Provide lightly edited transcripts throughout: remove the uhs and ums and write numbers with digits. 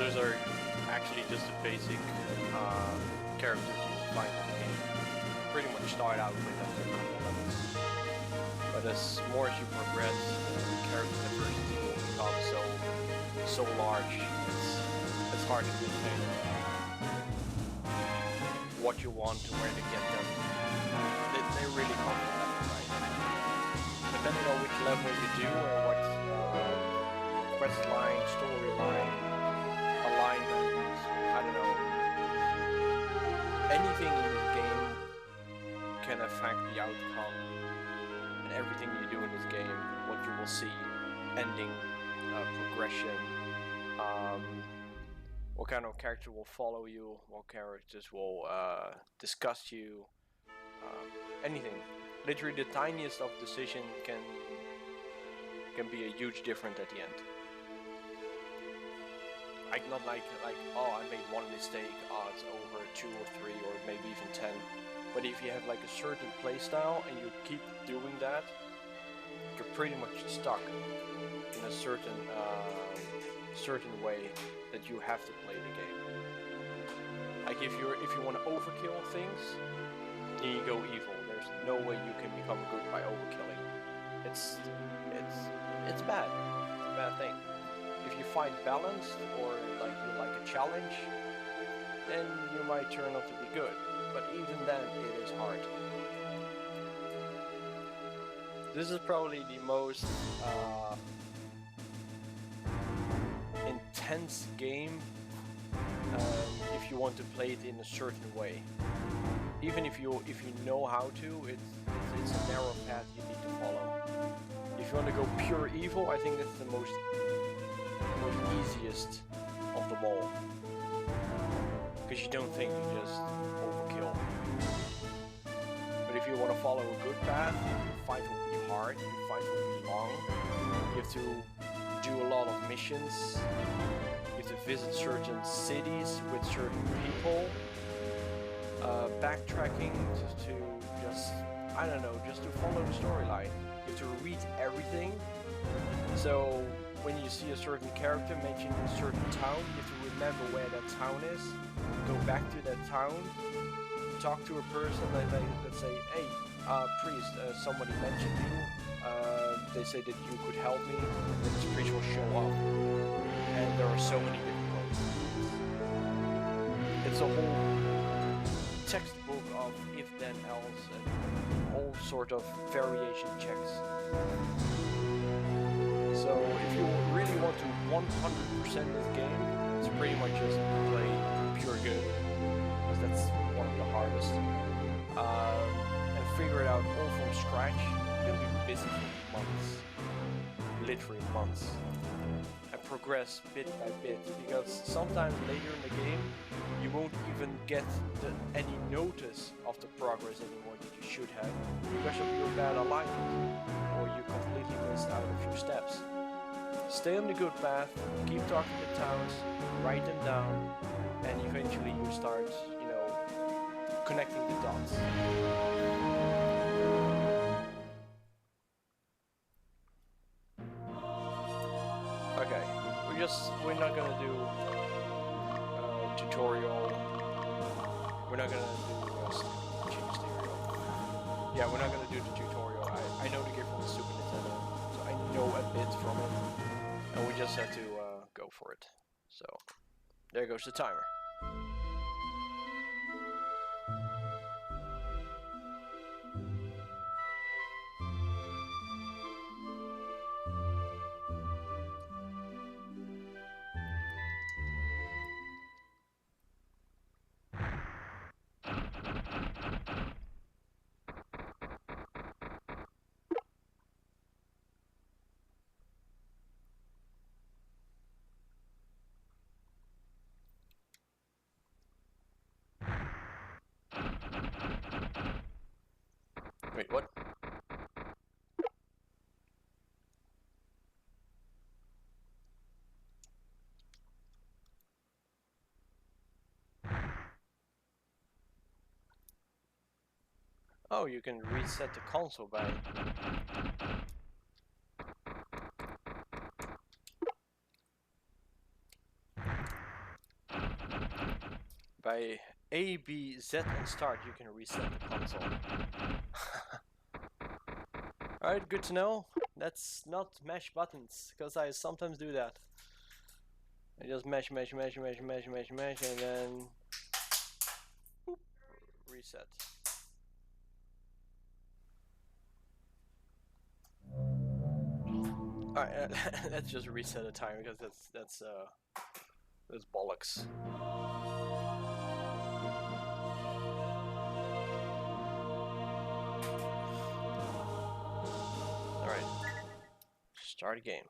those are actually just the basic characters you will find in the game. Pretty much start out with them at couple levels. But as more as you progress, the character diversity will become so large. It's hard to maintain what you want and where to get them. They really come from that, right? Depending on which level you do or what quest line, storyline, alignment, I don't know. Anything in this game can affect the outcome, and everything you do in this game, what you will see, ending, progression, what kind of character will follow you, what characters will disgust you, anything. Literally the tiniest of decision can be a huge difference at the end. Not like oh, I made one mistake, oh, it's over 2 or 3 or maybe even 10. But if you have like a certain playstyle and you keep doing that, you're pretty much stuck in a certain way that you have to play the game. Like if you want to overkill things, then you go evil. There's no way you can become good by overkilling. It's bad. It's a bad thing. If you find balance or like you like a challenge, then you might turn out to be good. But even then, it is hard. This is probably the most intense game if you want to play it in a certain way. Even if you know how to, it's a narrow path you need to follow. If you want to go pure evil, I think that's the most easiest of them all. Because you don't think, you just overkill. But if you want to follow a good path, your fight will be hard, your fight will be long. You have to do a lot of missions. You have to visit certain cities with certain people. Backtracking to I don't know, just to follow the storyline. You have to read everything. So when you see a certain character mentioned in a certain town, you have to remember where that town is, go back to that town, talk to a person that say, hey, priest, somebody mentioned you, they say that you could help me, and this priest will show up. And there are so many different ways. It's a whole textbook of if then else and all sort of variation checks. So if you really want to 100% this game, it's pretty much just play pure good, because that's one of the hardest. And figure it out all from scratch. You'll be busy for months, literally months, and progress bit by bit, because sometimes later in the game you won't even get any notice of the progress anymore that you should have because of your bad alignment, or you completely missed out a few steps. Stay on the good path, keep talking to towns, write them down, and eventually you start, you know, connecting the dots. Okay, we're not gonna do tutorial. We're not gonna do change stereo. Yeah, we're not gonna do the tutorial. I know the game from the Super Nintendo, so I know a bit from it, and we just have to go for it. So there goes the timer. Wait, what? Oh, you can reset the console by... by A, B, Z and start you can reset the console. Alright, good to know. Let's not mash buttons, because I sometimes do that. I just mash, and then whoop, reset. Alright, let's just reset the time, because that's bollocks. Alright, start a game.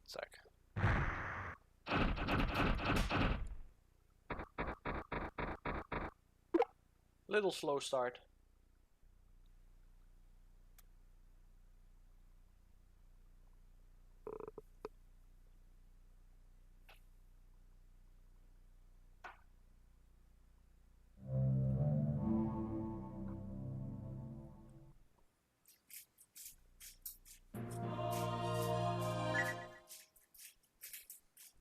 Sec. Little slow start.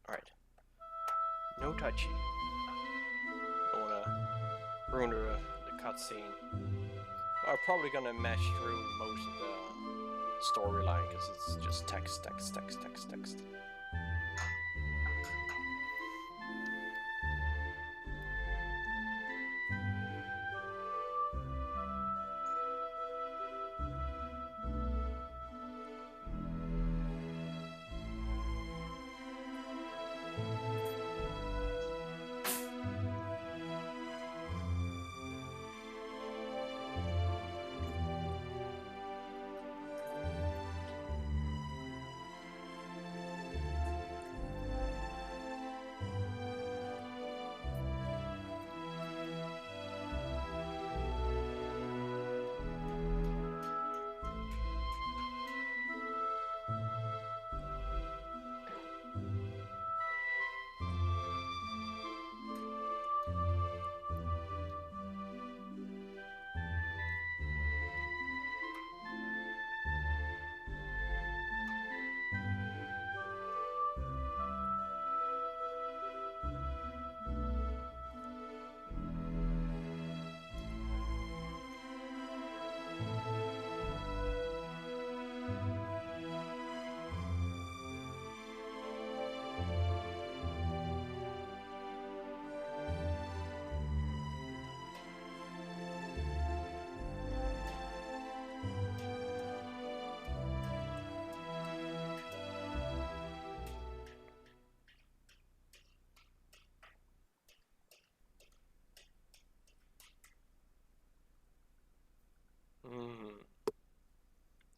Alright. No touchy. Don't wanna ruin the cutscene. I'm probably gonna mash through most of the storyline because it's just text.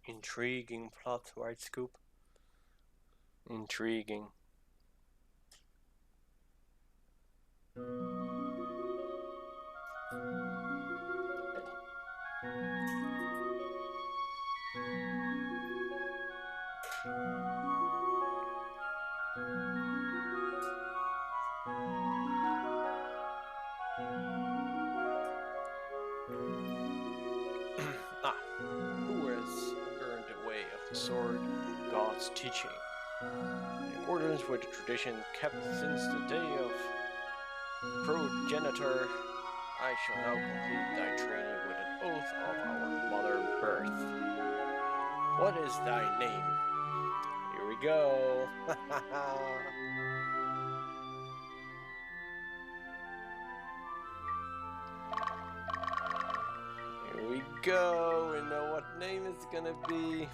Intriguing plot, right, Scoop? Intriguing. Who has learned the way of the sword, God's teaching? In accordance with the tradition kept since the day of progenitor, I shall now complete thy training with an oath of our mother birth. What is thy name? Here we go. Here we go. We know what name it's gonna be.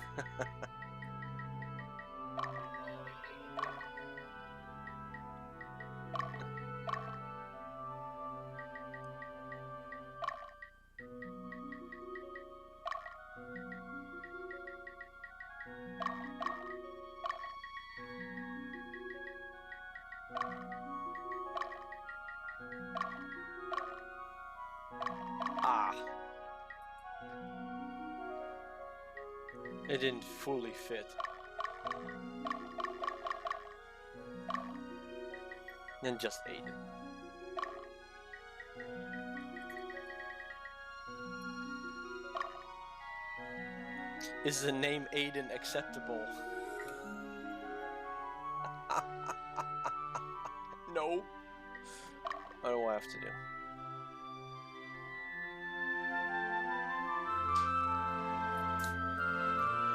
It didn't fully fit. Then just ate it. Is the name Aiden acceptable? No. I don't have to do.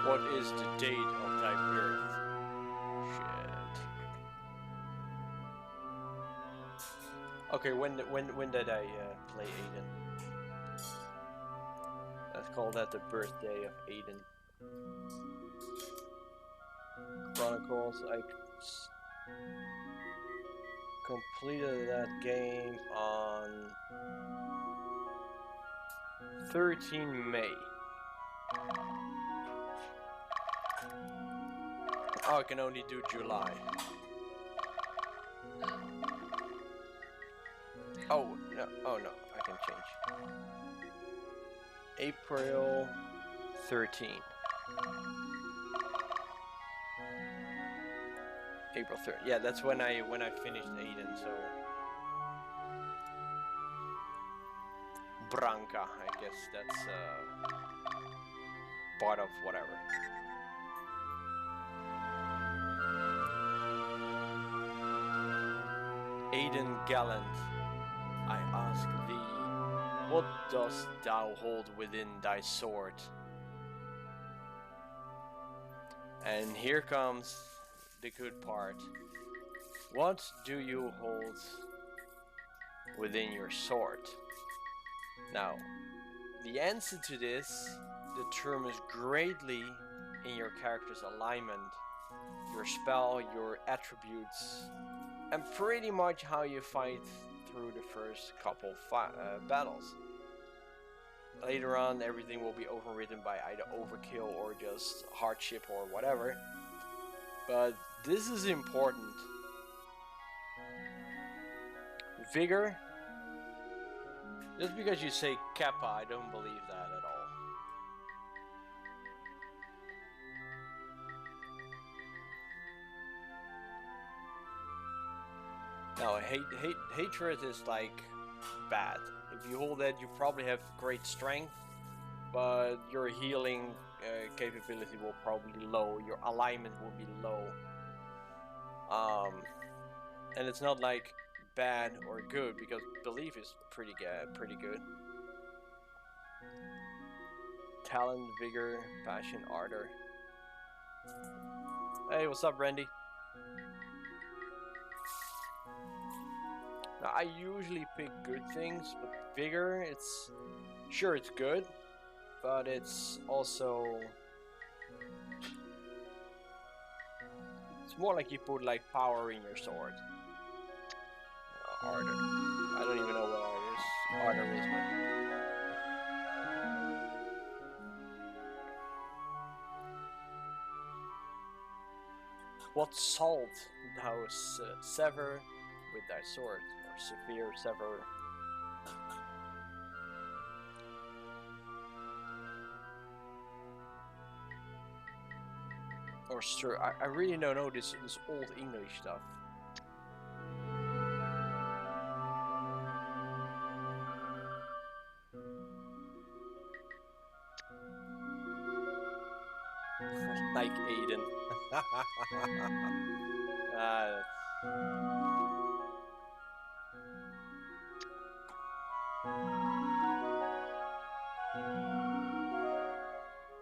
What is the date of thy birth? Shit. Okay, when did I play Aiden? Let's call that the birthday of Aiden. Chronicles. I completed that game on 13 May. Oh, I can only do July. Oh no! Oh no! I can change. April 13. April 3rd. Yeah, that's when I finished Aiden. So Branca, I guess that's part of whatever. Aiden Gallant, I ask thee, what dost thou hold within thy sword? And here comes the good part. What do you hold within your sword? Now, the answer to this determines greatly in your character's alignment, your spell, your attributes, and pretty much how you fight through the first couple battles. Later on, everything will be overwritten by either overkill or just hardship or whatever. But this is important. Vigor. Just because you say Kappa, I don't believe that at all. No, hatred is like bad. If you hold that, you probably have great strength, but your healing capability will probably be low. Your alignment will be low. And it's not like bad or good because belief is pretty good. Talent, vigor, passion, ardor. Hey, what's up, Randy? Now, I usually pick good things, but vigor, it's good, but it's also more like you put like power in your sword. Ardor. I don't even know what ardor is, but what salt thou sever with thy sword, or severe sever. Or stir. I really don't know this old English stuff. Like Aiden.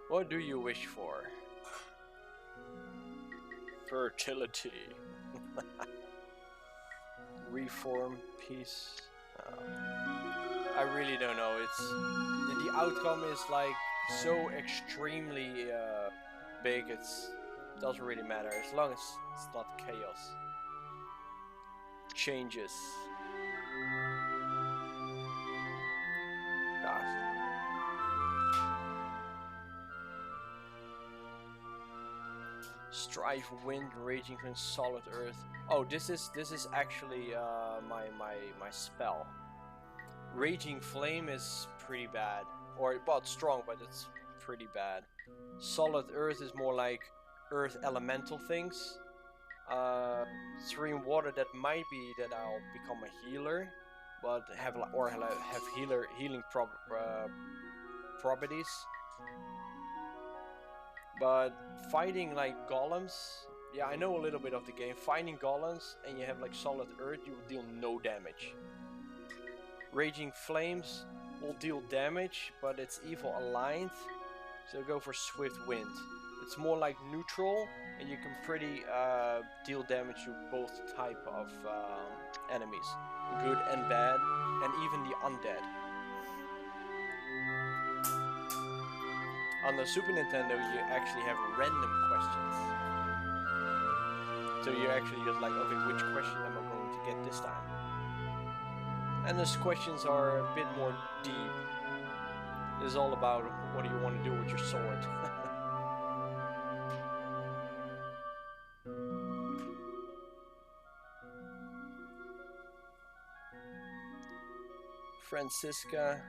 What do you wish for? Fertility. Reform, peace. I really don't know. It's the outcome is like so extremely big. It doesn't really matter as long as it's not chaos. Changes. Strife, wind, raging from solid earth. Oh, this is actually my spell. Raging flame is pretty bad, or well, it's strong, but it's pretty bad. Solid earth is more like earth elemental things. Stream water, that might be that I'll become a healer, but have healing properties. But fighting like golems, yeah, I know a little bit of the game. Fighting golems and you have like solid earth, you will deal no damage. Raging flames will deal damage, but it's evil aligned, so go for swift wind. It's more like neutral, and you can pretty deal damage to both type of enemies, good and bad, and even the undead. On the Super Nintendo, you actually have random questions. So you're actually just like, okay, which question am I going to get this time? And those questions are a bit more deep. It's all about what do you want to do with your sword. Francisca,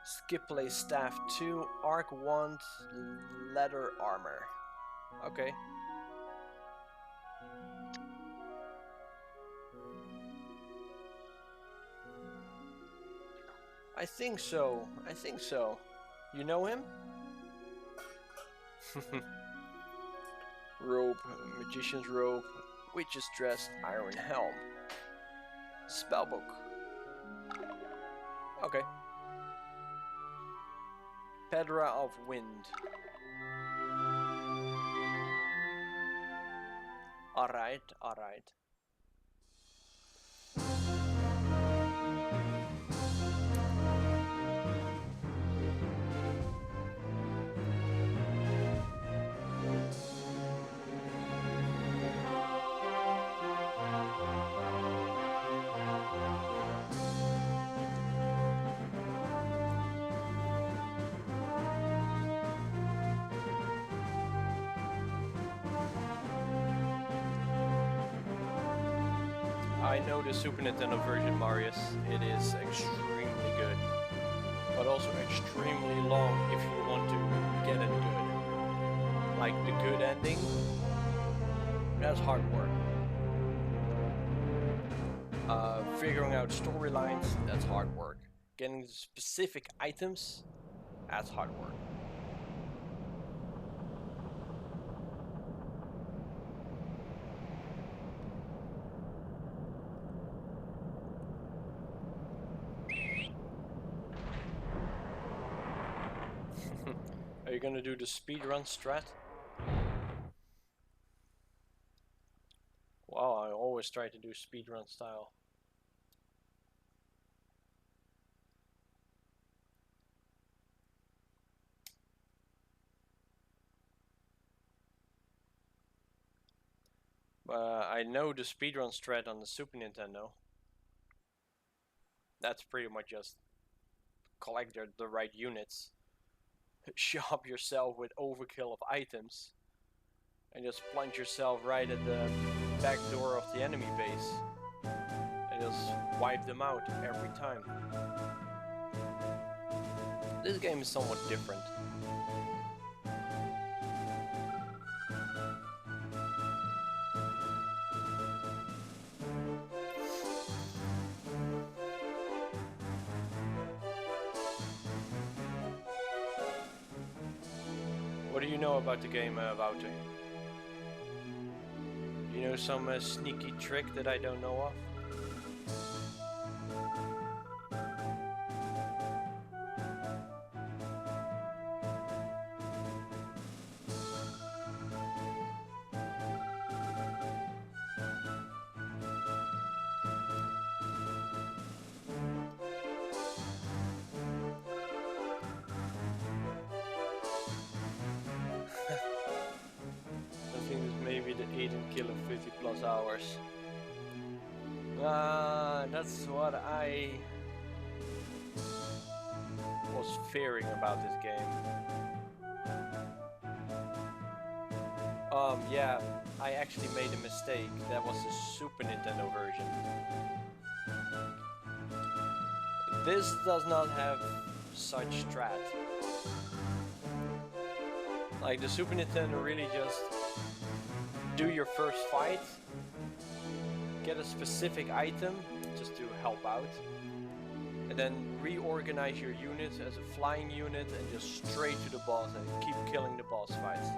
Skipley Staff 2, Arc Wand, Leather Armor. Okay. I think so. I think so. You know him? Robe, Magician's Robe, Witch's Dress, Iron Helm. Spellbook. Okay. Pedra of Wind. Alright, alright. I know the Super Nintendo version, Marius. It is extremely good, but also extremely long if you want to get it good. Like the good ending, that's hard work. Figuring out storylines, that's hard work. Getting specific items, that's hard work. Are you gonna do the speedrun strat? Wow, I always try to do speedrun style. I know the speedrun strat on the Super Nintendo. That's pretty much just collect the right units, shop yourself with overkill of items, and just plunge yourself right at the back door of the enemy base, and just wipe them out every time. This game is somewhat different. What do you know about the game, Wouter? You know some sneaky trick that I don't know of? Maybe the Aiden killer 50 plus hours. That's what I was fearing about this game. Yeah, I actually made a mistake. That was the Super Nintendo version. This does not have such strat. Like the Super Nintendo really just do your first fight, get a specific item just to help out, and then reorganize your unit as a flying unit and just straight to the boss and keep killing the boss fights.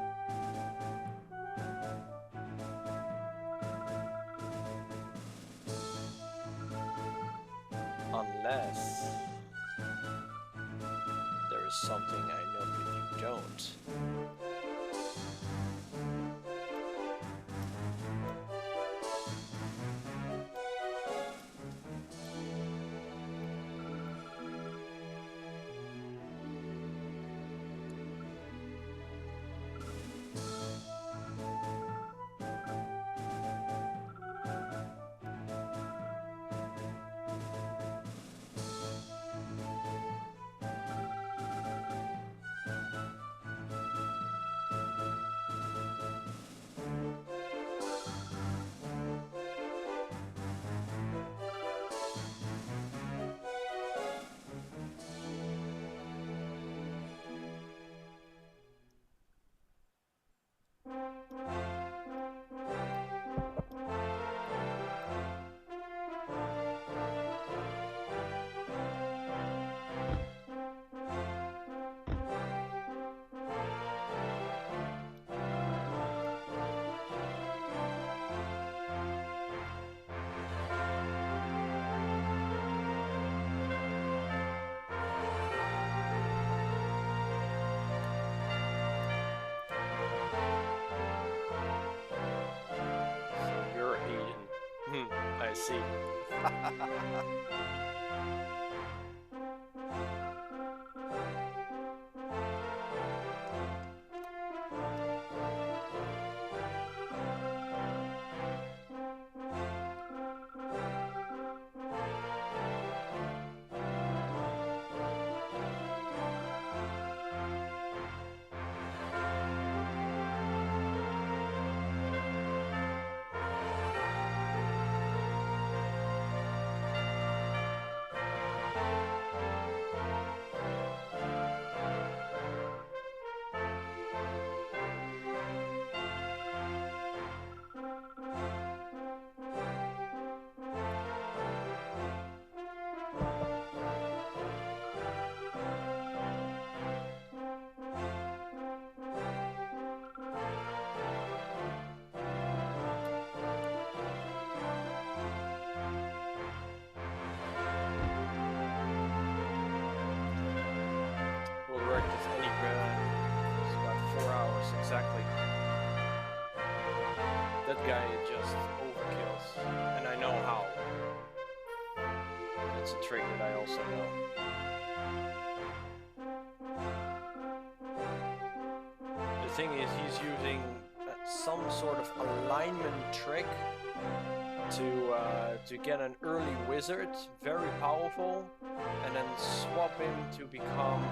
Unless there is something I know that you don't. I see. Exactly. That guy just overkills, and I know how. That's a trick that I also know. The thing is, he's using some sort of alignment trick to get an early wizard, very powerful, and then swap him to become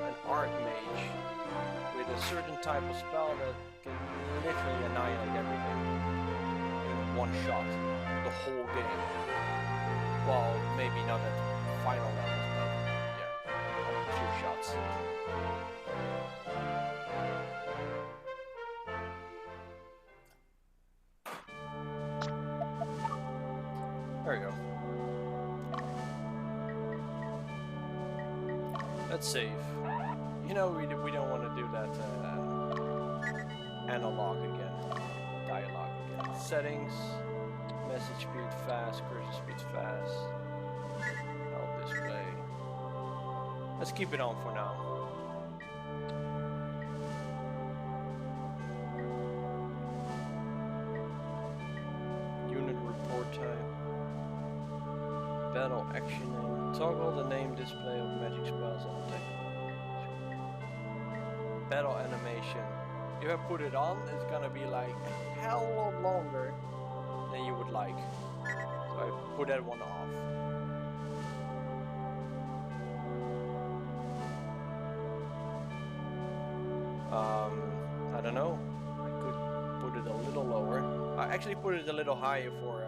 an archmage with a certain type of spell that can literally annihilate everything in one shot, the whole game. Well, maybe not at final levels, but yeah, a few shots. There we go. Let's save. You know, we don't want to do that analog again, dialogue again. Settings, message speed fast, cursor speed fast, help display. Let's keep it on for now. Unit report type, battle action name, toggle the name display of magic spells on the deck. Battle animation. If I put it on, it's gonna be like a hell lot longer than you would like. So I put that one off. I don't know. I could put it a little lower. I actually put it a little higher for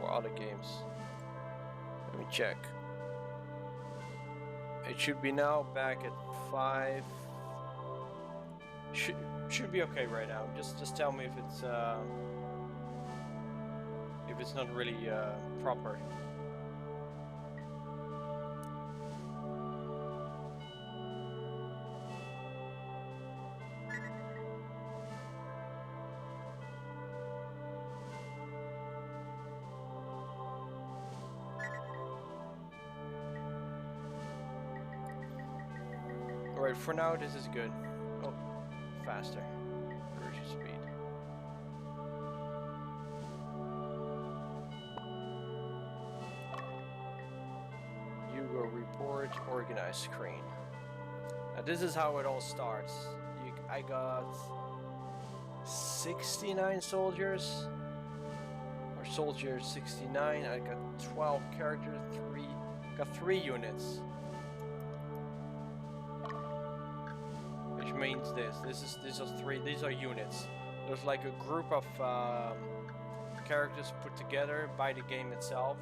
other games. Let me check. It should be now back at 5. Should be okay right now. Just tell me if it's not really proper. Alright, for now this is good. Oh, faster. Conversion speed. You go report, organize screen. Now this is how it all starts. I got 69 soldiers. Or soldiers 69. I got 12 characters, got 3 units. Which means these are units. There's like a group of characters put together by the game itself.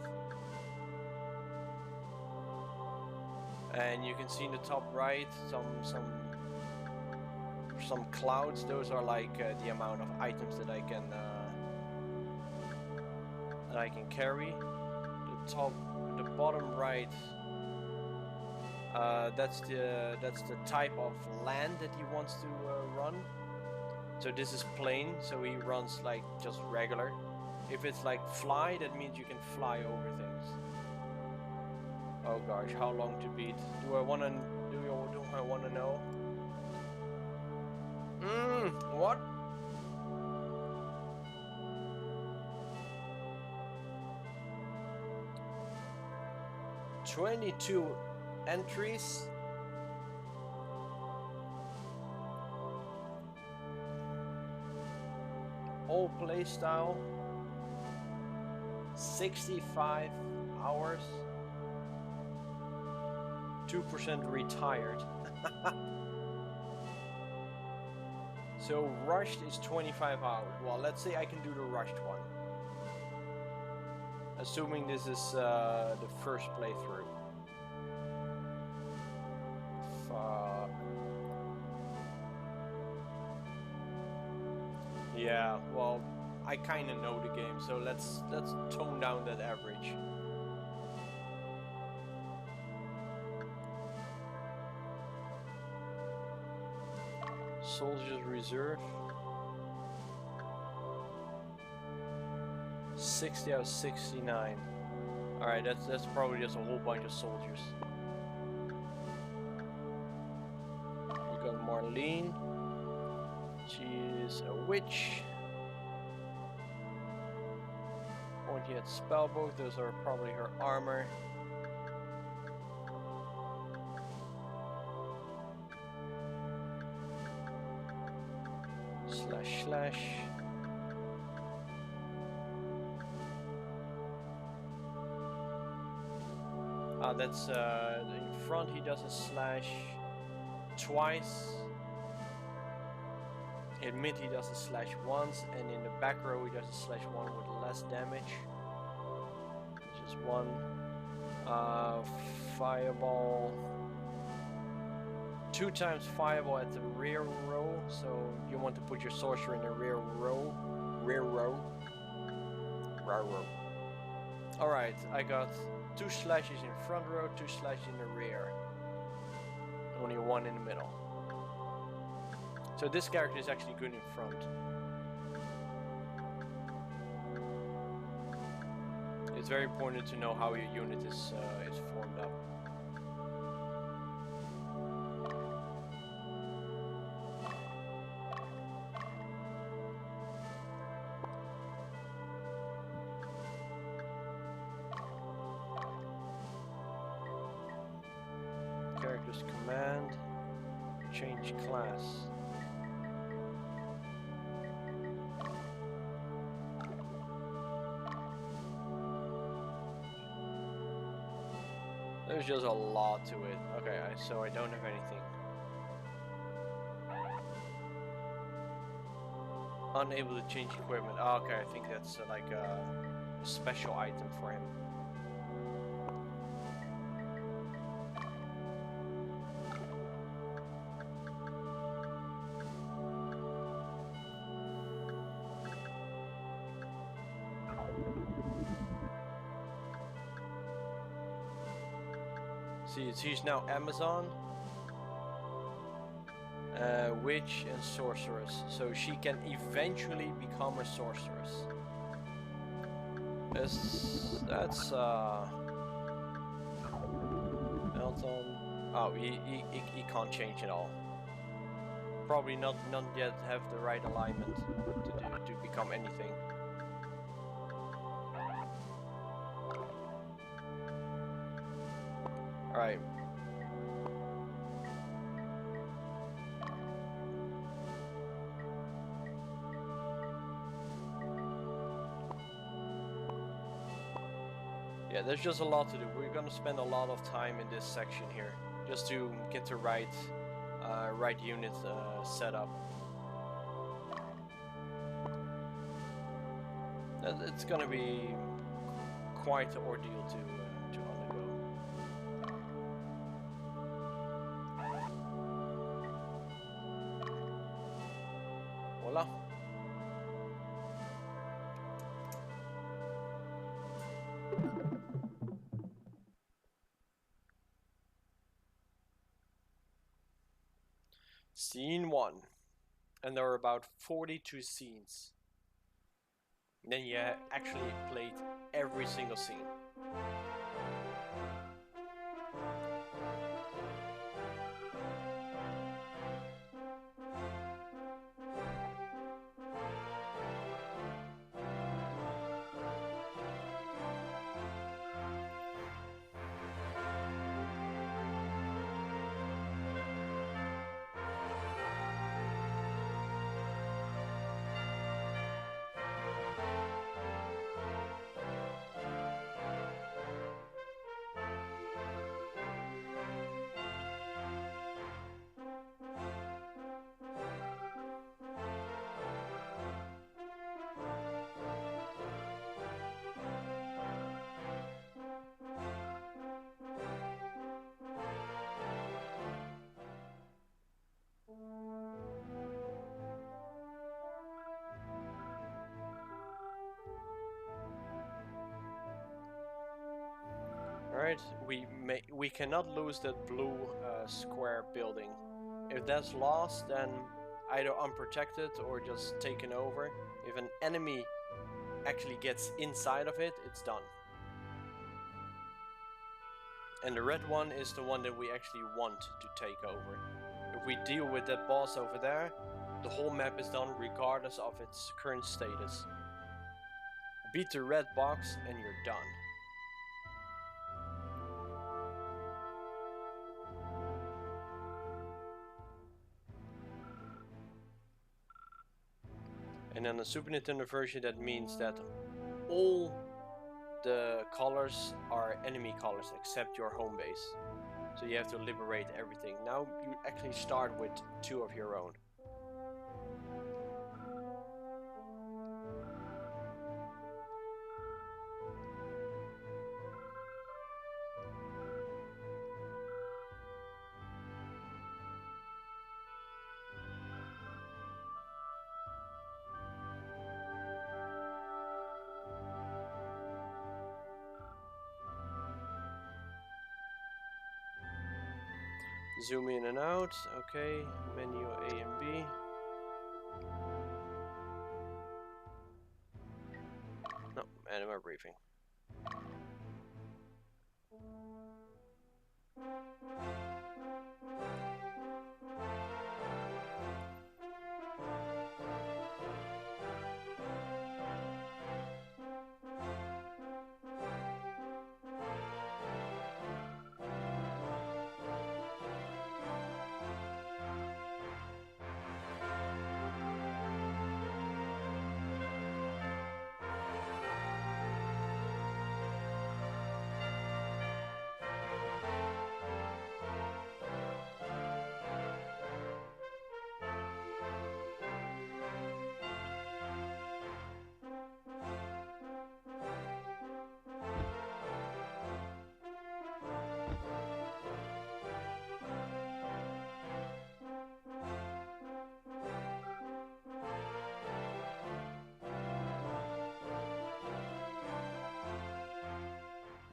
And you can see in the top right some clouds. Those are like the amount of items that I can carry. The bottom right, that's the type of land that he wants to run. So this is plain, so he runs like just regular. If it's like fly, that means you can fly over things. Oh gosh, how long to beat? Do I wanna know? What? "22 entries. All playstyle. 65 hours. 2% retired." So rushed is 25 hours. Well, let's say I can do the rushed one. Assuming this is the first playthrough. Fuck. Yeah, well, I kinda know the game, so let's tone down that average. Soldiers reserve. 60 out of 69. Alright, that's probably just a whole bunch of soldiers. We got Marlene. She is a witch. Won't yet spellbook. Those are probably her armor. Slash. That's in front he does a slash twice. In mid he does a slash once, and in the back row he does a slash one with less damage. Which is 1. Fireball. 2 times fireball at the rear row, so you want to put your sorcerer in the rear row. Alright, I got 2 slashes in front row, 2 slashes in the rear. Only 1 in the middle. So this character is actually good in front. It's very important to know how your unit is formed up. Characters command, change class. There's just a lot to it. Okay, so I don't have anything. Unable to change equipment. Oh, okay, I think that's like a special item for him. See, she's now Amazon, witch, and sorceress, so she can eventually become a sorceress. That's Elton. Oh, he can't change it all. Probably not yet have the right alignment to become anything. All right. Yeah, there's just a lot to do. We're gonna spend a lot of time in this section here just to get the right unit set up. It's gonna be quite an ordeal to undergo. Voila. Scene 1. And there are about 42 scenes. And then you actually played every single scene. Alright, we cannot lose that blue square building. If that's lost, then either unprotected or just taken over. If an enemy actually gets inside of it, it's done. And the red one is the one that we actually want to take over. If we deal with that boss over there, the whole map is done regardless of its current status. Beat the red box and you're done. And on the Super Nintendo version, that means that all the colors are enemy colors except your home base. So you have to liberate everything. Now you actually start with 2 of your own. Zoom in and out, okay, menu A and B. No, animal briefing.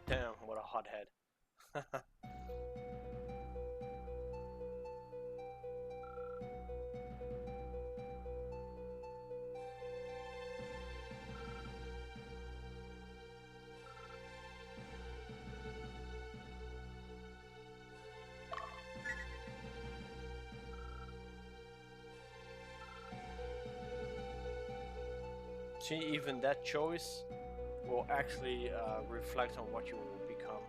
Damn, what a hothead. See, even that choice will actually reflect on what you will become.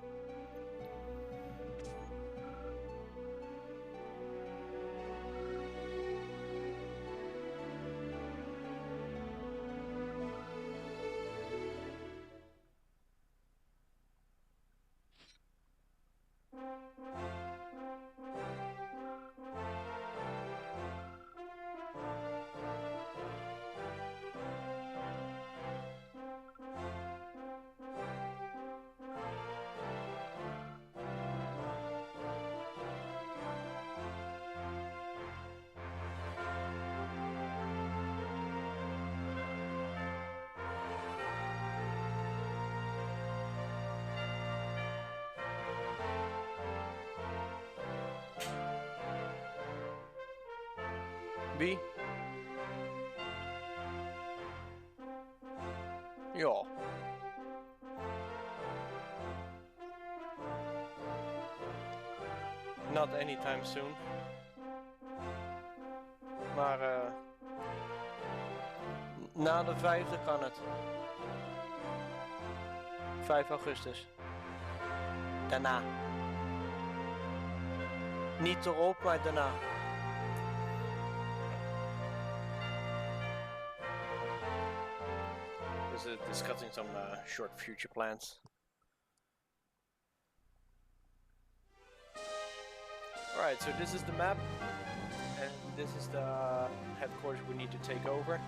B. Ja. Not anytime soon. Maar na de 5e kan het. 5 augustus. Daarna. Niet erop, maar daarna. Dus discussing some short future plans. Alright, so this is the map. And this is the headquarters we need to take over.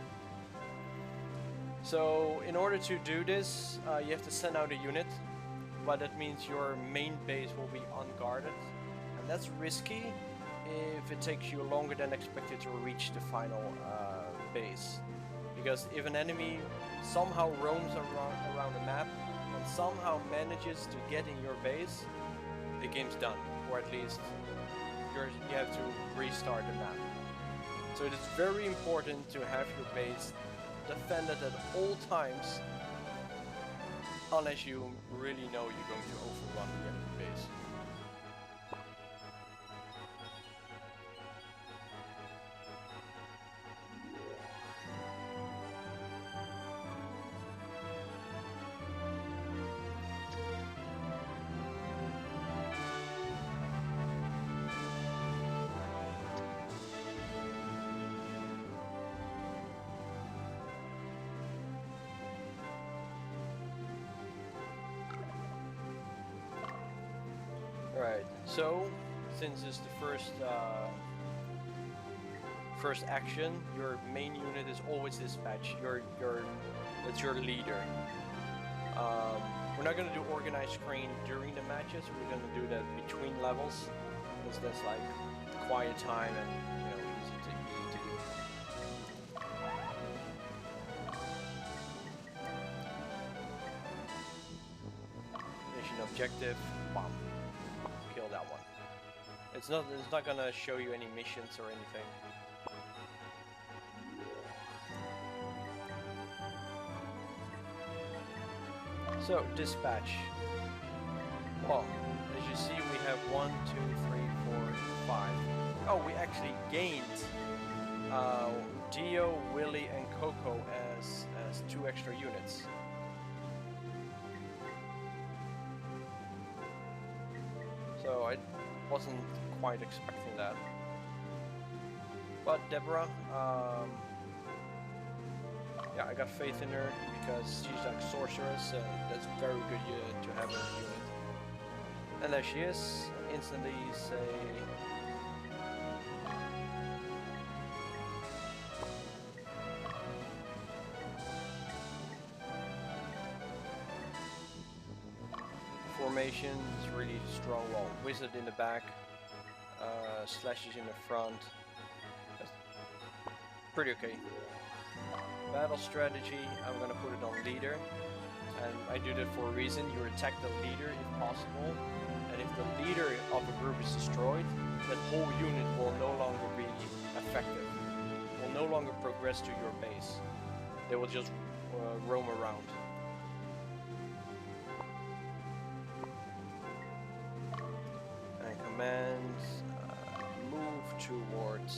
So in order to do this, you have to send out a unit, but that means your main base will be unguarded, and that's risky if it takes you longer than expected to reach the final base. Because if an enemy somehow roams around the map and somehow manages to get in your base, the game's done, or at least you have to restart the map. So it is very important to have your base defended at all times, unless you really know you're going to overrun the enemy base. Right, so since it's the first action, your main unit is always dispatched. That's your leader. We're not gonna do organized screen during the matches. We're gonna do that between levels, because that's like quiet time and easy to do. Mission objective, bomb. Kill that one. It's not gonna show you any missions or anything. So dispatch. Well, as you see, we have 1, 2, 3, 4, 5. Oh, we actually gained Dio, Willy, and Coco as 2 extra units. So I wasn't quite expecting that. But Deborah, yeah, I got faith in her because she's like sorceress, and that's very good to have in the unit. And there she is. Instantly say. Formation is really strong. Well, wizard in the back, slashes in the front. That's pretty okay. Battle strategy, I'm gonna put it on leader, and I do that for a reason. You attack the leader if possible, and if the leader of a group is destroyed, that whole unit will no longer be effective. Will no longer progress to your base. They will just roam around. Command, move towards,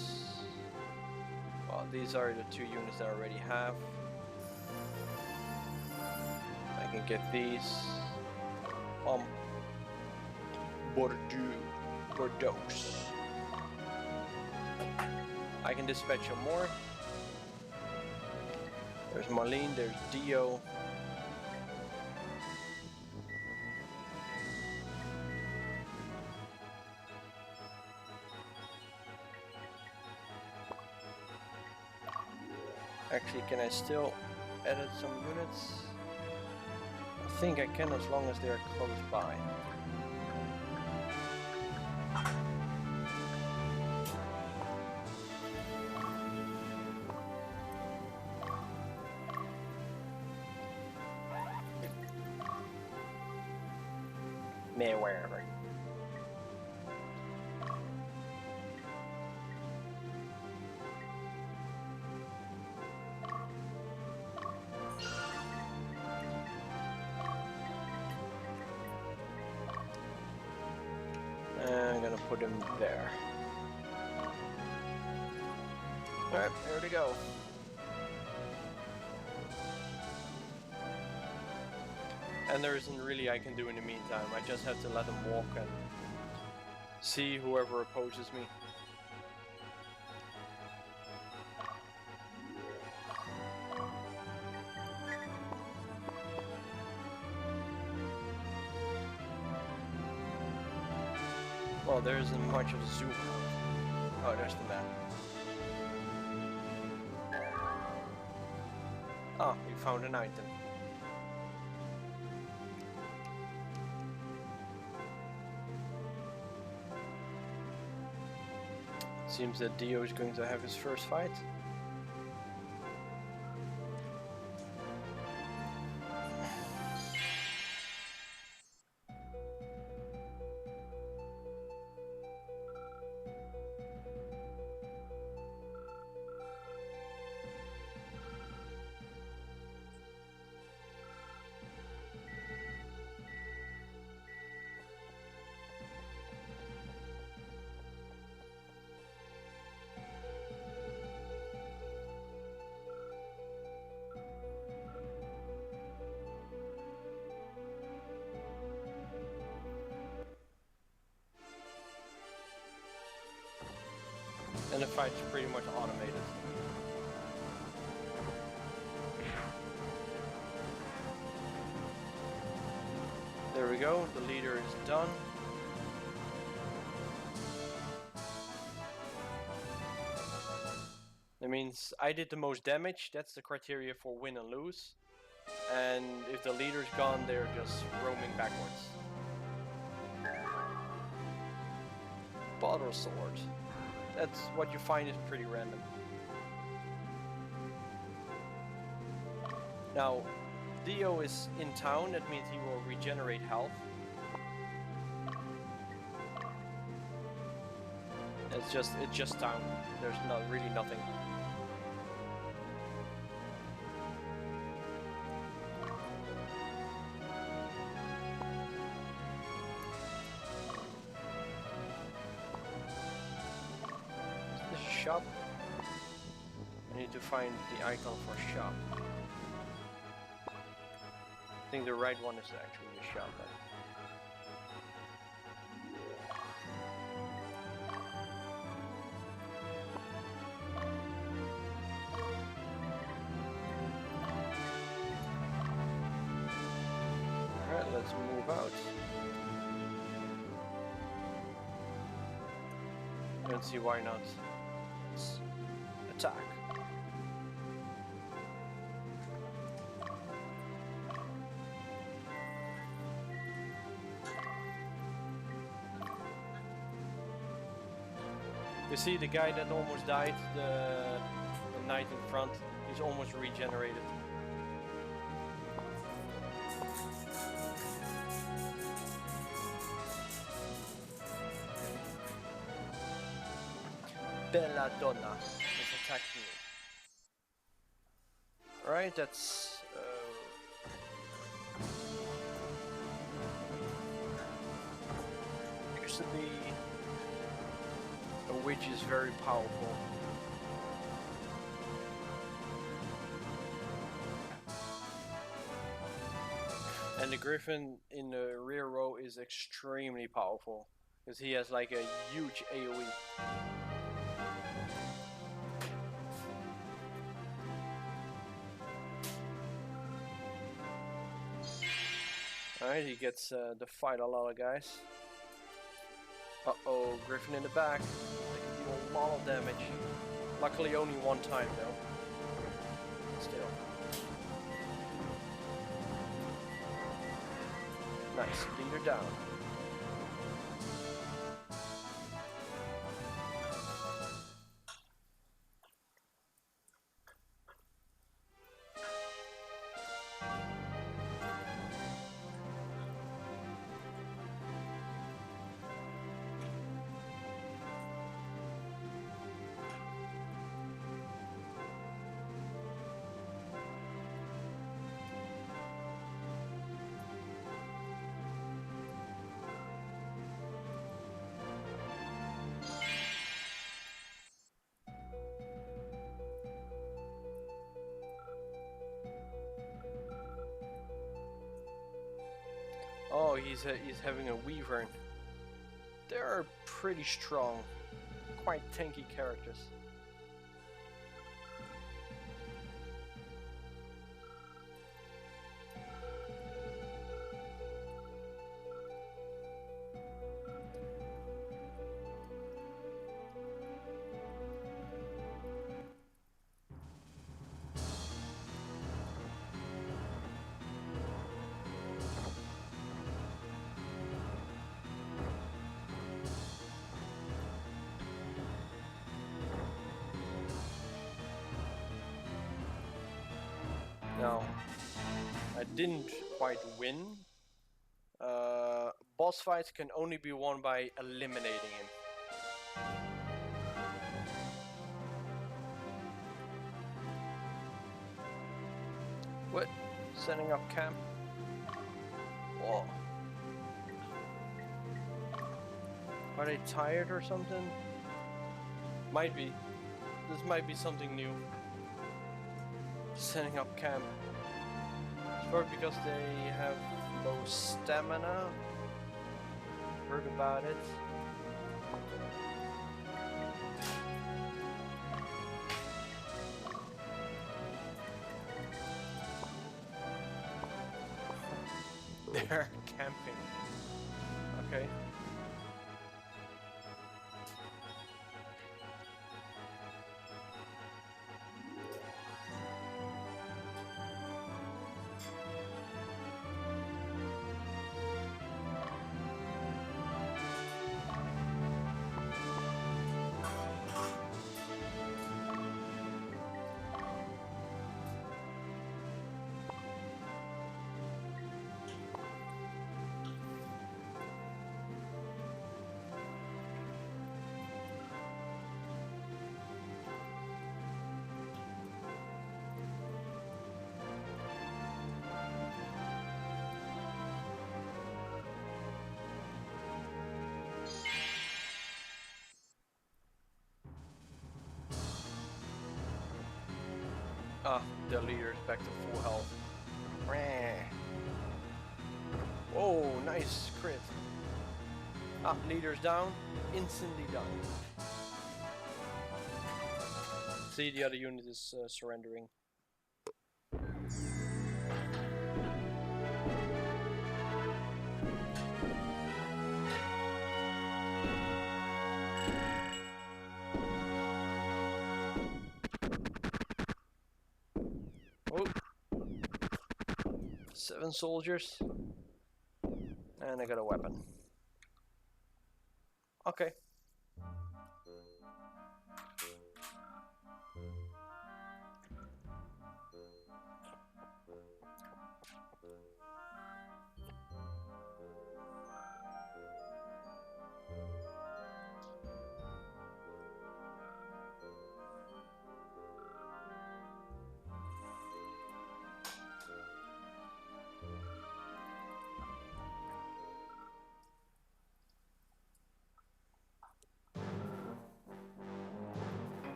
well, these are the 2 units that I already have. can get these. Bordeaux. I can dispatch some more. There's Marlene, there's Dio. Actually, can I still edit some units? I think I can as long as they're close by. Wherever. I'm gonna put him there. Alright, there we go. And there isn't really I can do in the meantime. I just have to let him walk and see whoever opposes me. Well, there isn't much of a zoom out. Oh, there's the map. Ah, you found an item. Seems that Dio is going to have his first fight. And the fight's pretty much automated. There we go, the leader is done. That means I did the most damage, that's the criteria for win and lose. And if the leader's gone, they're just roaming backwards. Bottle sword. That's what you find is pretty random. Now, Dio is in town, that means he will regenerate health. It's just town. There's not really nothing. Shop. I need to find the icon for shop. I think the right one is actually the shop. Alright, let's move out. Don't see why not. Let's attack. You see the guy that almost died, the knight in front, he's almost regenerated. Belladonna is attacking me. Alright, that's... used to be... a witch is very powerful. And the Griffin in the rear row is extremely powerful because he has like a huge AoE. Alright, he gets to fight a lot of guys. Uh-oh, Griffin in the back. They can do a lot of damage. Luckily only one time though. Still. Nice, leader down. Oh, he's having a Wyvern. They're pretty strong, quite tanky characters. Now, I didn't quite win. Boss fights can only be won by eliminating him. What? Setting up camp? Whoa. Are they tired or something? Might be. This might be something new. Setting up camp. It's probably because they have low stamina. Heard about it. They're camping. Okay. Ah, the leader's back to full health. Oh, nice crit. Ah, leader's down. Instantly done. See, the other unit is surrendering. Oh. 7 soldiers. And I got a weapon. Okay.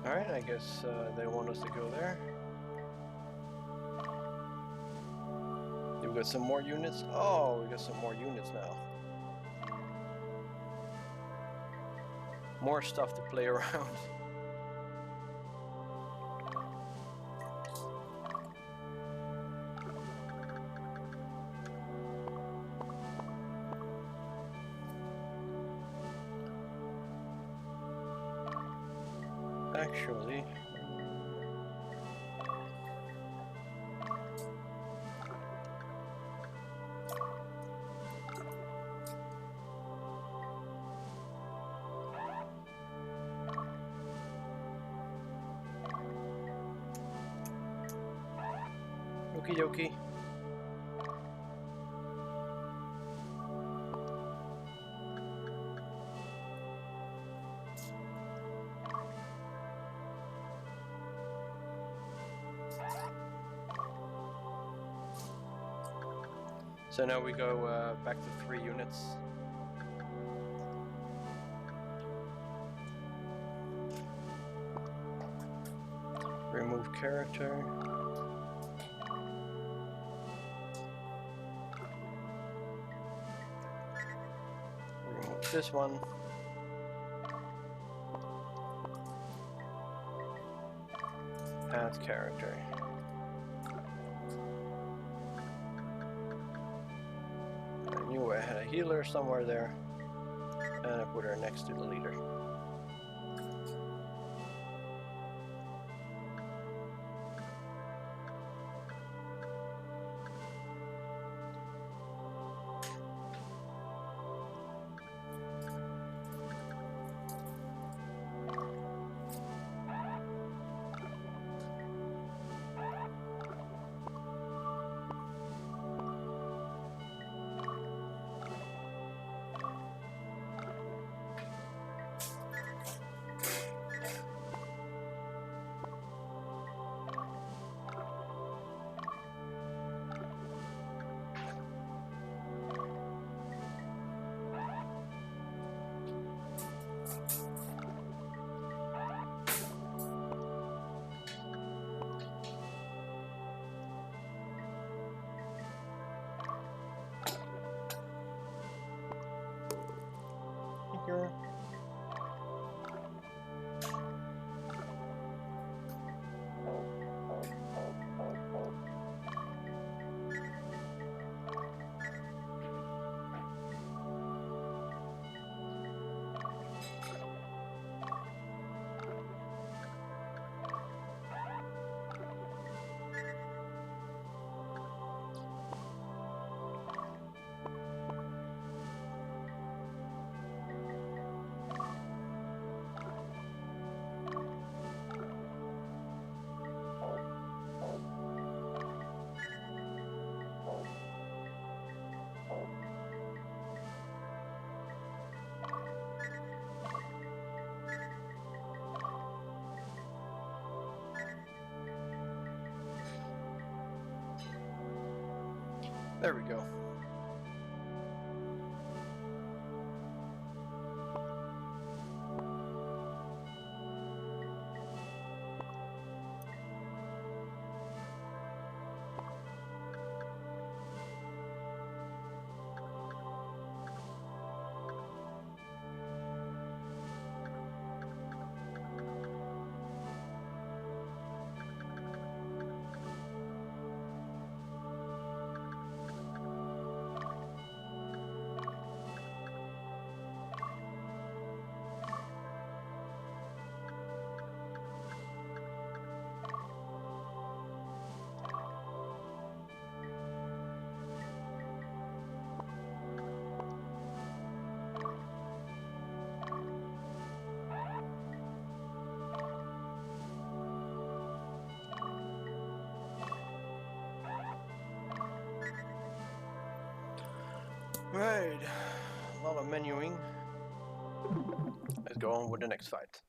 Alright, I guess they want us to go there. We got some more units? Oh, we got some more units now. More stuff to play around. Actually, okie dokie. So now we go back to 3 units. Remove character. Remove this one. Add character. I knew I had a healer somewhere there, and I put her next to the leader. Here. There we go. Right, a lot of menuing. Let's go on with the next fight.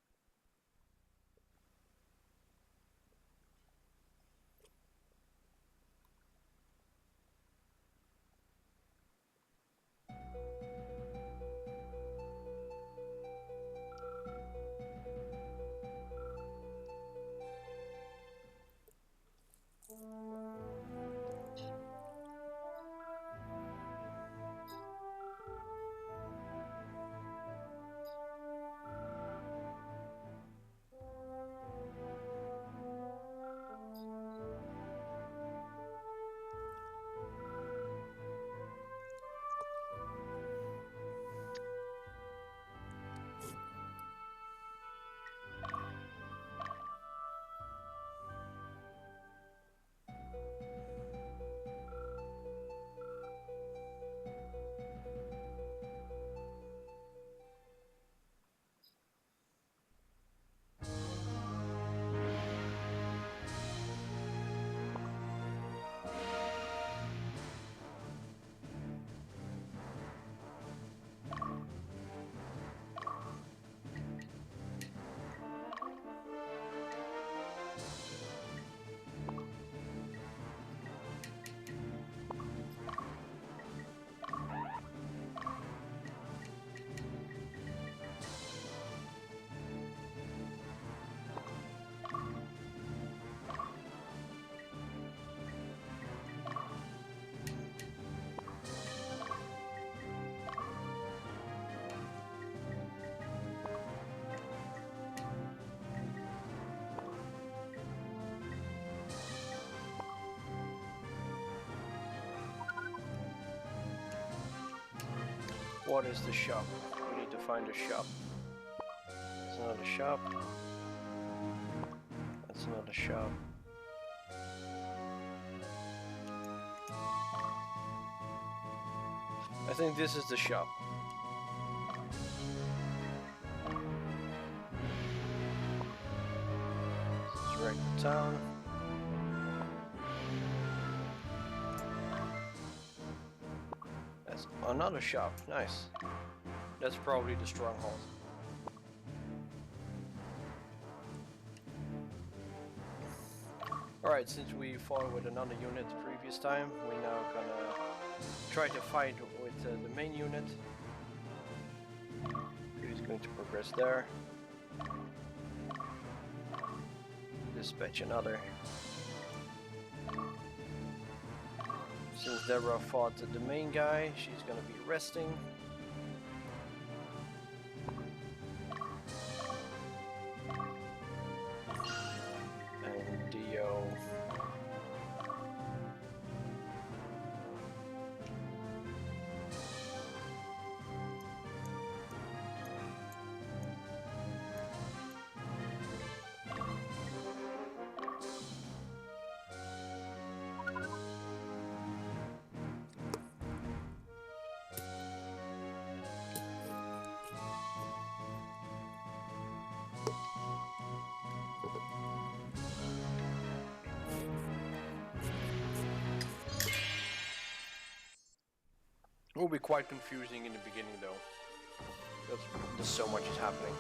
What is the shop? We need to find a shop. That's another shop. That's another shop. I think this is the shop. This is right in town. That's another shop. Nice. That's probably the stronghold. Alright, since we fought with another unit the previous time, we're now gonna try to fight with the main unit. He's going to progress there. Dispatch another. Since Deborah fought the main guy, she's gonna be resting. And Dio. It will be quite confusing in the beginning though, because there's so much is happening.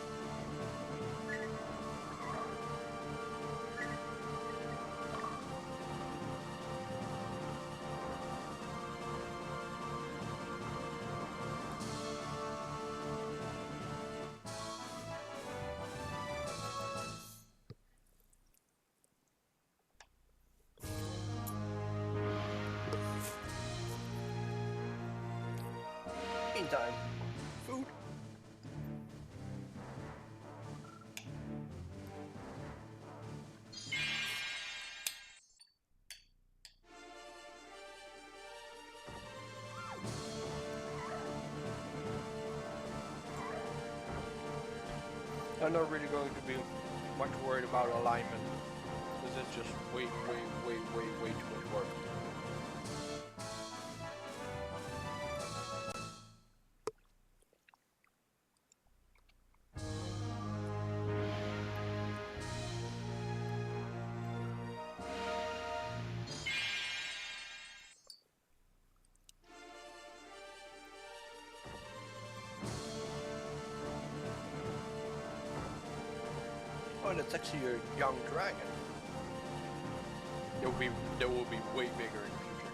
Meantime, food. I'm not really going to be much worried about alignment, because it's just way too much work. Oh, that's actually a young dragon. They will be way bigger in the future.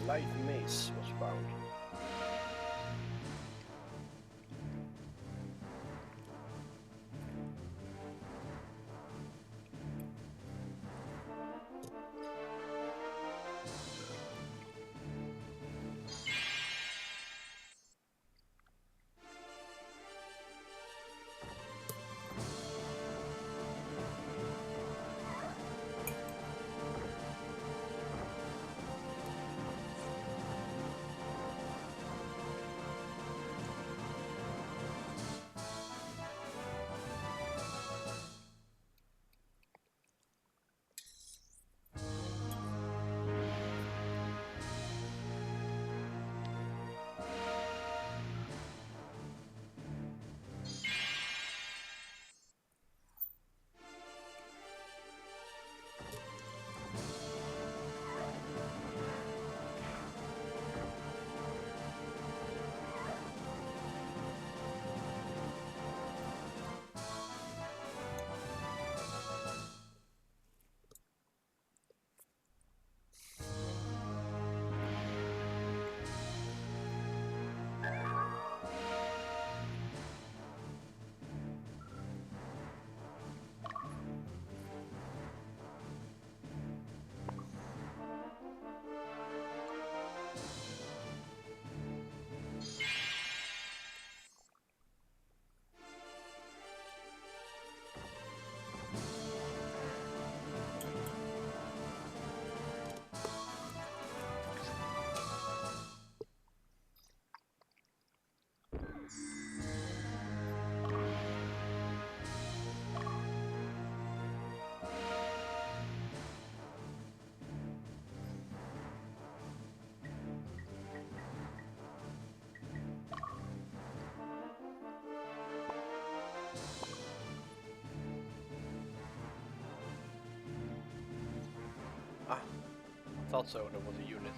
Light mace was found. Ah, thought so. There was a unit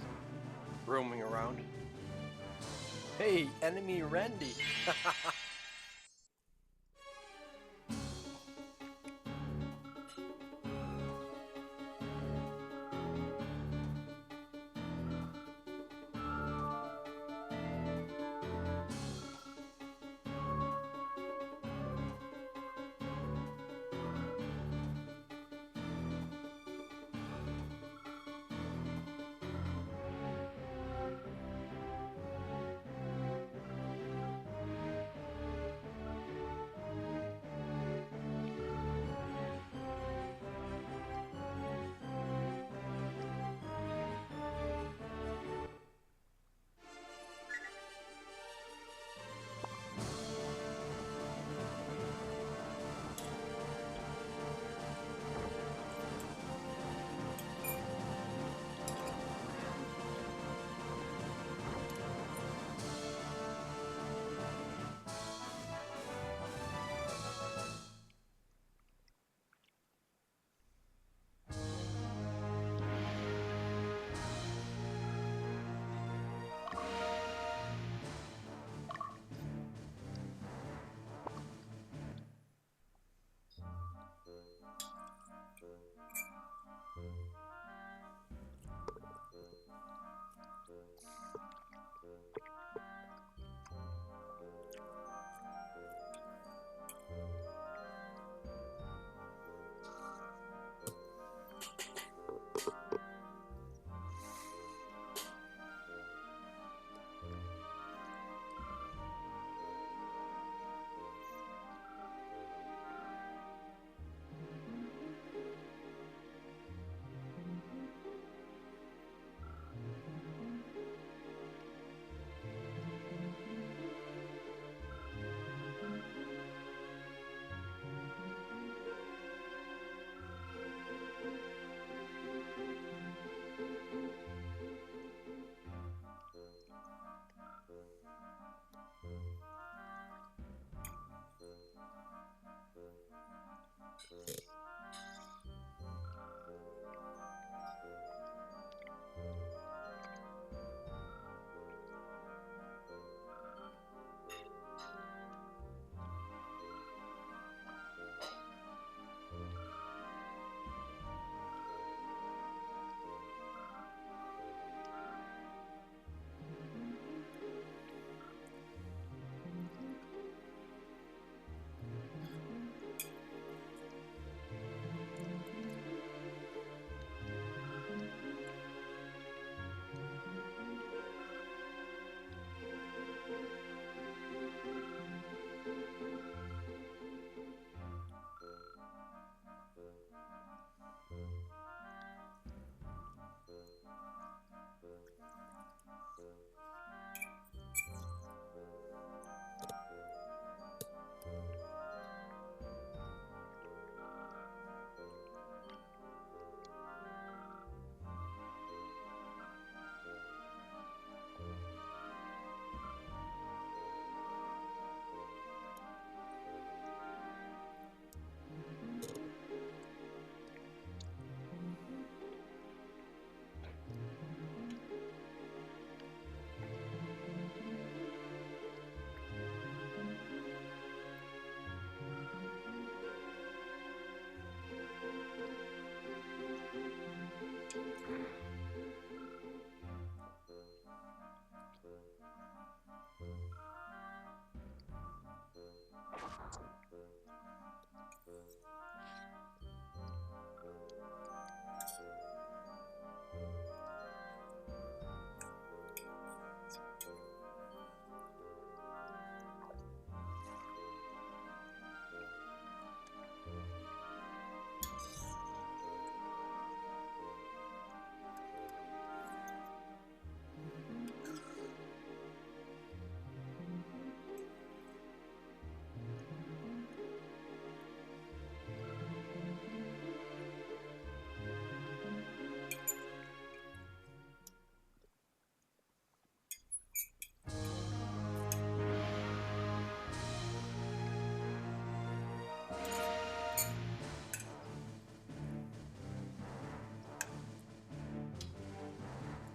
roaming around. Hey, enemy Randy!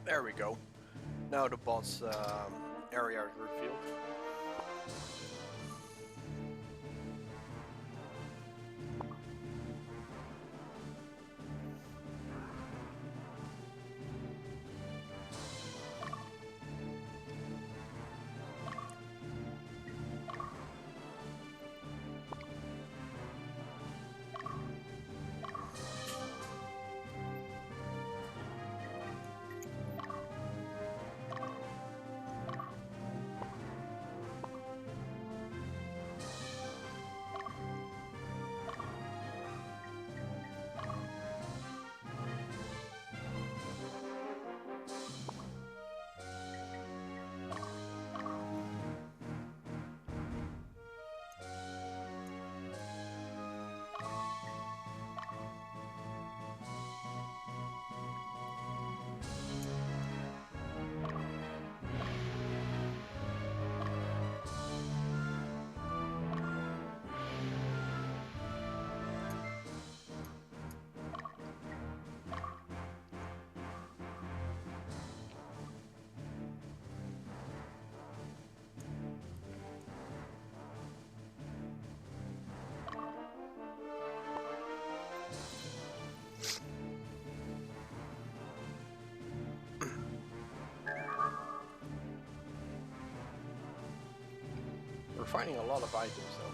There we go. Now the boss area is revealed. We're finding a lot of items though.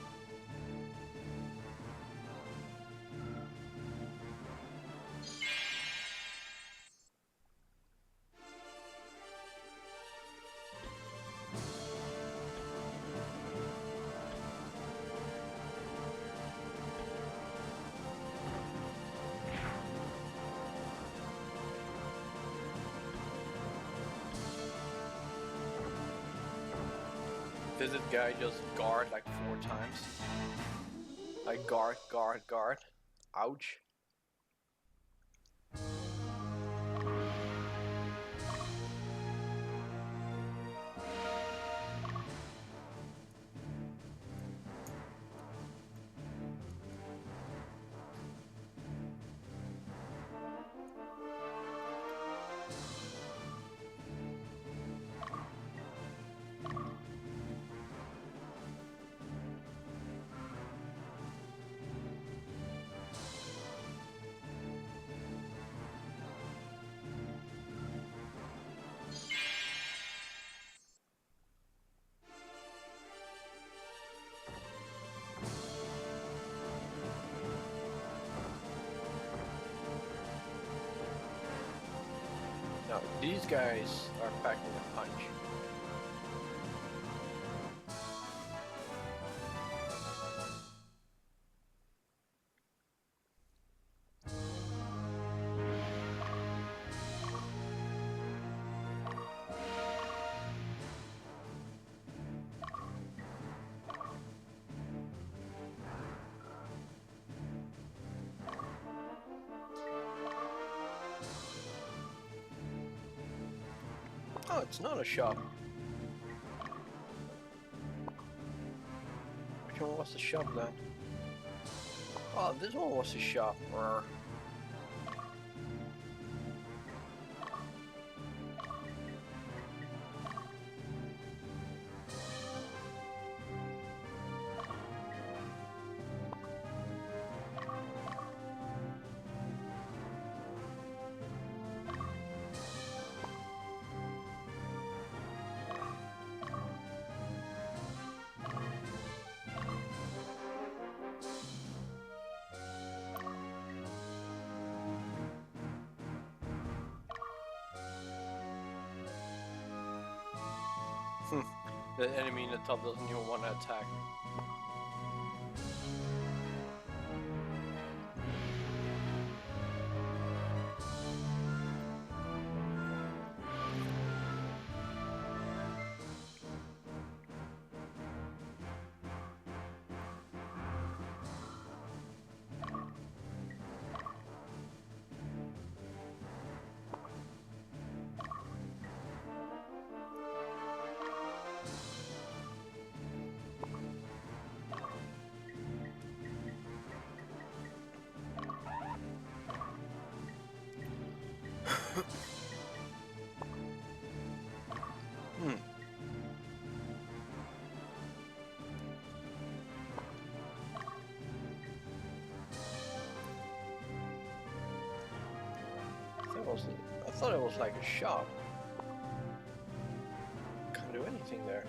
Did this guy just guard like 4 times? Like guard, guard, guard. Ouch. Now, these guys are packing a punch. Oh, it's not a shop. Which one was the shop then? Oh, this one was the shop. Or the enemy in the top doesn't even want to attack. Was it? I thought it was like a shop. Can't do anything there.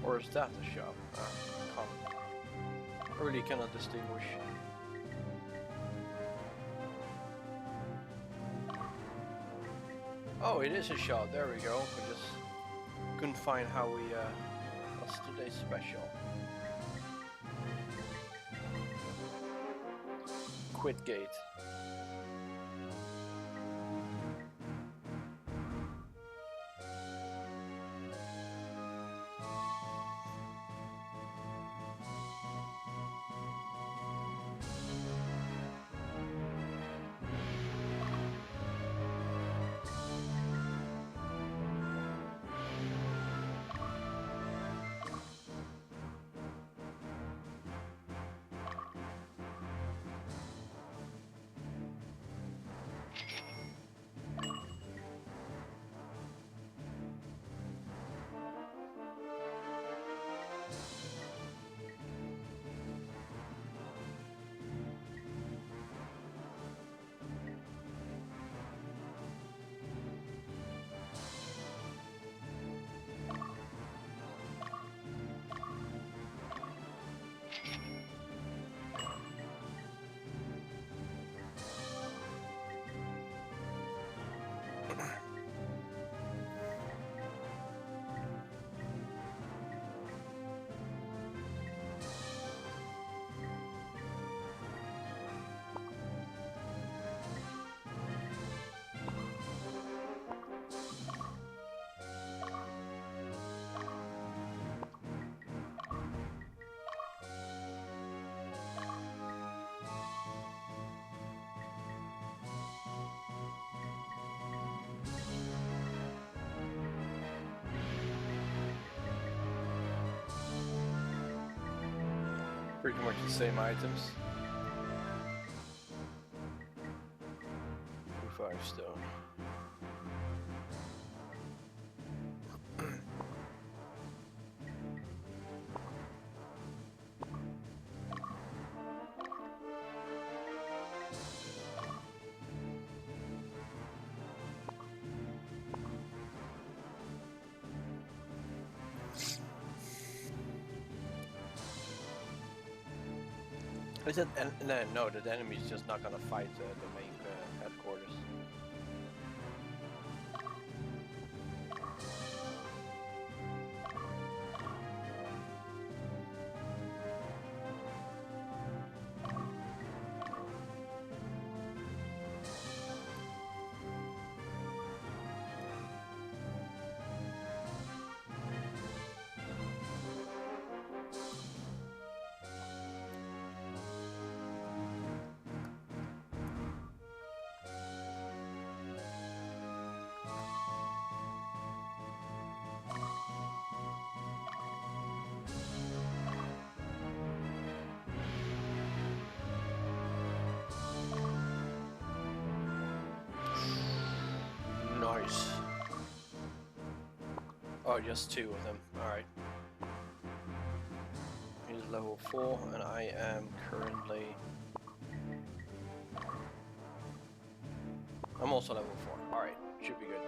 Or is that a shop? I really cannot distinguish. Oh, it is a shop. There we go. We just couldn't find how we. What's today's special? Quit gate. Pretty much the same items. 5 stone. Is it? No, the enemy's just not gonna fight the main headquarters. Nice. Oh, just 2 of them. Alright. He's level 4 and I am currently... I'm also level 4. Alright, should be good.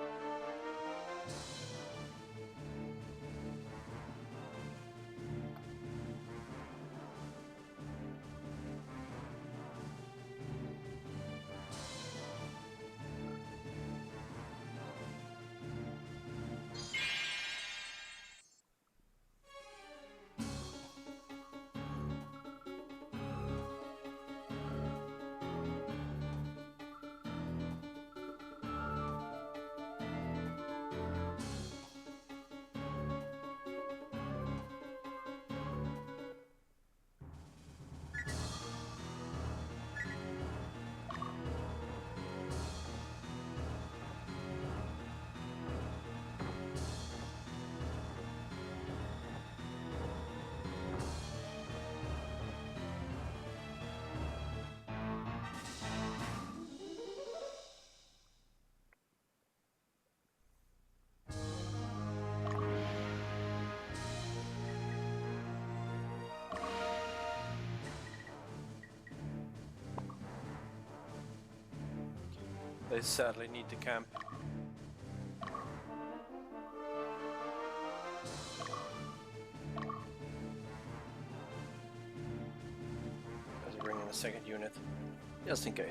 They sadly need to camp. Let's bring in a second unit, just in case.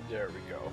There we go.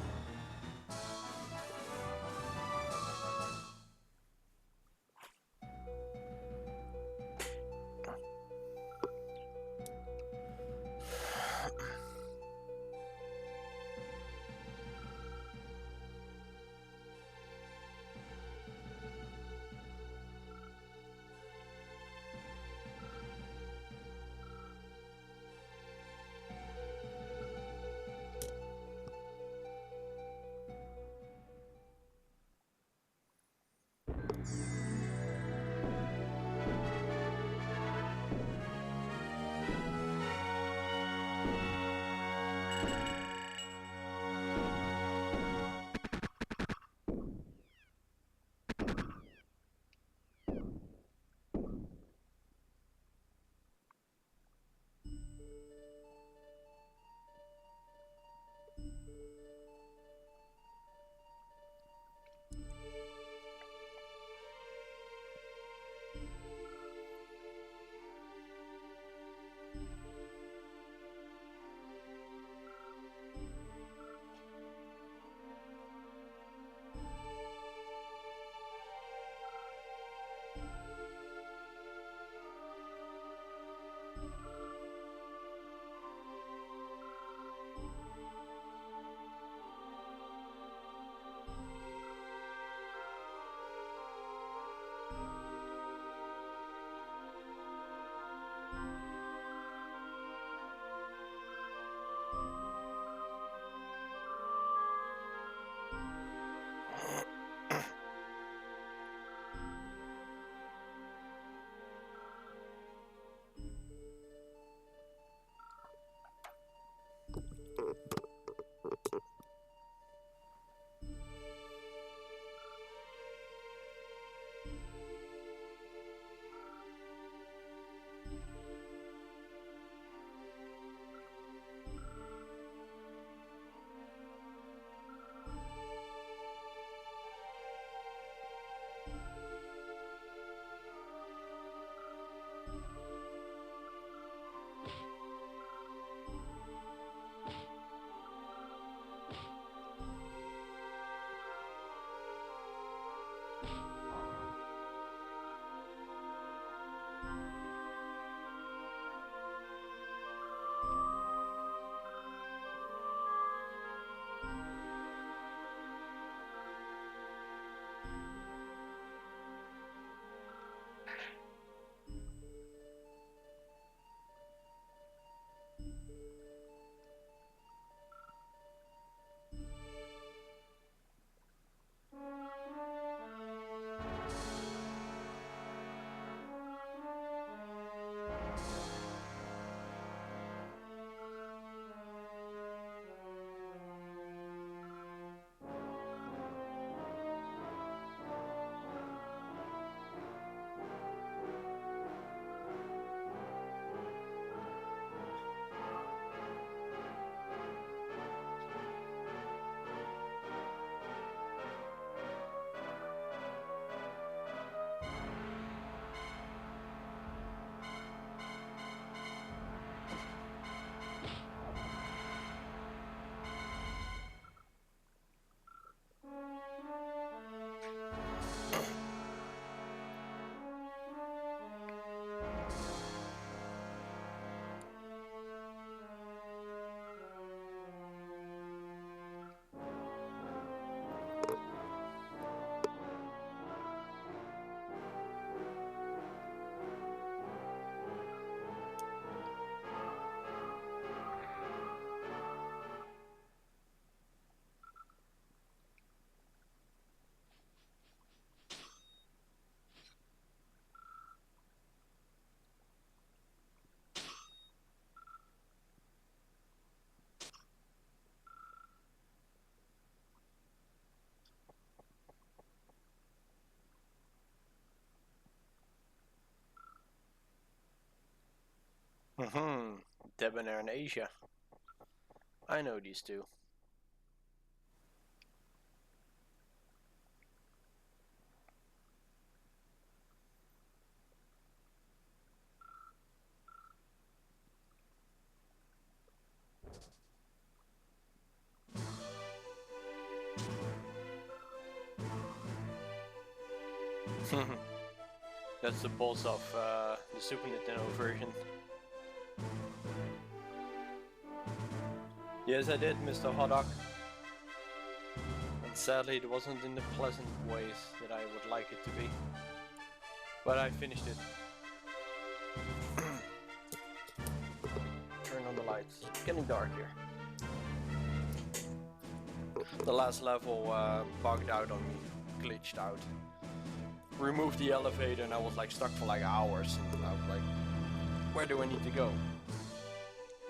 Debonair in Asia. I know these two. That's the boss of the Super Nintendo version. Yes, I did, Mr. Hoddock. And sadly, it wasn't in the pleasant ways that I would like it to be. But I finished it. Turn on the lights. It's getting dark here. The last level bugged out on me, glitched out. Removed the elevator and I was like stuck for like hours. And I was like, where do I need to go?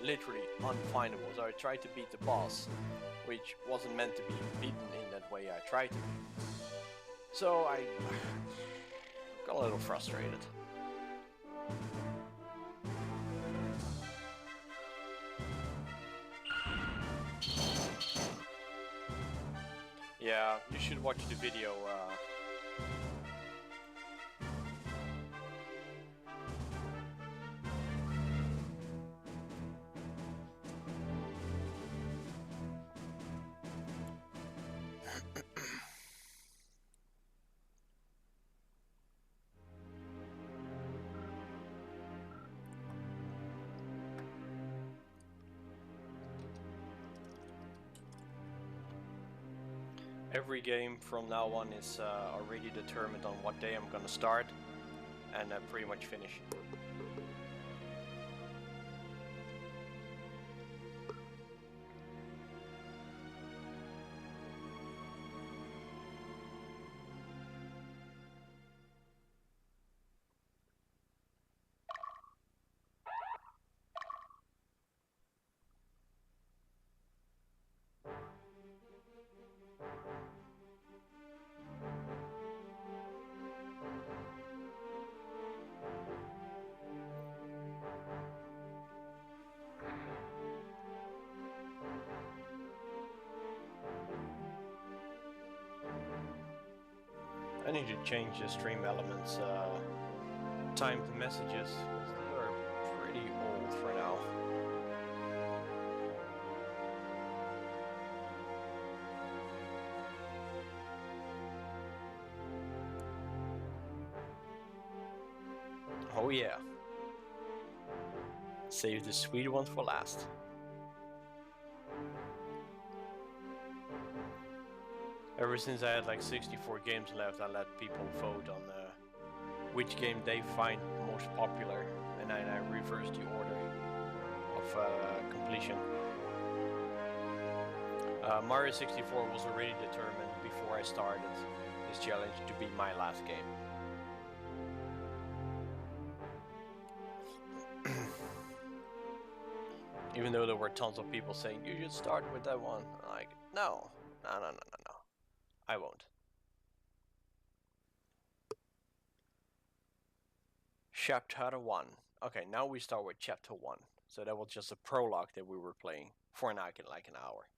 Literally unfindable. So I tried to beat the boss, which wasn't meant to be beaten in that way I tried to be. So I got a little frustrated. Yeah, you should watch the video. Every game from now on is already determined on what day I'm gonna start and pretty much finish. I need to change the stream elements timed messages, because they are pretty old for now. Oh yeah. Save the sweet ones for last. Ever since I had like 64 games left, I let people vote on which game they find most popular, and I reversed the order of completion. Mario 64 was already determined before I started this challenge to be my last game. Even though there were tons of people saying you should start with that one, like no, I won't. Chapter 1. Okay, now we start with Chapter 1. So that was just a prologue that we were playing for like an hour.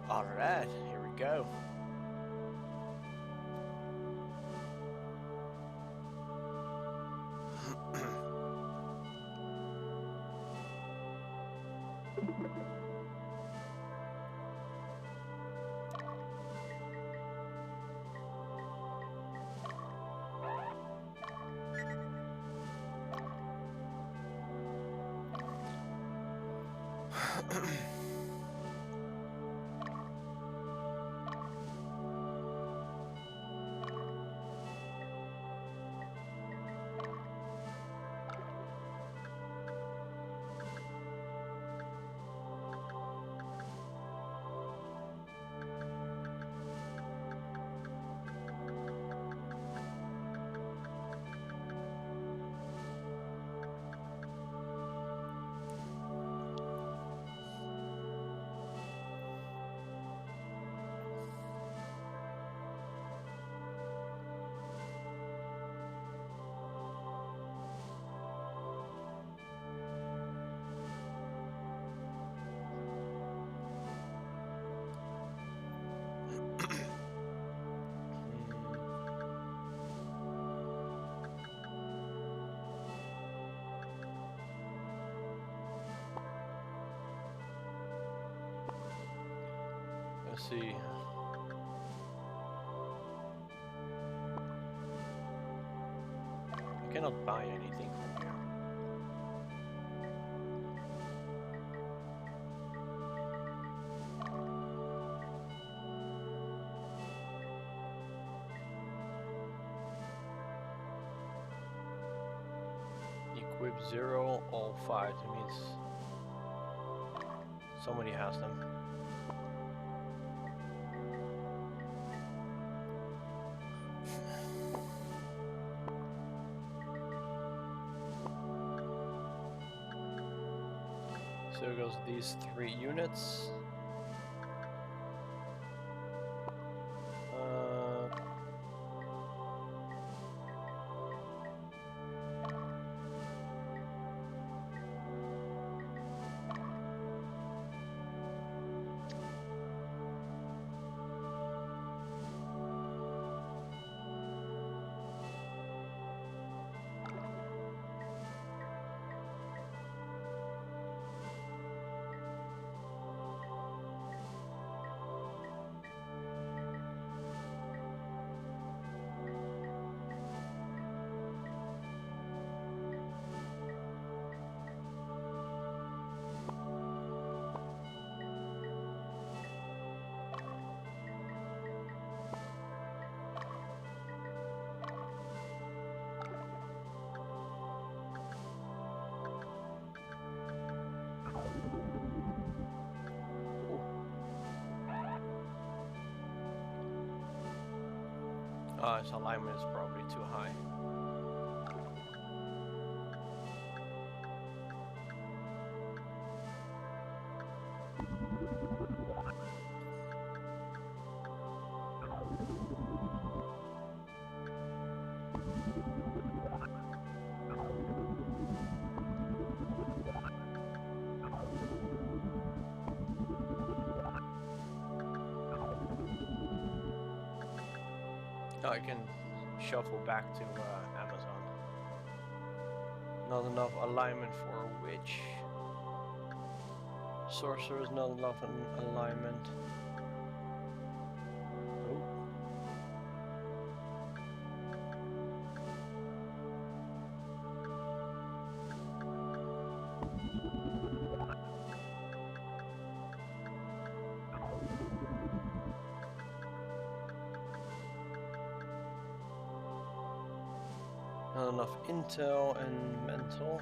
Alright, here we go. Let's see. cannot buy anything from here. Equip 0, all 5. That means somebody has them. So it goes these 3 units. His alignment is probably too high. I can shuffle back to Amazon. Not enough alignment for a witch. Sorcerer is not enough alignment. Oh. Not enough intel and mental.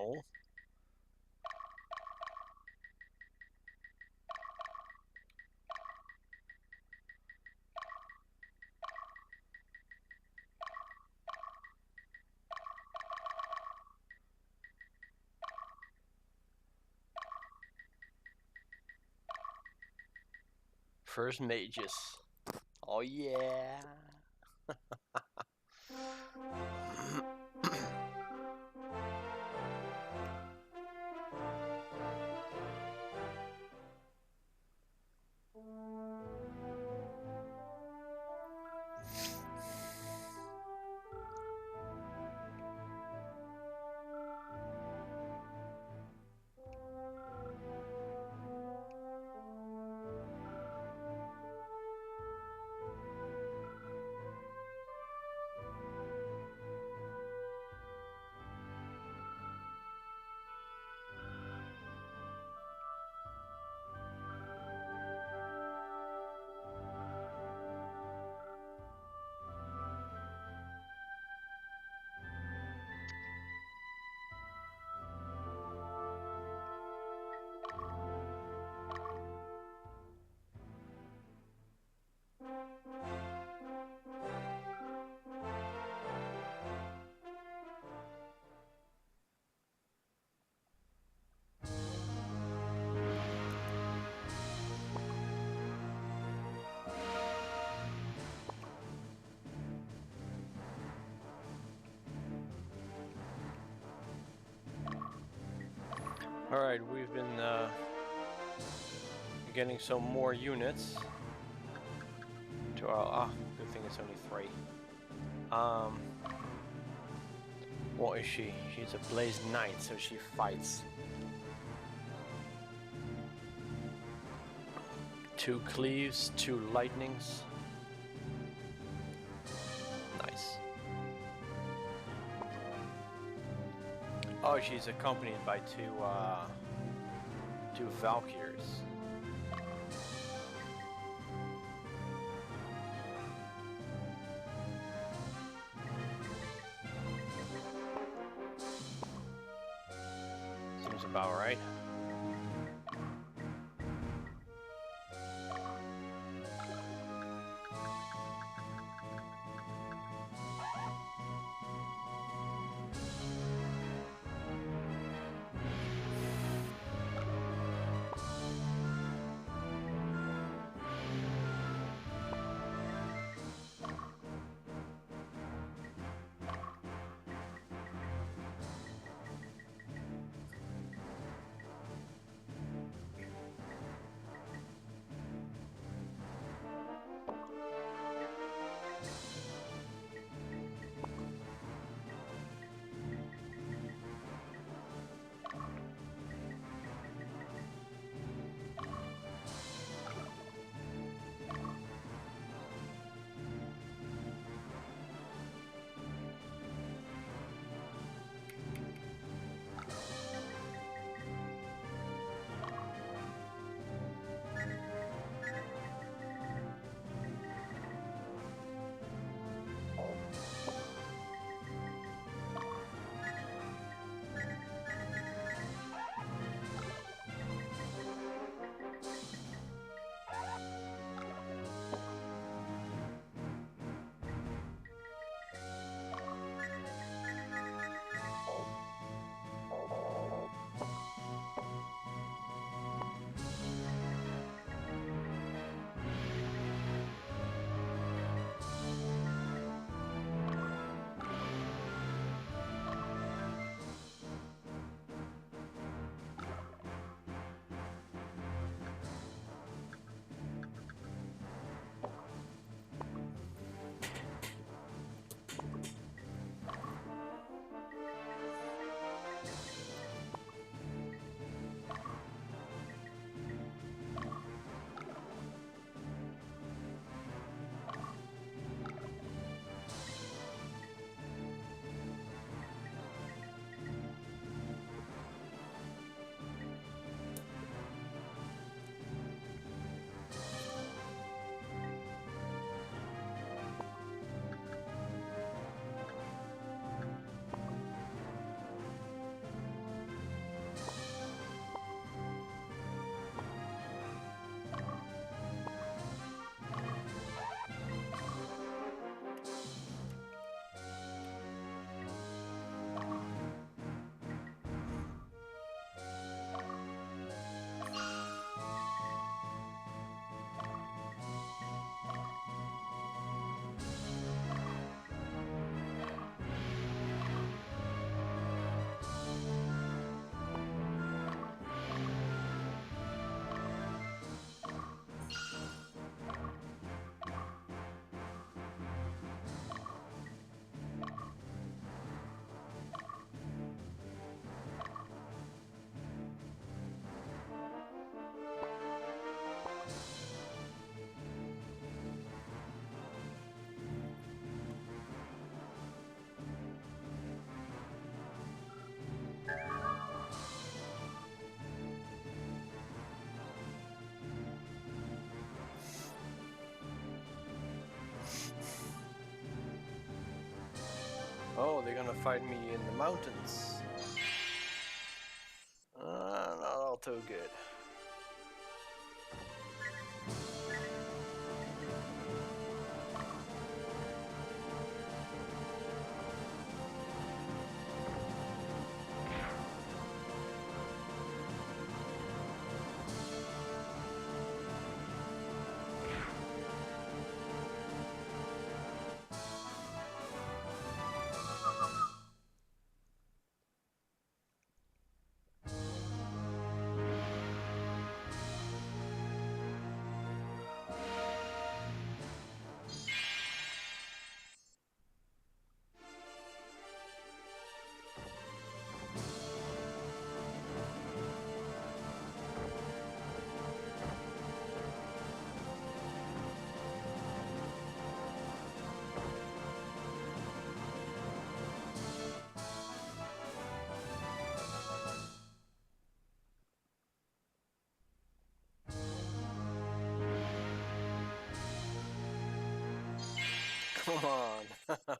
No. First mages. Oh yeah. Alright, we've been getting some more units to our... good thing it's only 3. What is she? She's a Blaze Knight, so she fights. 2 cleaves, 2 lightnings. Nice. Oh, she's accompanied by 2 Valkyries. Seems about right. Oh, they're gonna find me in the mountains. Not all too good. Come on.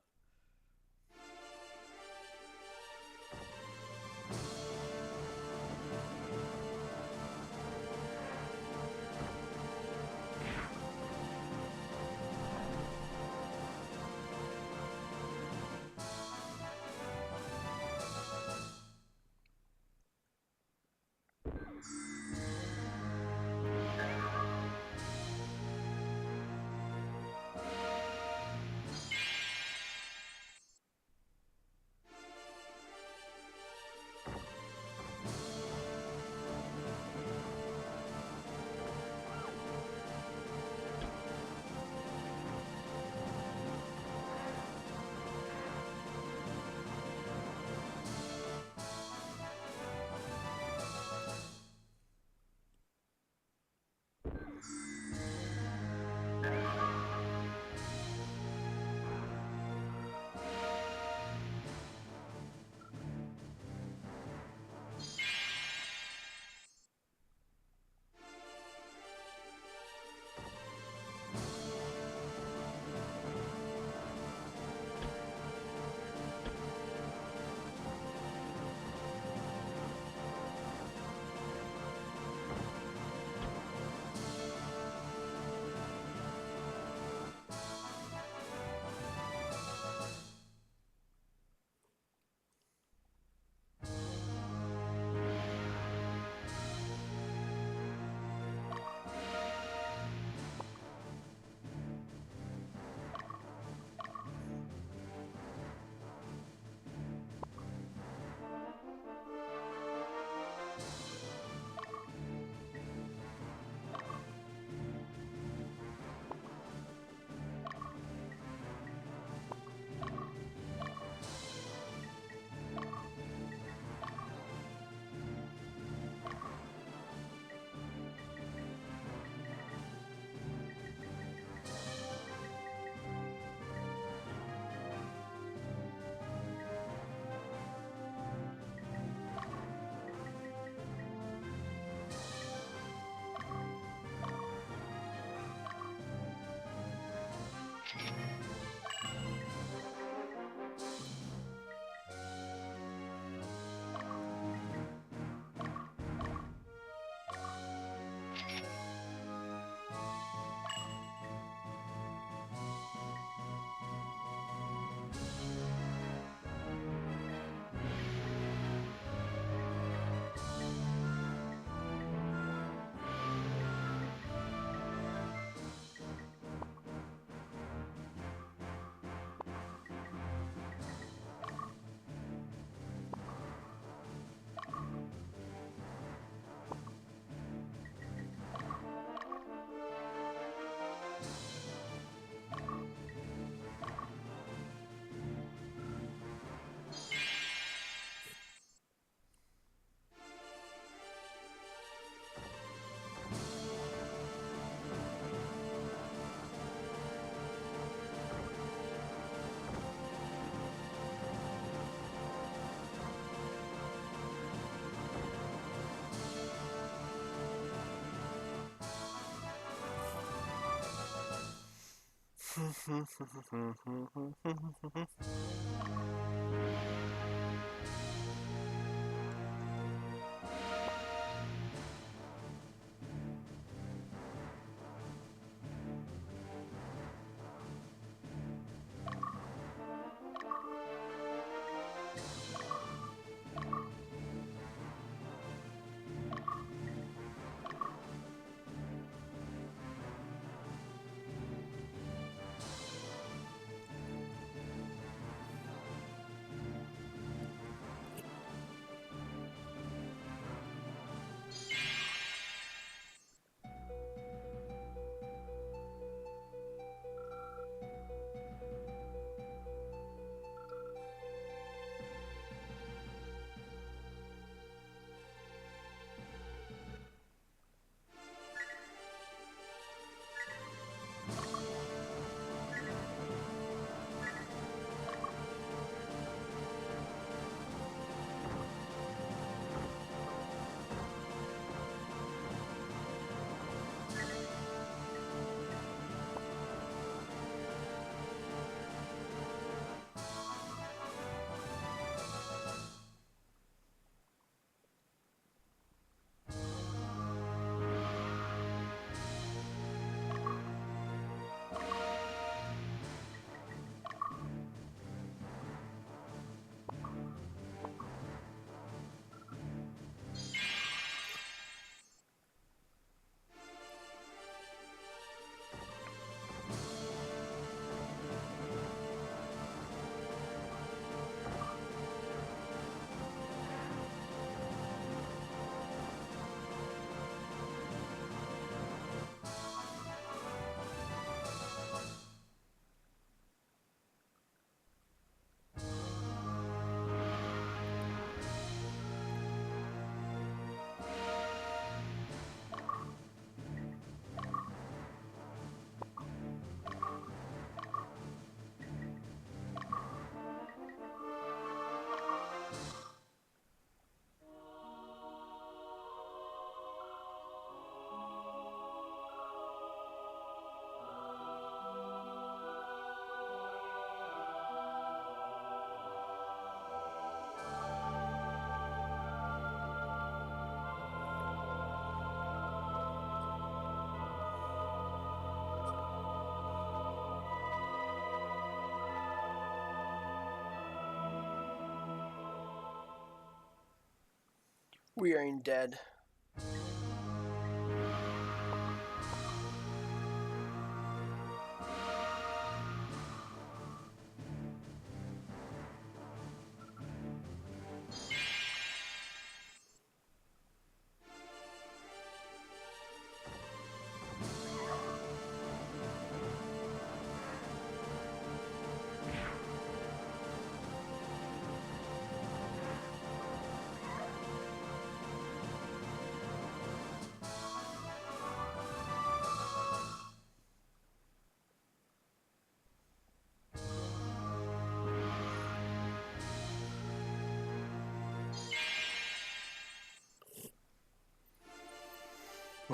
We ain't dead.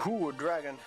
Ooh, a dragon.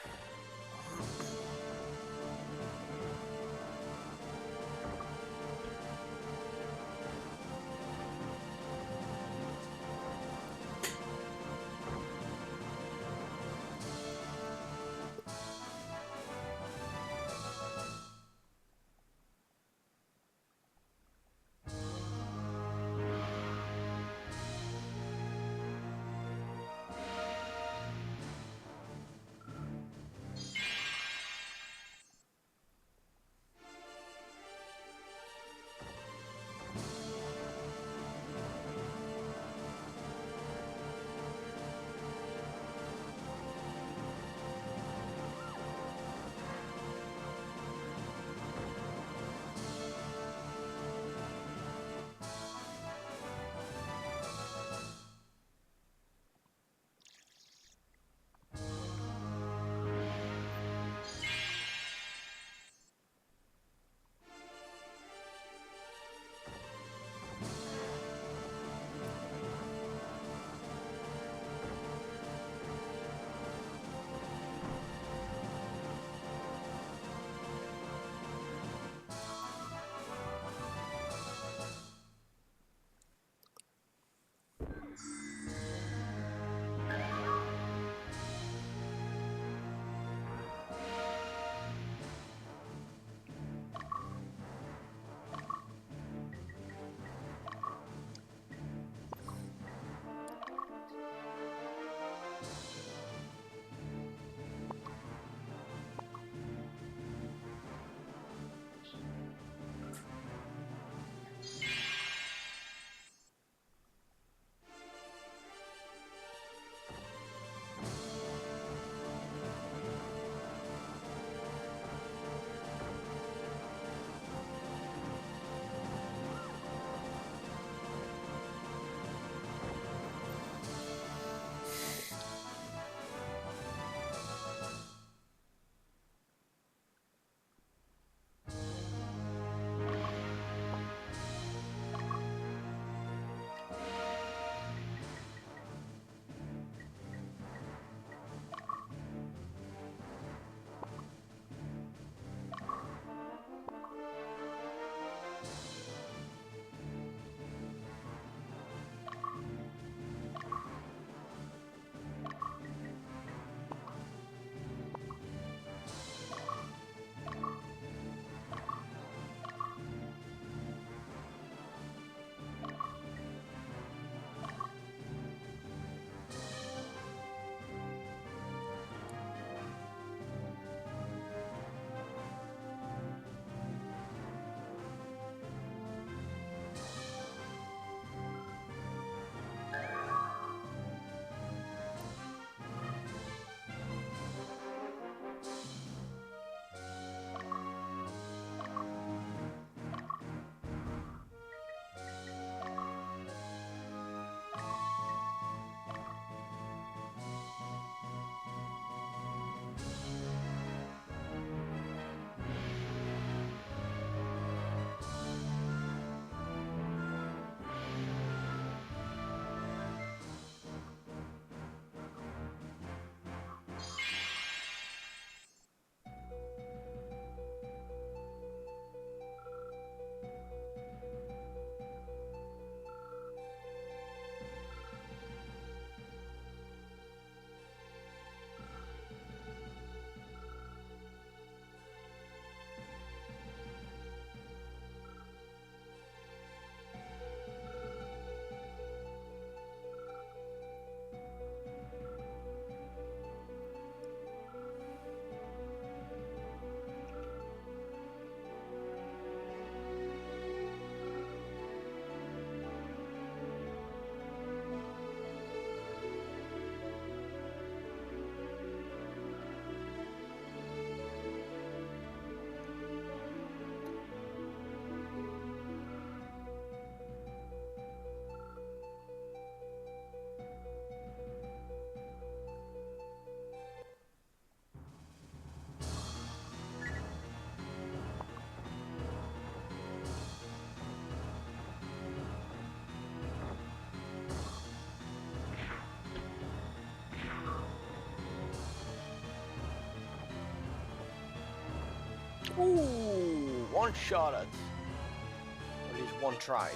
Ooh, one shot at. Or at least one tried.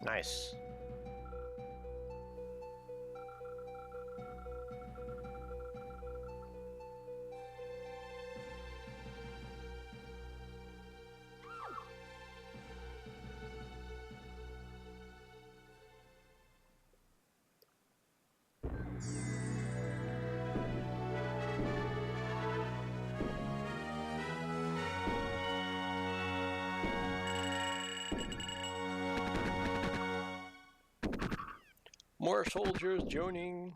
Nice. More soldiers joining.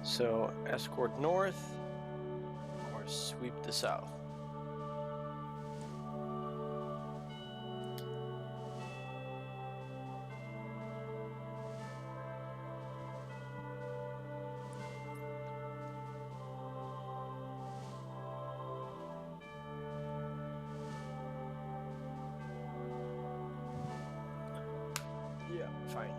So, escort north or sweep the south. Yeah, fine.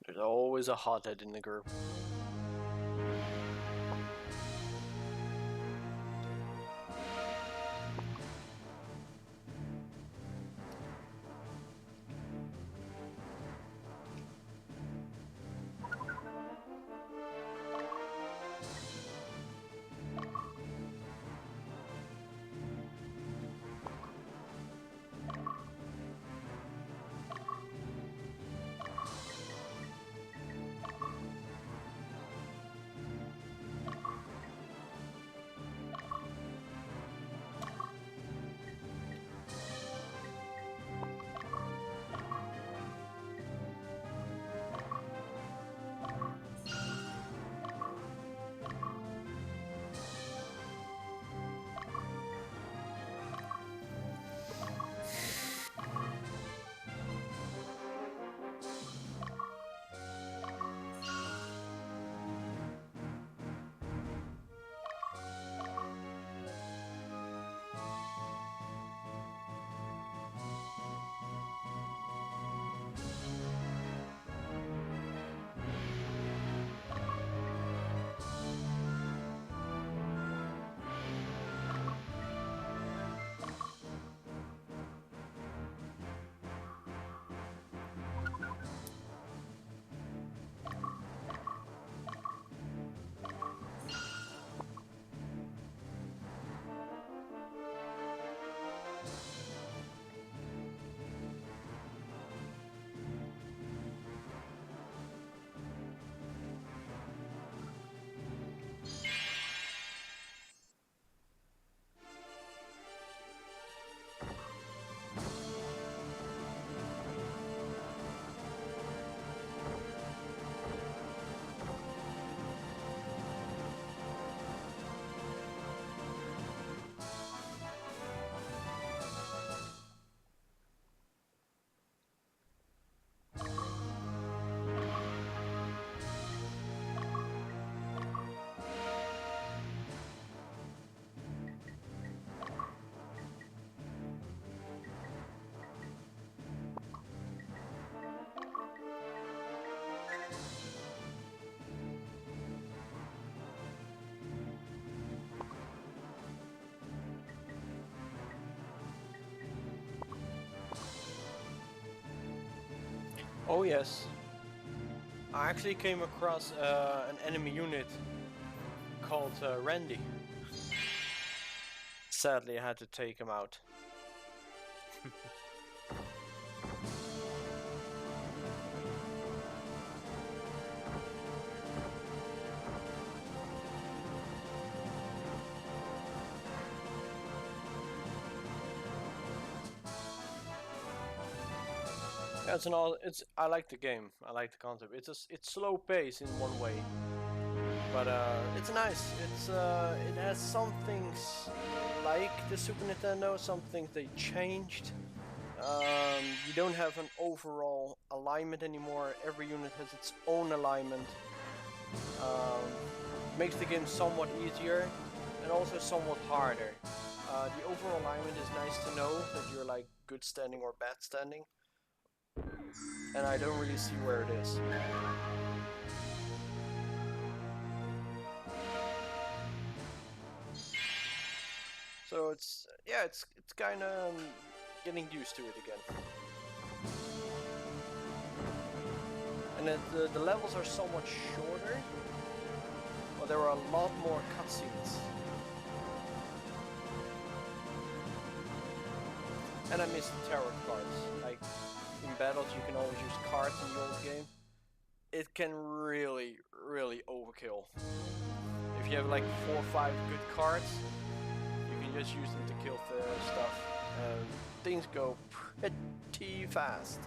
There's always a hothead in the group. Oh yes. I actually came across an enemy unit called Randy. Sadly, I had to take him out. Yeah, I like the game. I like the concept. It's slow pace in one way, but it's nice. It has some things like the Super Nintendo. Some things they changed. You don't have an overall alignment anymore. Every unit has its own alignment. Makes the game somewhat easier and also somewhat harder. The overall alignment is nice to know that you're like good standing or bad standing. And I don't really see where it is. So it's kind of getting used to it again. And the levels are somewhat shorter, but there are a lot more cutscenes. And I miss the tarot cards. Like in battles, you can always use cards in the old game. It can really overkill. If you have like 4 or 5 good cards, you can just use them to kill the stuff. Things go pretty fast.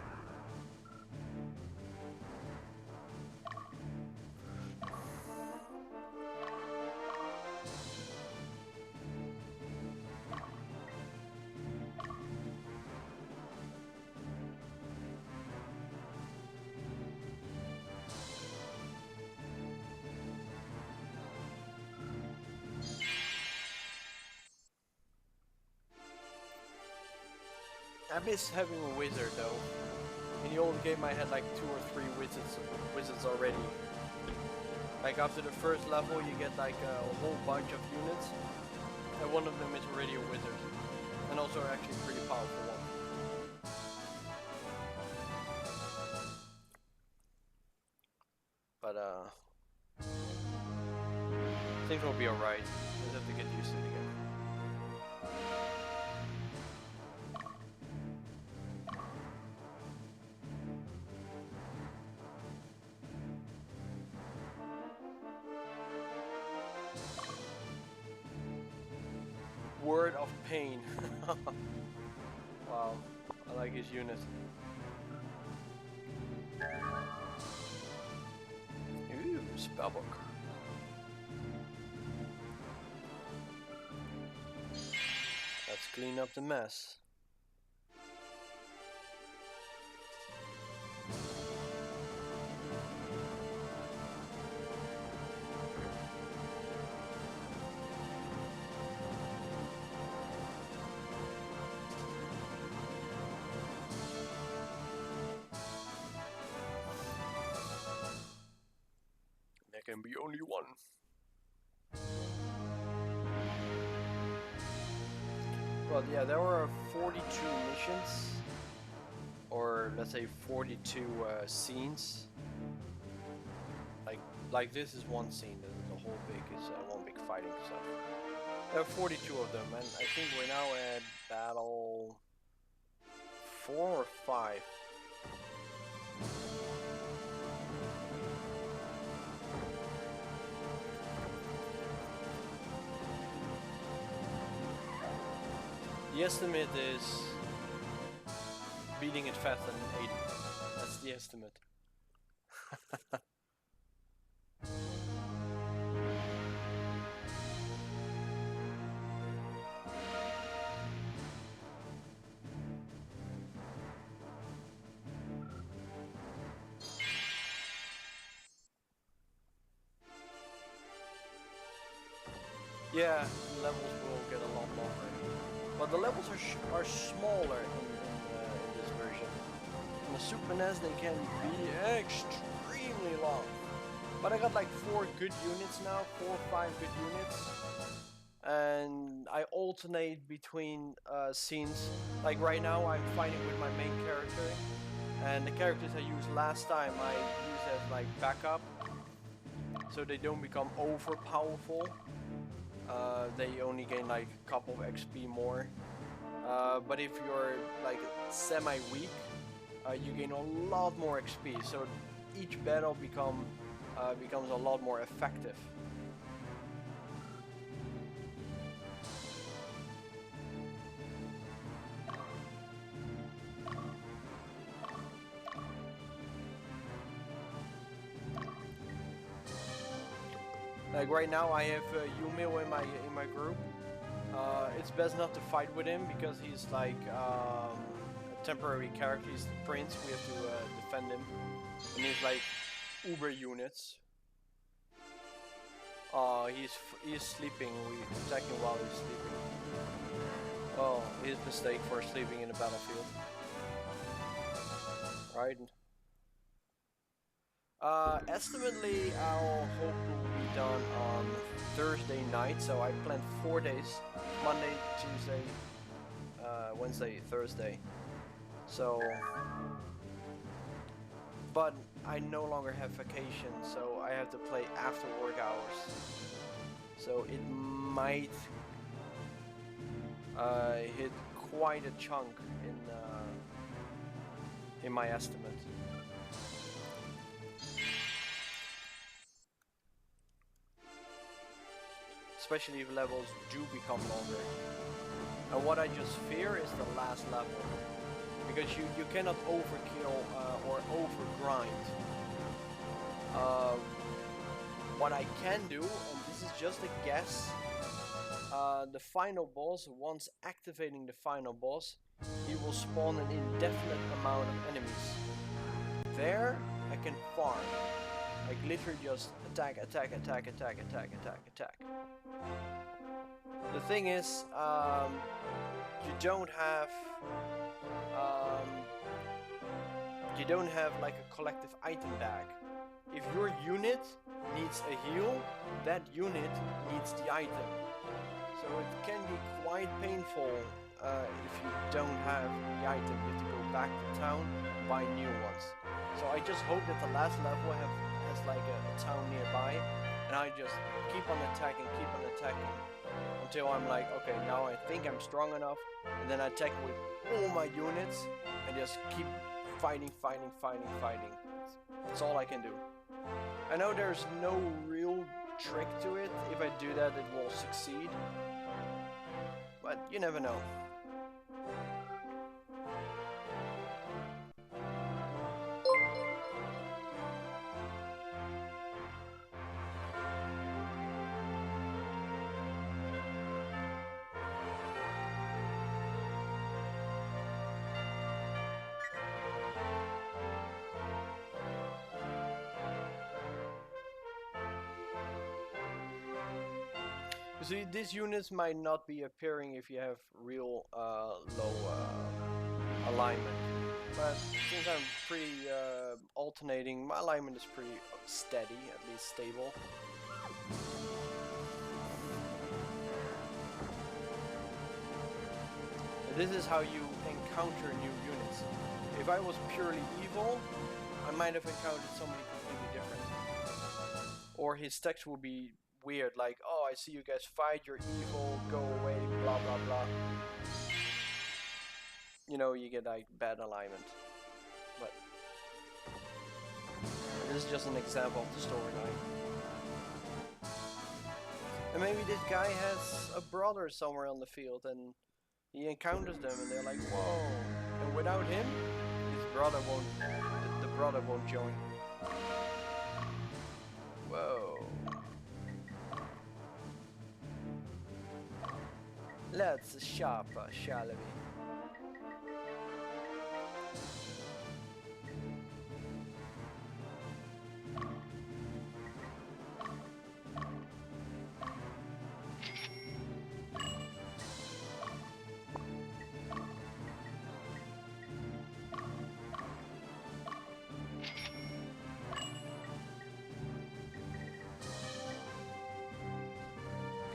I miss having a wizard though. In the old game I had like 2 or 3 wizards already. Like after the first level you get like a whole bunch of units. And one of them is already a wizard. And also actually a pretty powerful one. But things will be alright. Just have to get used to it again. Word of Pain. Wow, I like his unit. Ooh, spellbook. Let's clean up the mess. There can be only one. Well, yeah, there were 42 missions, or let's say 42 scenes. Like this is one scene. The whole big is one big fighting stuff. There are 42 of them, and I think we're now at battle 4 or 5. The estimate is beating it faster than 80. That's the estimate. Yeah, the levels will get a lot longer. But the levels are smaller in this version. On the Super NES they can be extremely long. But I got like 4 good units now, 4 or 5 good units. And I alternate between scenes. Like right now I'm fighting with my main character. And the characters I used last time I use as like backup. So they don't become over powerful. They only gain like a couple of XP more. But if you're like semi-weak, you gain a lot more XP. So each battle becomes a lot more effective. Like right now I have Yumil in my group. It's best not to fight with him because he's like a temporary character. He's the prince. We have to defend him. And he's like uber units. He's sleeping. We attack him while he's sleeping. Oh, his mistake for sleeping in the battlefield. Right. Estimately, I'll hope will be done on Thursday night. So I planned 4 days: Monday, Tuesday, Wednesday, Thursday. So, but I no longer have vacation, so I have to play after work hours. So it might hit quite a chunk in my estimate. Especially if levels do become longer. And what I just fear is the last level. Because you cannot overkill or overgrind. What I can do, and this is just a guess, the final boss, once activating the final boss, he will spawn an indefinite amount of enemies. There, I can farm. Like literally just attack, attack, attack, attack, attack, attack, attack. The thing is, you don't have like a collective item bag. If your unit needs a heal, that unit needs the item. So it can be quite painful if you don't have the item. You have to go back to town and buy new ones. So I just hope that the last level has like a town nearby, and I just keep on attacking until I'm like, okay, now I think I'm strong enough, and then I attack with all my units and just keep fighting. That's all I can do. I know there's no real trick to it. If I do that, it will succeed. But you never know. See, these units might not be appearing if you have real low alignment, but since I'm pretty alternating, my alignment is pretty steady, at least stable. This is how you encounter new units. If I was purely evil, I might have encountered somebody completely different. Or his text would be weird, like, oh, I see you guys fight, you're evil, go away, blah blah blah. You know, you get like bad alignment. But this is just an example of the storyline. And maybe this guy has a brother somewhere on the field and he encounters them and they're like, whoa. And without him, his brother won't, the brother won't join. Whoa. Let's shop, shall we?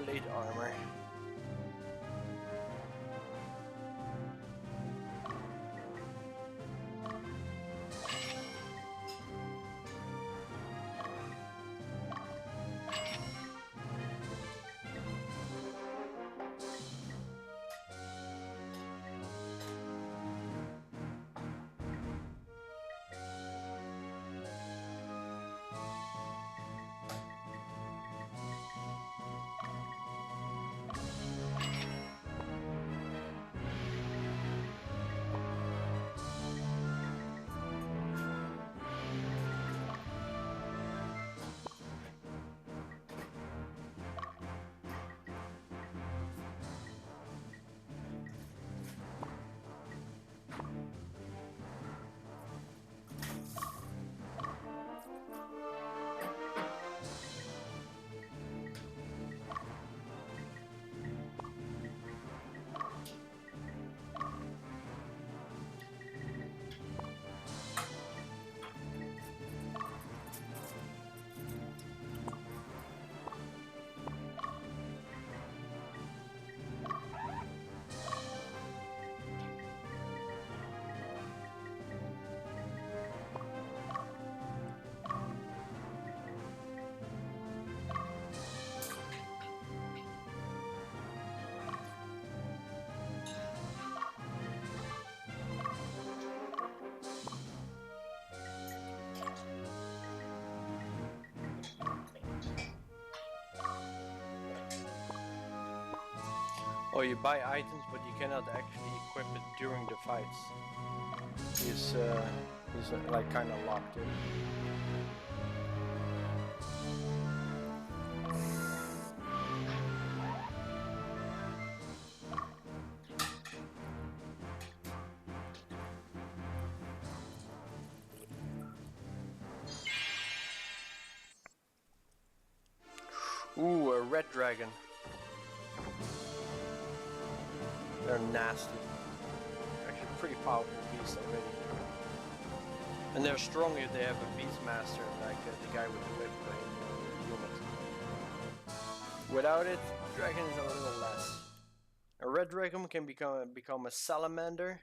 Plate armor. Oh, you buy items, but you cannot actually equip it during the fights. He's like kind of locked in. Ooh, a red dragon. They're nasty. Actually pretty powerful beasts already. And they're strong if they have a Beastmaster, like the guy with the whip in the unit. Without it, dragon is a little less. A red dragon can become a salamander.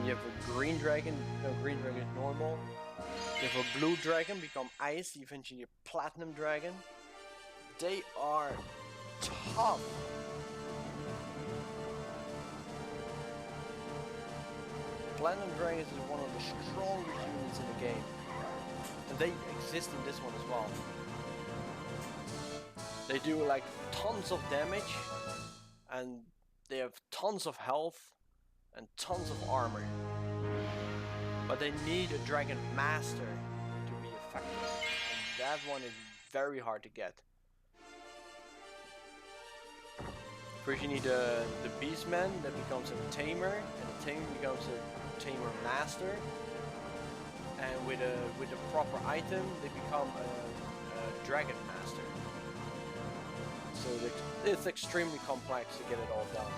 You have a green dragon. No, green dragon is normal. You have a blue dragon, become ice. Eventually a platinum dragon. They are tough. Platinum dragons is one of the strongest units in the game. And they exist in this one as well. They do like tons of damage. And they have tons of health. And tons of armor. But they need a dragon master to be effective. And that one is very hard to get. First you need the beastman that becomes a tamer, and the tamer becomes a tamer master. And with a proper item they become a dragon master. So it's extremely complex to get it all done.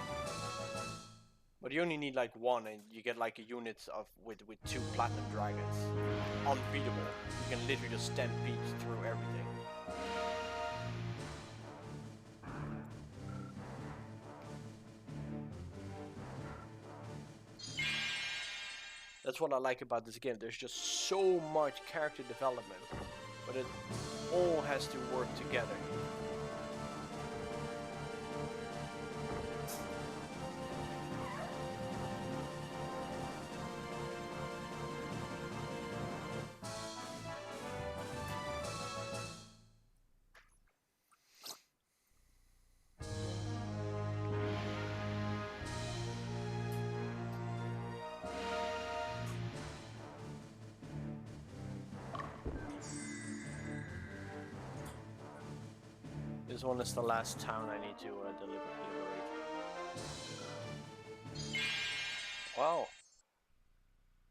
But you only need like one, and you get like a unit with 2 platinum dragons. Unbeatable. You can literally just stampede through everything. That's what I like about this game. There's just so much character development, but it all has to work together. This one is the last town I need to liberate. Wow.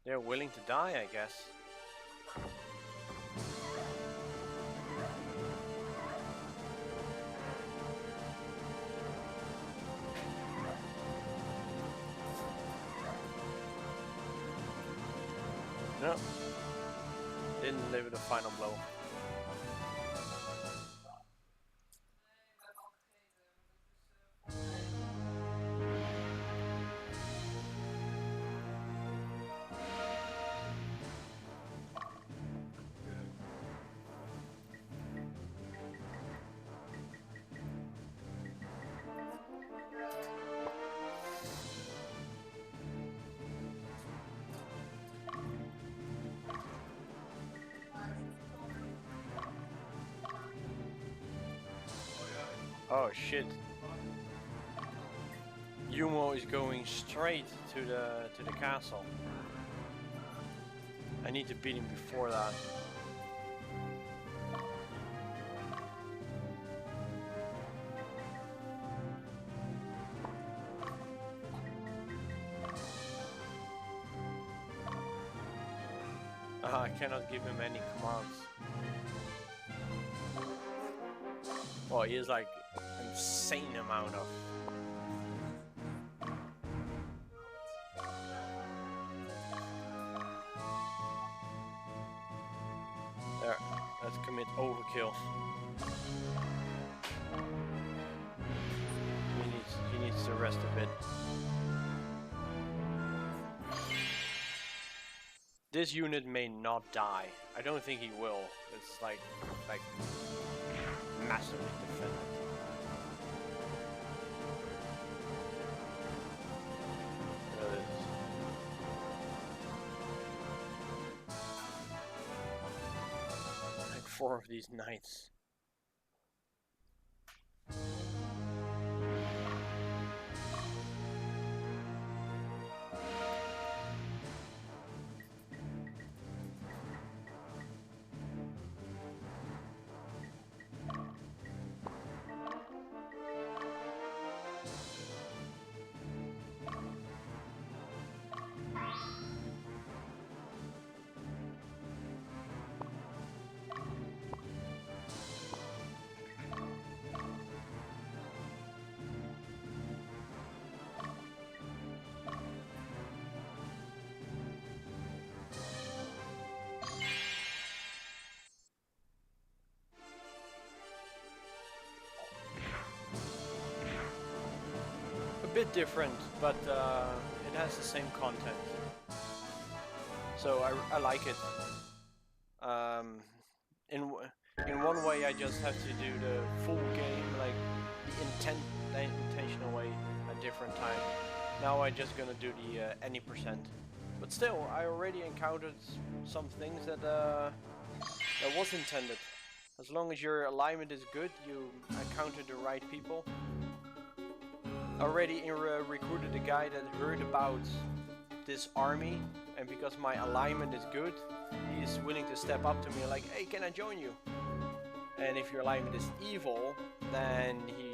They're willing to die, I guess. No. Didn't deliver the final blow. Oh shit. Yumo is going straight to the castle. I need to beat him before that. I cannot give him any commands. Oh, he has like an insane amount of... There, let's commit overkill. He needs to rest a bit. This unit may not die. I don't think he will. It's like massively defended. Like 4 of these knights. bit different, but it has the same content. So I like it. In one way, I just have to do the full game, like the intentional way, at different time. Now I'm just gonna do the any percent. But still, I already encountered some things that was intended. As long as your alignment is good, you encounter the right people. Already recruited a guy that heard about this army, and because my alignment is good, he's willing to step up to me like, hey, can I join you? And if your alignment is evil, then he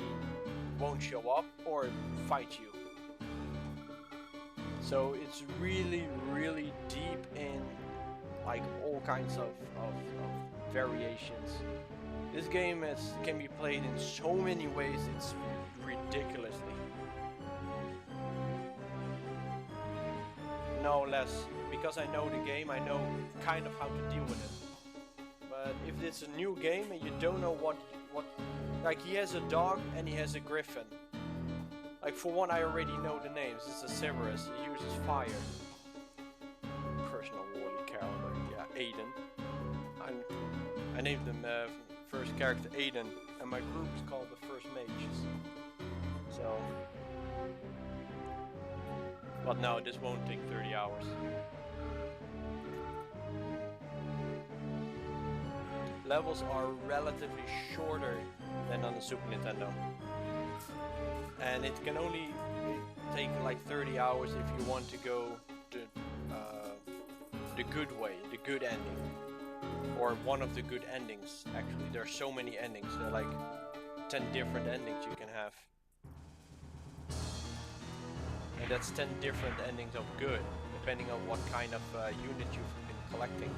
won't show up or fight you. So it's really, really deep in like all kinds of variations. This game can be played in so many ways, it's ridiculously. No less, because I know the game, I know kind of how to deal with it. But if it's a new game and you don't know what like he has a dog and he has a griffin. Like for one, I already know the names. It's a Cerberus. He uses fire. Personal Wally character, yeah, Aiden. I named him first character Aiden, and my group is called the First Mages. So, but no, this won't take 30 hours. Levels are relatively shorter than on the Super Nintendo. And it can only take like 30 hours if you want to go the good way, the good ending. Or one of the good endings, actually. There are so many endings, there are like 10 different endings you can have. And that's 10 different endings of good, depending on what kind of unit you've been collecting.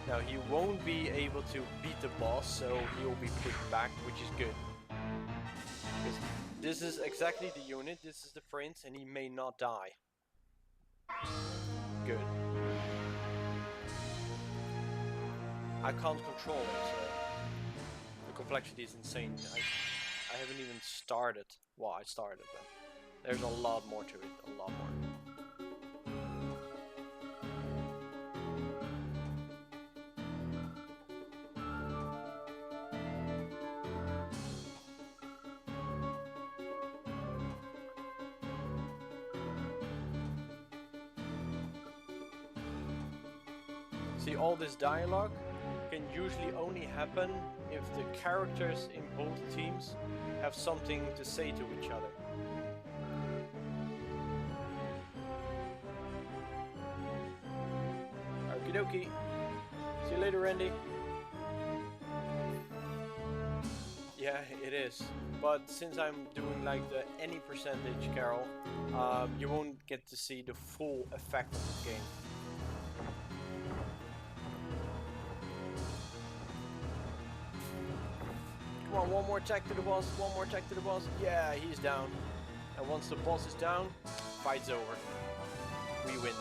Now he won't be able to beat the boss, so he will be pushed back, which is good. Because this is exactly the unit, this is the prince, and he may not die. Good. I can't control it, so the complexity is insane. I haven't even started. Well, I started, but there's a lot more to it, a lot more. See, all this dialogue can usually only happen if the characters in both teams have something to say to each other. Okie dokie. See you later, Randy. Yeah, it is. But since I'm doing like the any percentage, Carol, you won't get to see the full effect of this game. Come on, one more attack to the boss, one more attack to the boss. Yeah, he's down. And once the boss is down, fight's over. We win.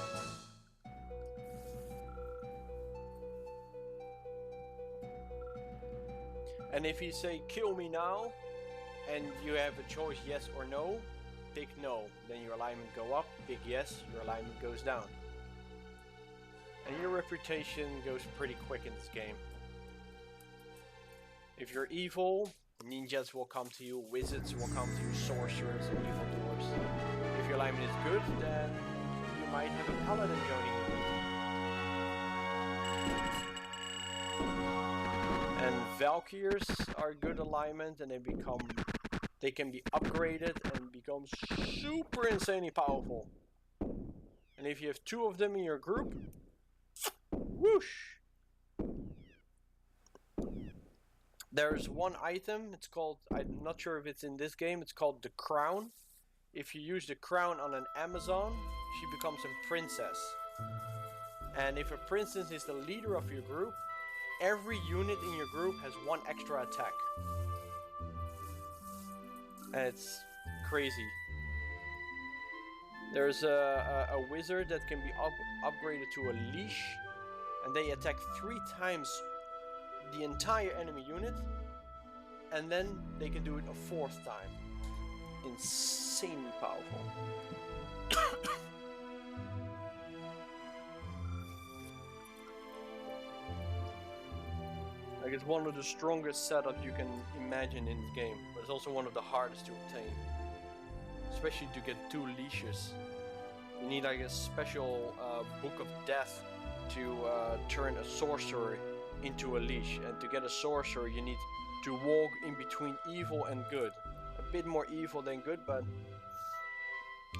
And if you say kill me now, and you have a choice yes or no, pick no. Then your alignment go up, pick yes, your alignment goes down. And your reputation goes pretty quick in this game. If you're evil, ninjas will come to you, wizards will come to you, sorcerers and evil dwarves. If your alignment is good, then you might have a paladin joining you. And Valkyries are good alignment, and they can be upgraded and become super insanely powerful. And if you have 2 of them in your group, whoosh! There's one item, it's called, I'm not sure if it's in this game, it's called the crown. If you use the crown on an Amazon, she becomes a princess. And if a princess is the leader of your group, every unit in your group has 1 extra attack. And it's crazy. There's a wizard that can be upgraded to a leash, and they attack 3 times the entire enemy unit, and then they can do it a 4th time. Insanely powerful. Like, it's one of the strongest setups you can imagine in the game, but it's also one of the hardest to obtain. Especially to get 2 leashes. You need like a special book of death to turn a sorcerer into a leash, and to get a sorcerer you need to walk in between evil and good. A bit more evil than good, but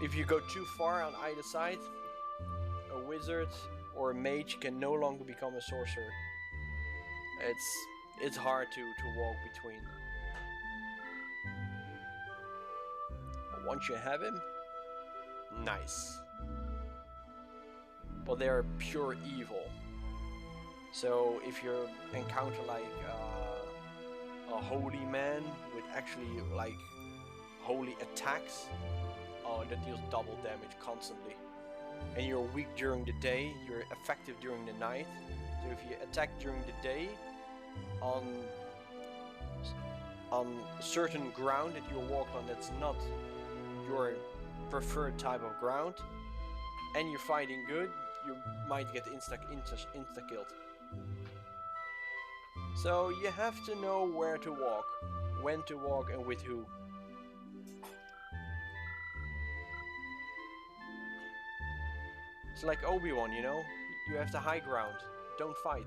if you go too far on either side, a wizard or a mage can no longer become a sorcerer. It's hard to walk between. But once you have him, nice. But they're pure evil. So if you encounter like a holy man with actually like holy attacks, that deals double damage constantly. And you're weak during the day, you're effective during the night. So if you attack during the day on certain ground that you walk on that's not your preferred type of ground, and you're fighting good, you might get insta killed. So you have to know where to walk, when to walk, and with who. It's like Obi-Wan, you know? You have the high ground, don't fight.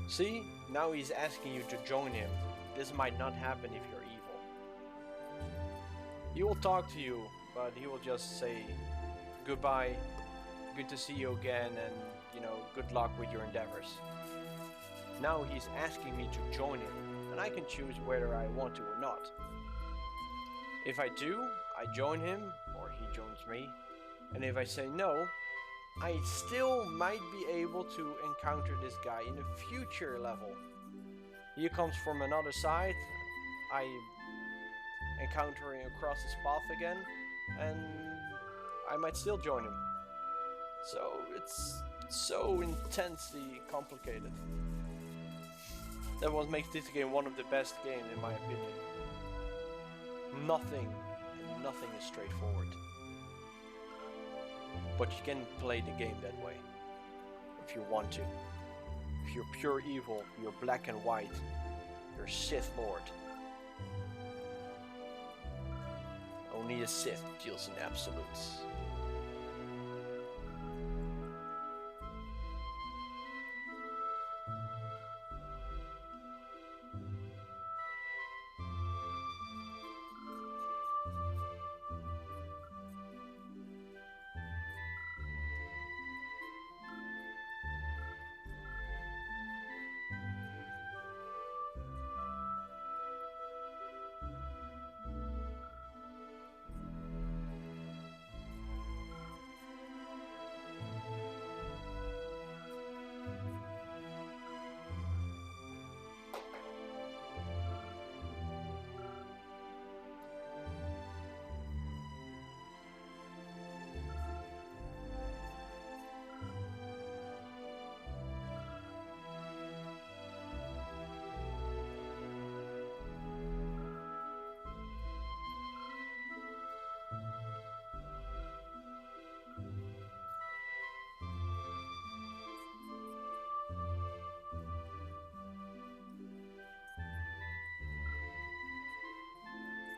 See? Now he's asking you to join him. This might not happen if you're evil. He will talk to you, but he will just say goodbye, good to see you again, and you know, good luck with your endeavors. Now he's asking me to join him, and I can choose whether I want to or not. If I do, I join him, or he joins me. And if I say no, I still might be able to encounter this guy in a future level. He comes from another side, I encounter him across his path again, and I might still join him. So it's so intensely complicated. That what makes this game one of the best games in my opinion. Nothing is straightforward. But you can play the game that way, if you want to. If you're pure evil, you're black and white, you're Sith Lord. Only a Sith deals in absolutes.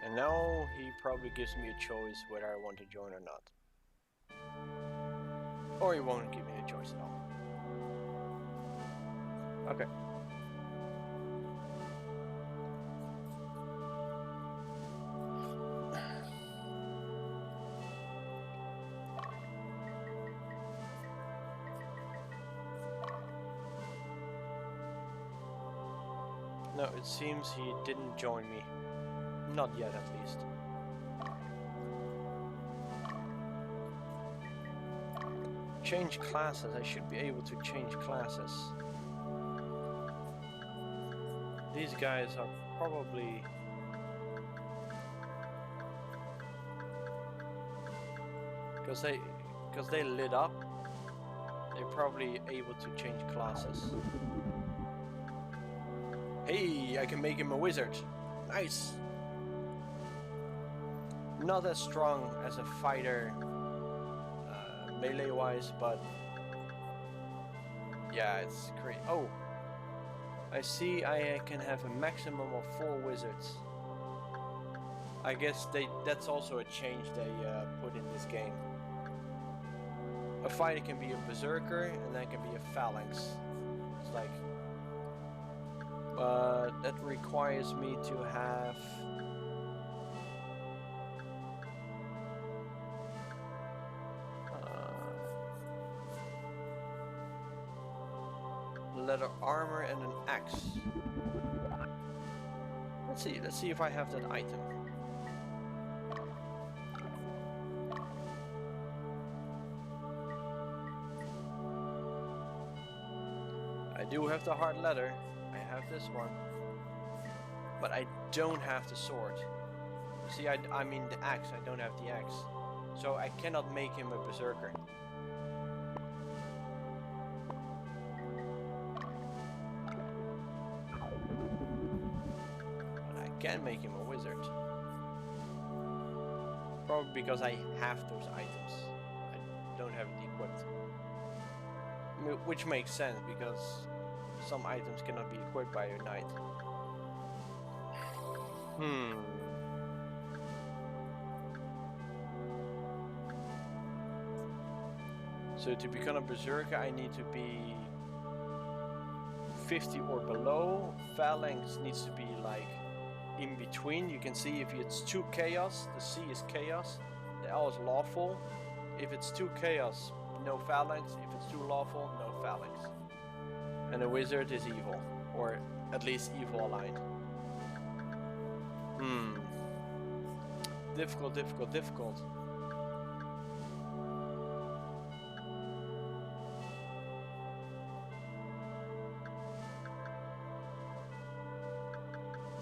And now he probably gives me a choice whether I want to join or not. Or he won't give me a choice at all. Okay. No, it seems he didn't join me. Not yet, at least. Change classes. I should be able to change classes. These guys are probably... Because they lit up, they're probably able to change classes. Hey, I can make him a wizard. Nice. Not as strong as a fighter melee-wise, but yeah, it's great. Oh, I see. I can have a maximum of 4 wizards. I guess that's also a change they put in this game. A fighter can be a berserker, and then can be a phalanx. It's like, that requires me to have leather armor and an axe. Let's see if I have that item. I do have the hard leather. I have this one, but I don't have the sword. See, I mean the axe. I don't have the axe, so I cannot make him a berserker. Can make him a wizard. Probably because I have those items. I don't have it equipped. Which makes sense because some items cannot be equipped by a knight. So to become a berserker I need to be 50 or below. Phalanx needs to be like in between. You can see if it's 2 chaos, the C is chaos, the L is lawful. If it's 2 chaos, no phalanx. If it's 2 lawful, no phalanx. And a wizard is evil, or at least evil aligned. Difficult.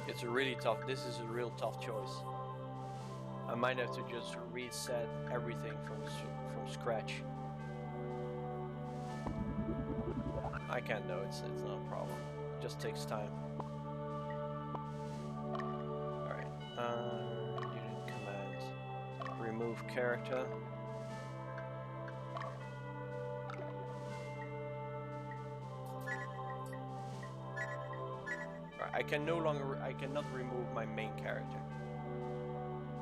It's really tough. This is a real tough choice. I might have to just reset everything from scratch. I can though. It's not a problem. It just takes time. All right. Unit command. Remove character. I cannot remove my main character.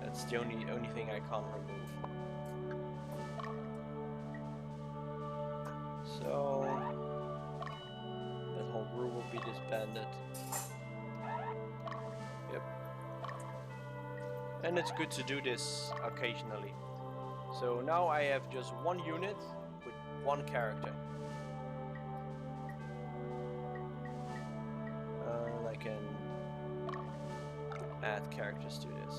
That's the only thing I can't remove. So that whole group will be disbanded. Yep. And it's good to do this occasionally. So now I have just 1 unit with 1 character. I can add characters to this.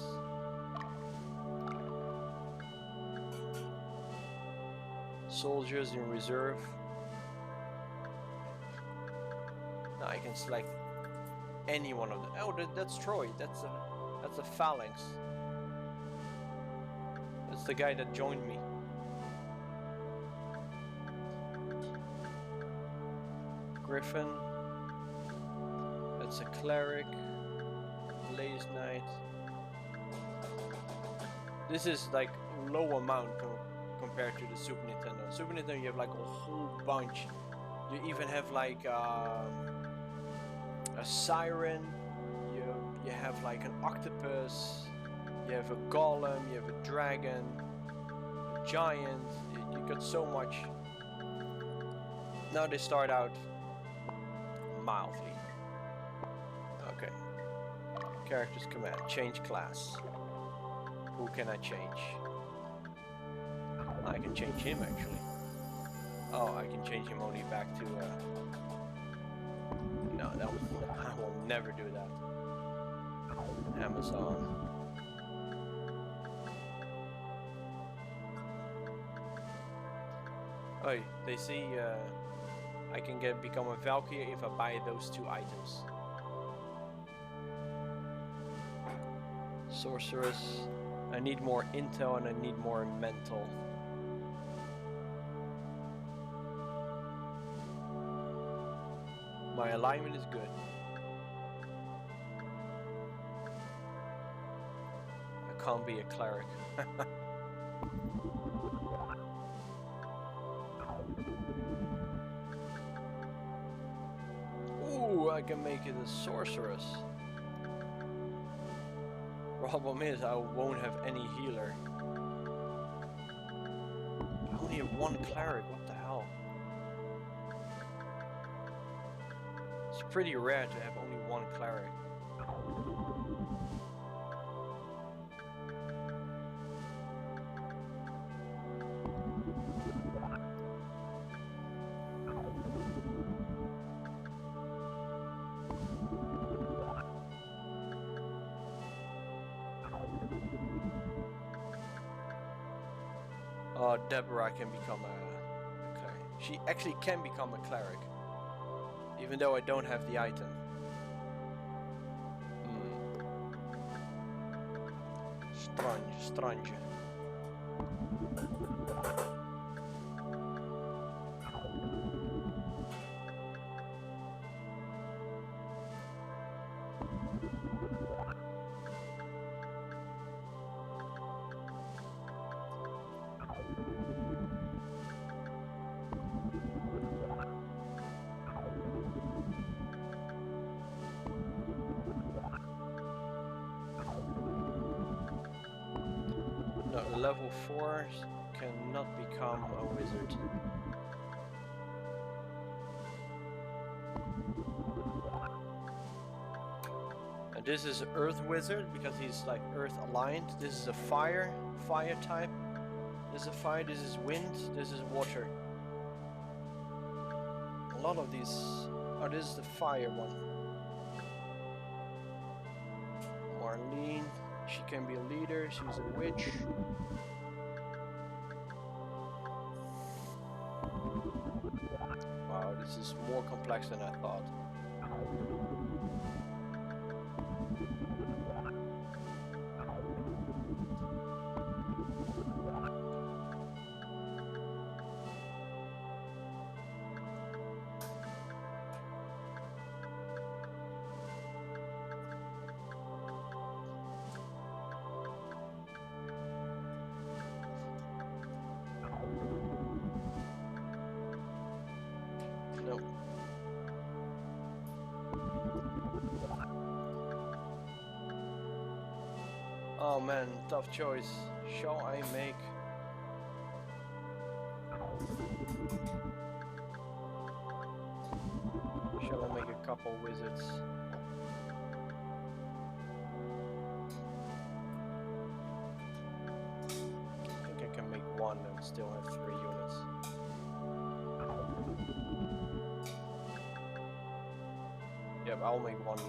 Soldiers in reserve. Now I can select any one of them. Oh, that's Troy. That's a phalanx. That's the guy that joined me. Griffin. That's a cleric. Blaze Knight. This is like low amount compared to the Super Nintendo. Super Nintendo you have like a whole bunch. You even have like a siren. You have like an octopus. You have a golem. You have a dragon. A giant. You got so much. Now they start out mildly. Okay. Characters command. Change class. Who can I change? I can change him actually. Oh, I can change him only back to. No, I will never do that. Amazon. Oh, they see. I can become a Valkyrie if I buy those 2 items. Sorceress. I need more intel and I need more mental. My alignment is good. I can't be a cleric. Ooh, I can make it a sorceress. Problem is, I won't have any healer. I only have one cleric, what the hell? It's pretty rare to have only one cleric. Oh, Deborah can become a... Okay. She actually can become a cleric. Even though I don't have the item. Strange. No, level 4 cannot become a wizard. And this is Earth Wizard because he's like Earth aligned. This is a fire type. This is a fire, this is wind, this is water. A lot of these... Oh, this is the fire one. Marlene. She can be a leader, she's a witch. Wow, this is more complex than I thought. Nope. Oh man, tough choice. Shall I make... Shall I make a couple wizards? I think I can make one and still have 3 units. Yep, I'll make one.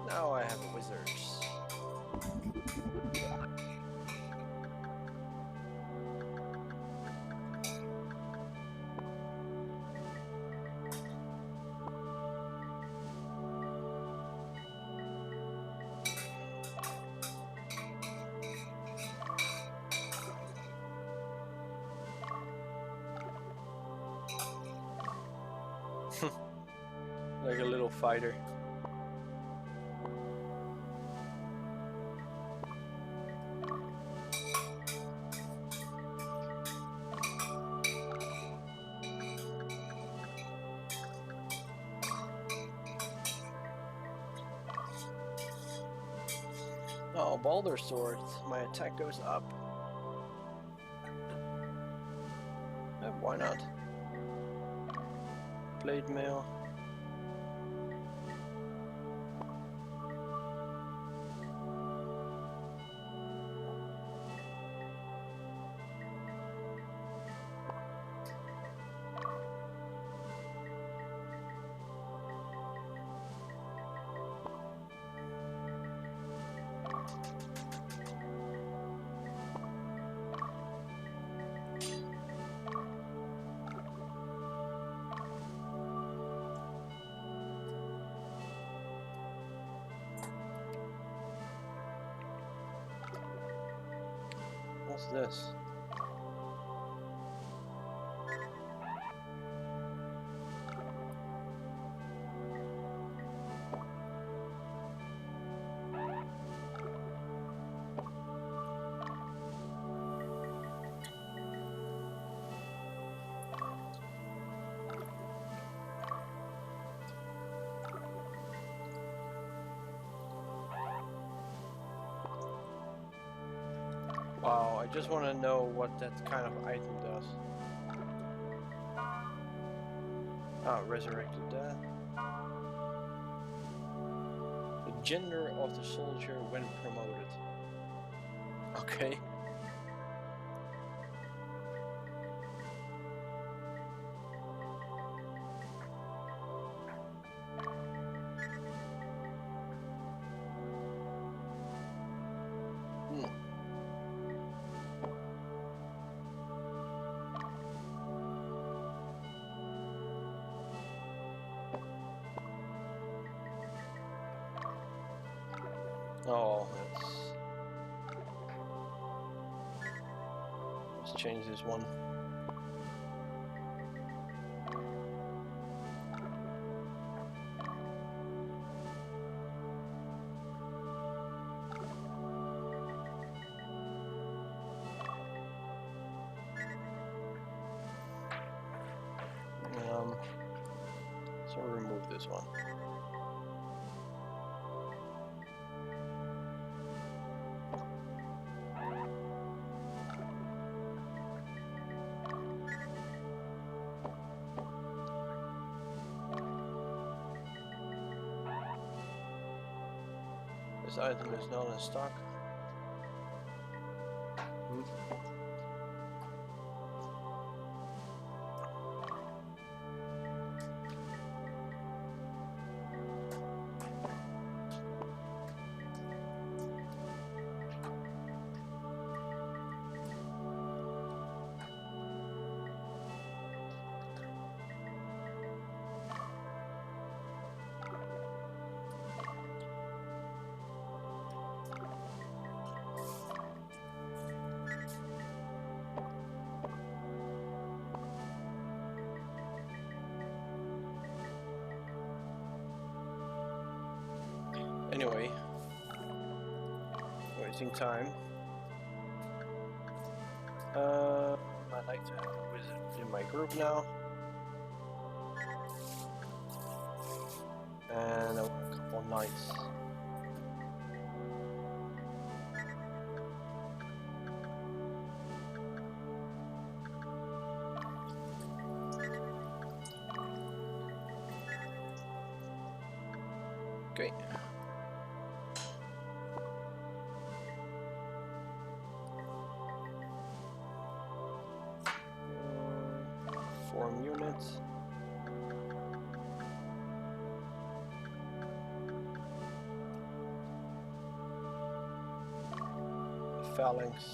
Now I have wizards. Like a little fighter. Oh, Baldur Sword. My attack goes up. Why not? Blade mail. What's this? Wow, I just want to know what that kind of item does. Ah, resurrected death. The gender of the soldier when promoted. Okay. Oh, let's change this one. So remove this one. This item is not in stock. Anyway, wasting time. I'd like to have a wizard in my group now. And I want a couple of knights. Okay. Form units. Phalanx.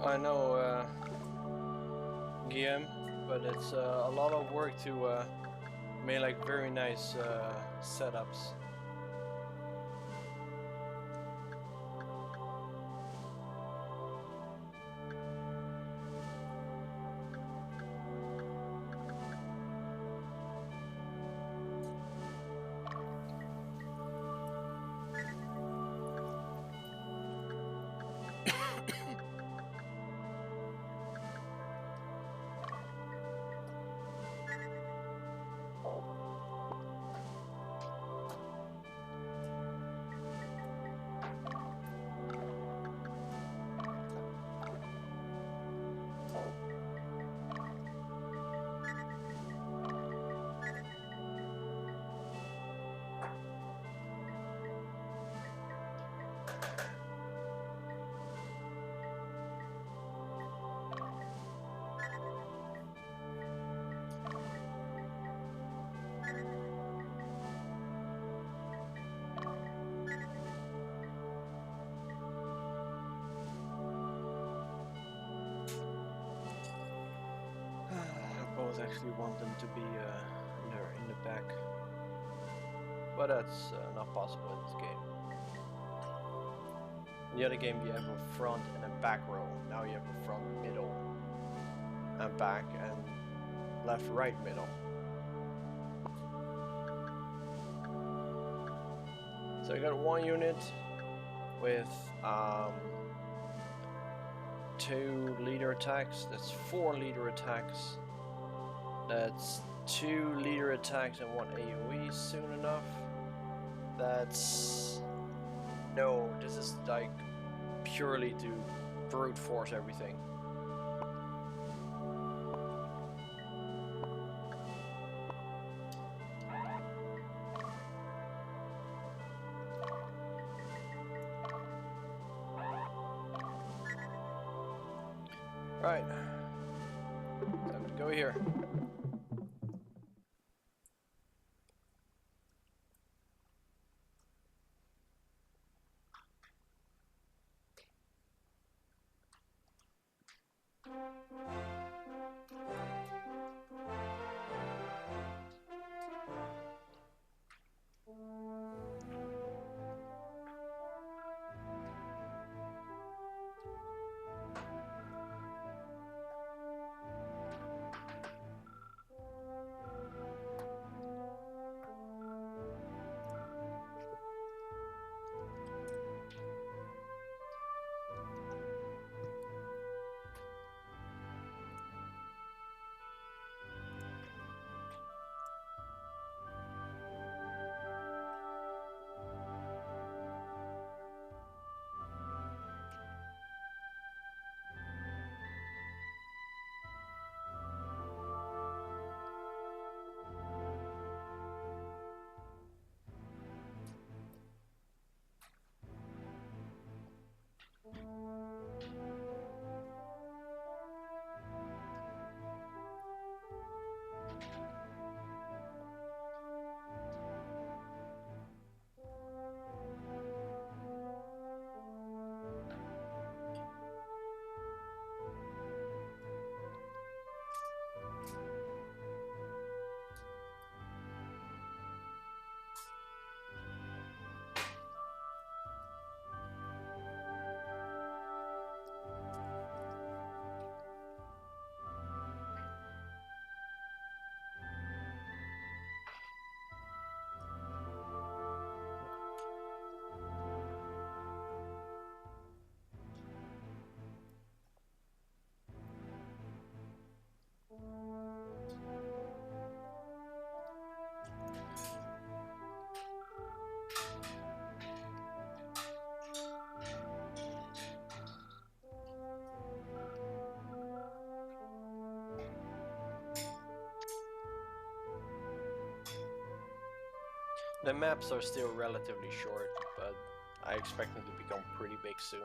I know, GM, but it's a lot of work to make like very nice setups. I both actually want them to be in the back, but that's not possible in this game. In the other game you have a front and a back row. Now you have a front, middle, and back, and left, right, middle. So I got one unit with 2 leader attacks. That's 4 leader attacks. That's 2 leader attacks and 1 AoE soon enough. That's... No, this is like purely to brute force everything. Right, time to go here. The maps are still relatively short, but I expect them to become pretty big soon.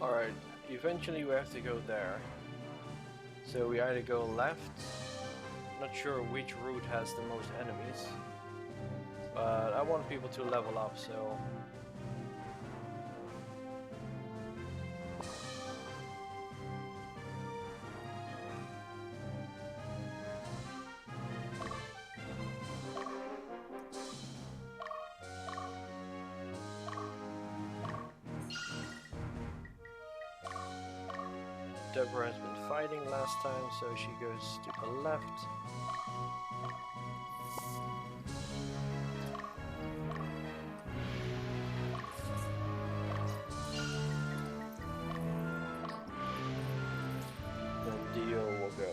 Alright, eventually we have to go there. So we either go left, not sure which route has the most enemies, but I want people to level up, so... Deborah has been fighting last time, so she goes to the left. Then Dio will go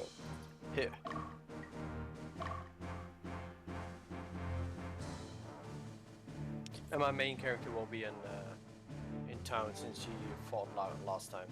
here. And my main character will be in town since she fought last time.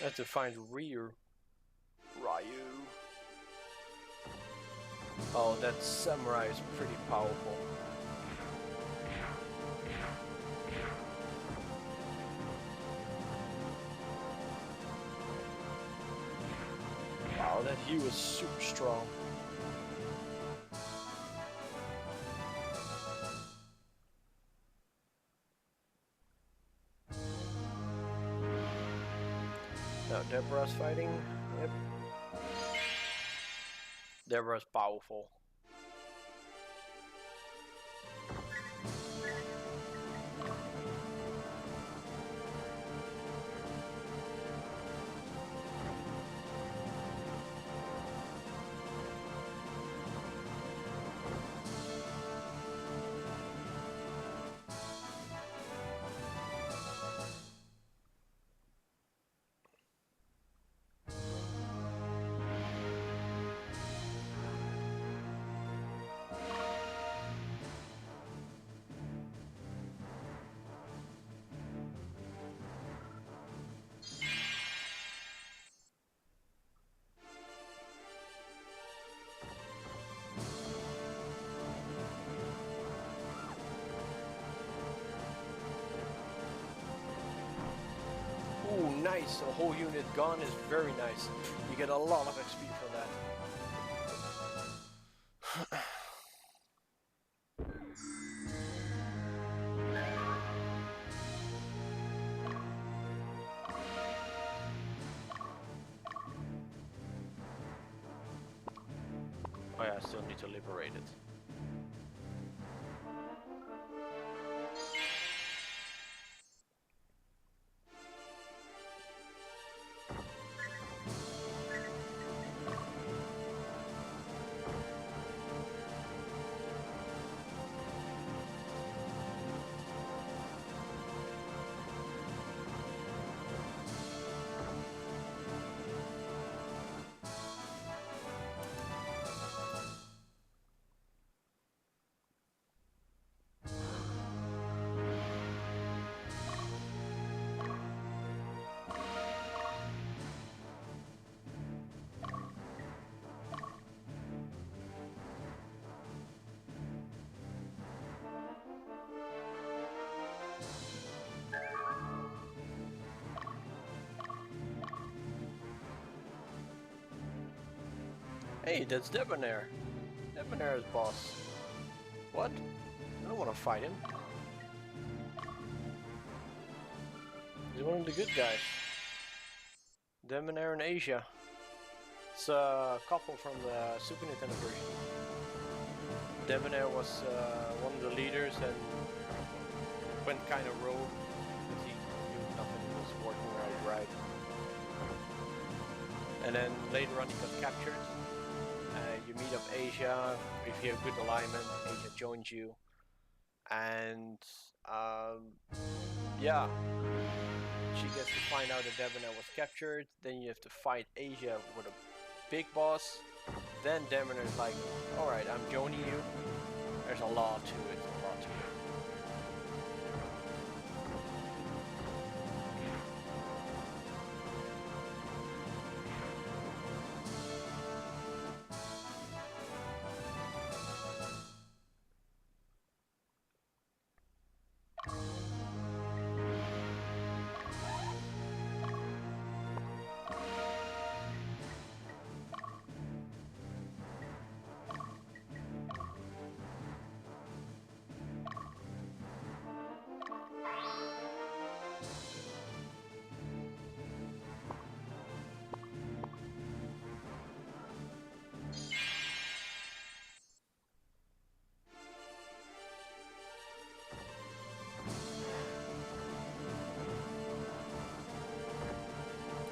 I have to find Ryu. Oh, that samurai is pretty powerful. Wow, that he was super strong. Now Deborah's fighting. Yep. Deborah's powerful. Ooh, nice. A whole unit gone is very nice. You get a lot of XP from that. Oh yeah, I still need to liberate it. Hey, that's Debonair. Debonair is boss. What? I don't want to fight him. He's one of the good guys. Debonair in Asia. It's a couple from the Super Nintendo version. Debonair was one of the leaders and went kind of rogue because he knew nothing was working out right. And then later on he got captured. You meet up Asia. If you have good alignment, Asia joins you. And yeah, she gets to find out that Debonair was captured. Then you have to fight Asia with a big boss. then Demeter is like, alright, I'm joining you. There's a lot to it, a lot to it.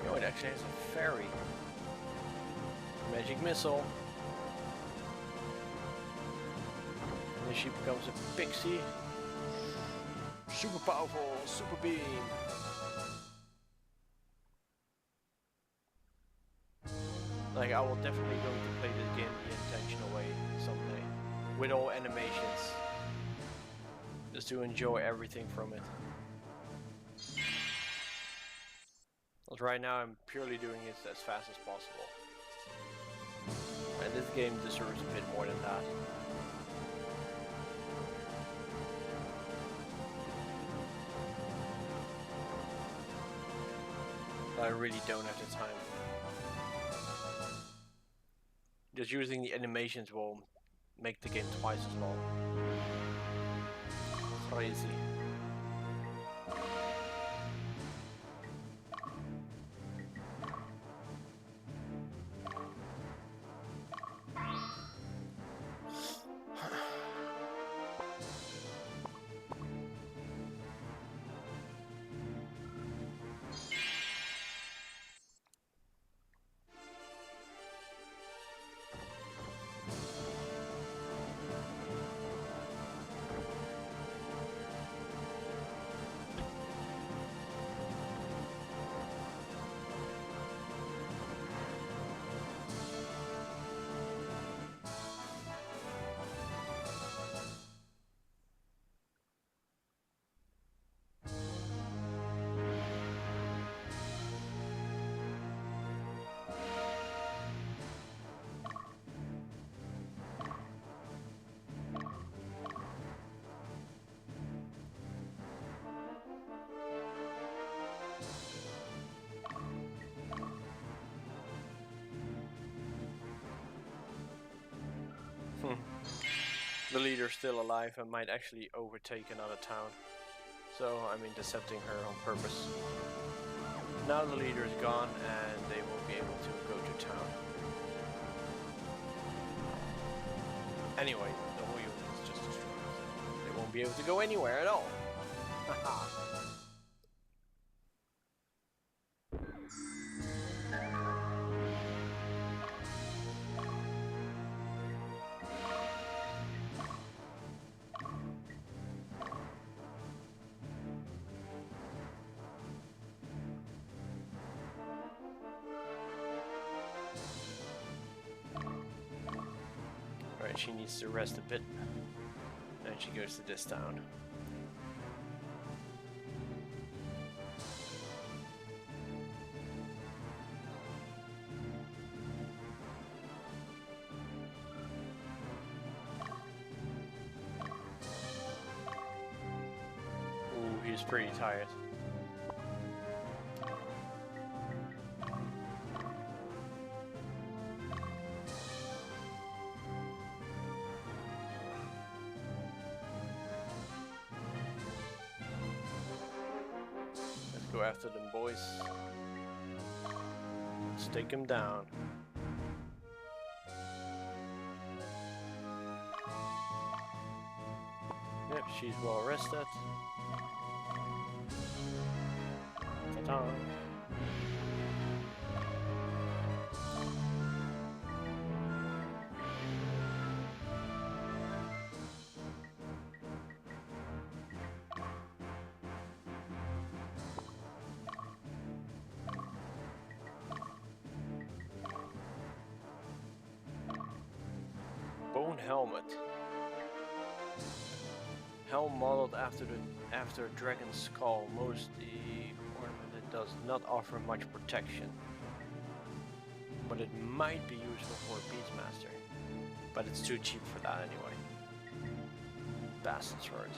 Oh, it actually has a fairy. Magic missile. And then she becomes a pixie. Super powerful, super beam. Like, I will definitely going to play this game the intentional way someday. With all animations. Just to enjoy everything from it. Because right now I'm purely doing it as fast as possible. And this game deserves a bit more than that. But I really don't have the time. Just using the animations will make the game twice as long. Crazy. The leader's still alive and might actually overtake another town. So I'm intercepting her on purpose. Now the leader is gone and they won't be able to go to town. Anyway, the whole unit is just destroyed. So they won't be able to go anywhere at all. Haha. Alright, she needs to rest a bit. And she goes to this town. Ooh, he's pretty tired. Go after them boys. Let's take them down. Yep, she's well rested. Ta-da. helmet. Helm modeled after a dragon's skull. Mostly ornamented, does not offer much protection, but it might be useful for a beastmaster. But it's too cheap for that anyway. Bastard sword.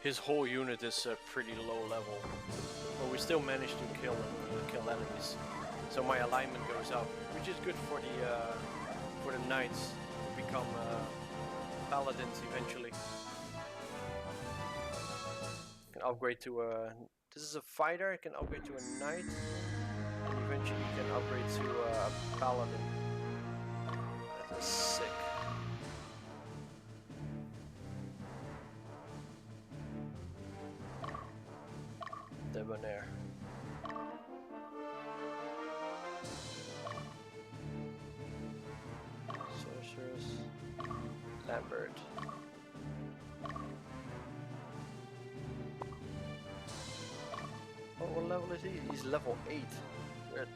His whole unit is pretty low level, but we still managed to kill enemies. So my alignment goes up, which is good for the knights to become paladins eventually. You can upgrade to a. This is a fighter. You can upgrade to a knight, and eventually you can upgrade to a paladin. That is sick. Debonair. Sorceress. Lambert. Oh, what level is he? He's level 8. Weird.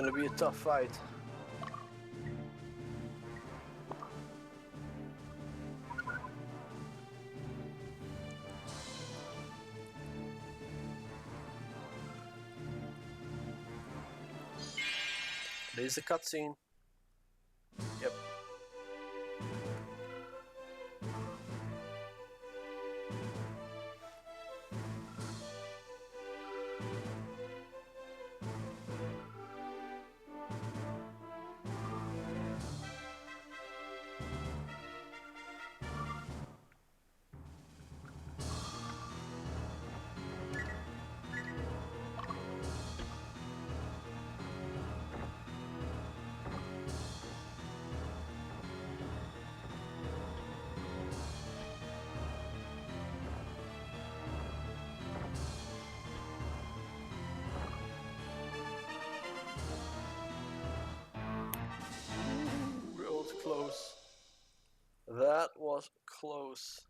gonna be a tough fight. There's a cutscene. Yep. Real close. That was close.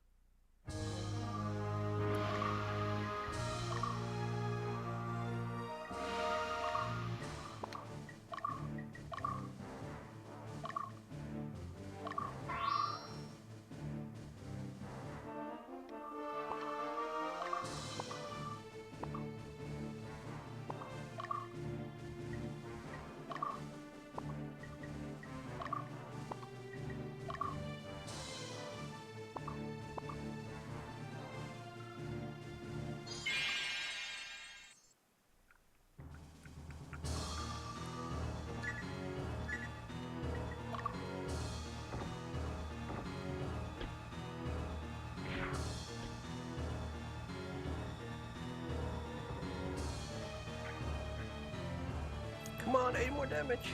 Come on, 8 more damage.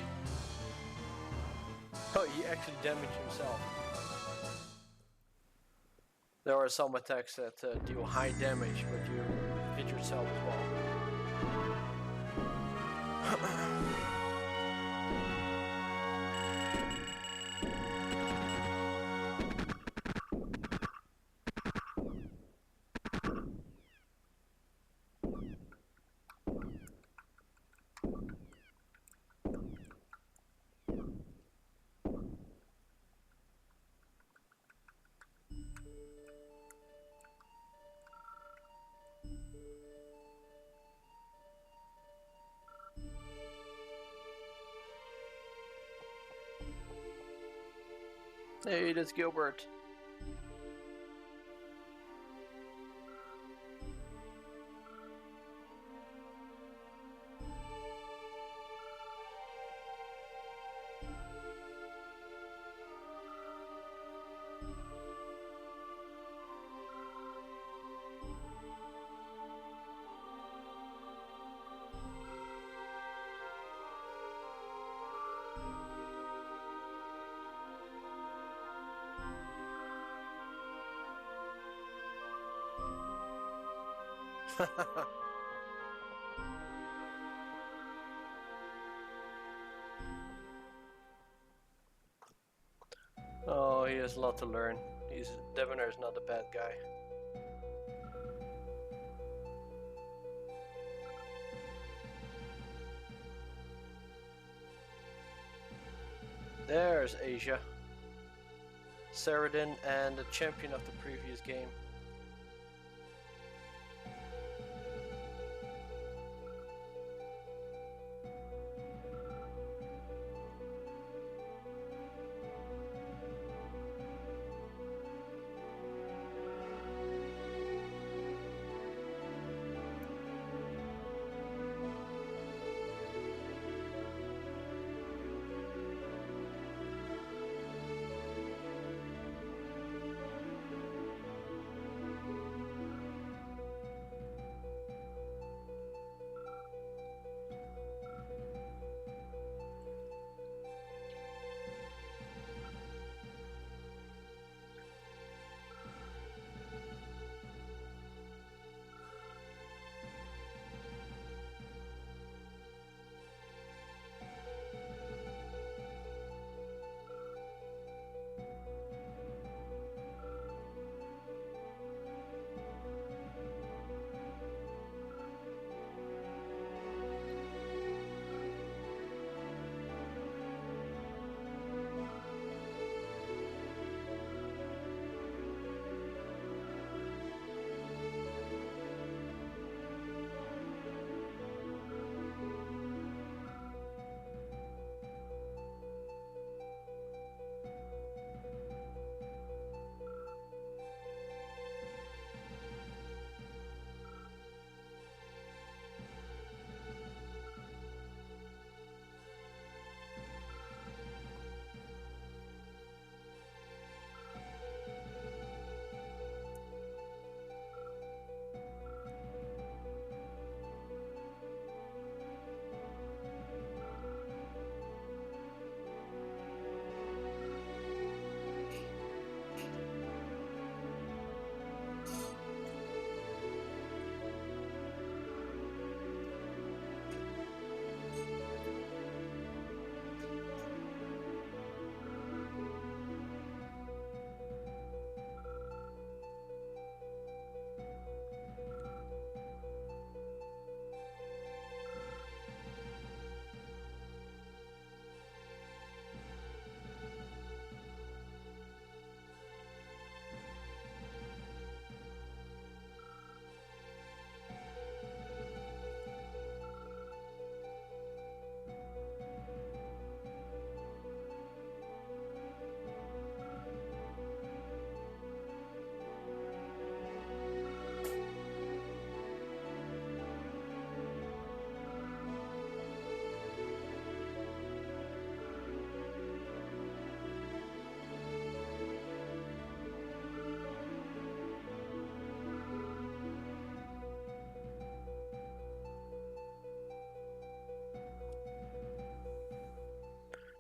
Oh, he actually damaged himself. There are some attacks that deal high damage, but you hit yourself as well. Hey, that's Gilbert. Oh, he has a lot to learn. Devonair is not a bad guy. There's Asia. Saradin and the champion of the previous game.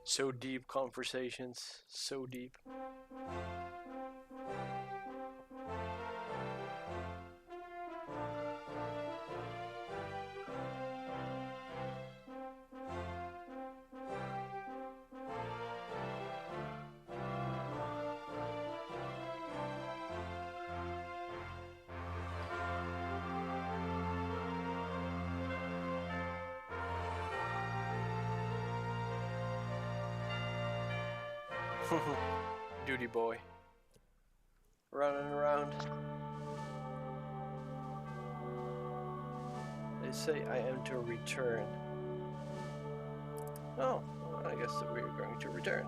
So deep conversations, so deep. Duty boy. Running around. They say I am to return. Oh, I guess that we're going to return.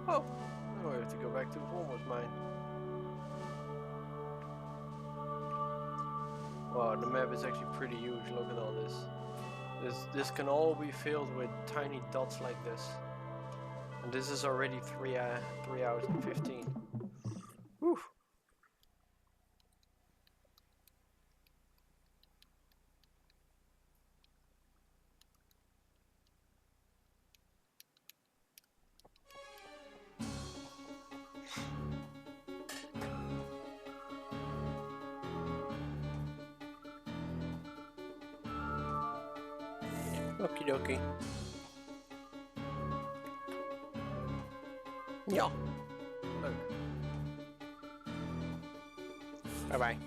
Oh, now I have to go back to almost mine. Wow, the map is actually pretty huge. Look at all this. This can all be filled with tiny dots like this. And this is already 3 hours and 15. Whew. Okie dokie. Yeah. Okay. Bye bye.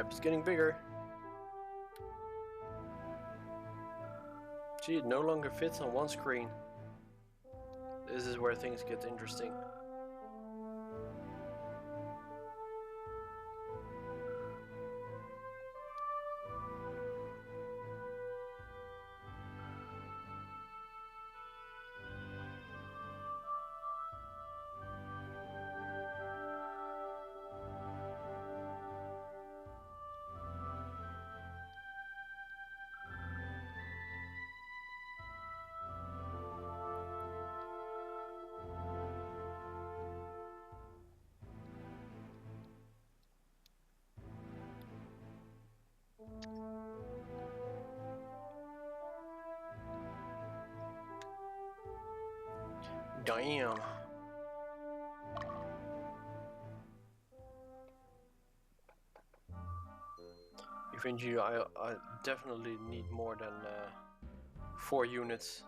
map is getting bigger. Gee, it no longer fits on one screen. This is where things get interesting. Damn. Eventually, I definitely need more than 4 units.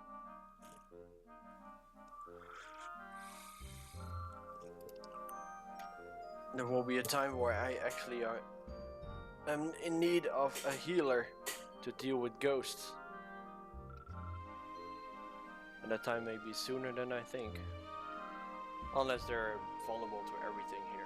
There will be a time where I actually am in need of a healer to deal with ghosts. And that time may be sooner than I think. Unless they're vulnerable to everything here.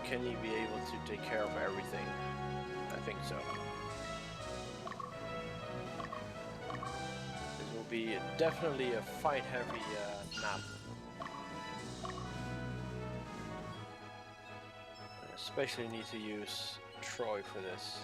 Can he be able to take care of everything? I think so. This will be definitely a fight-heavy map. I especially need to use Troy for this.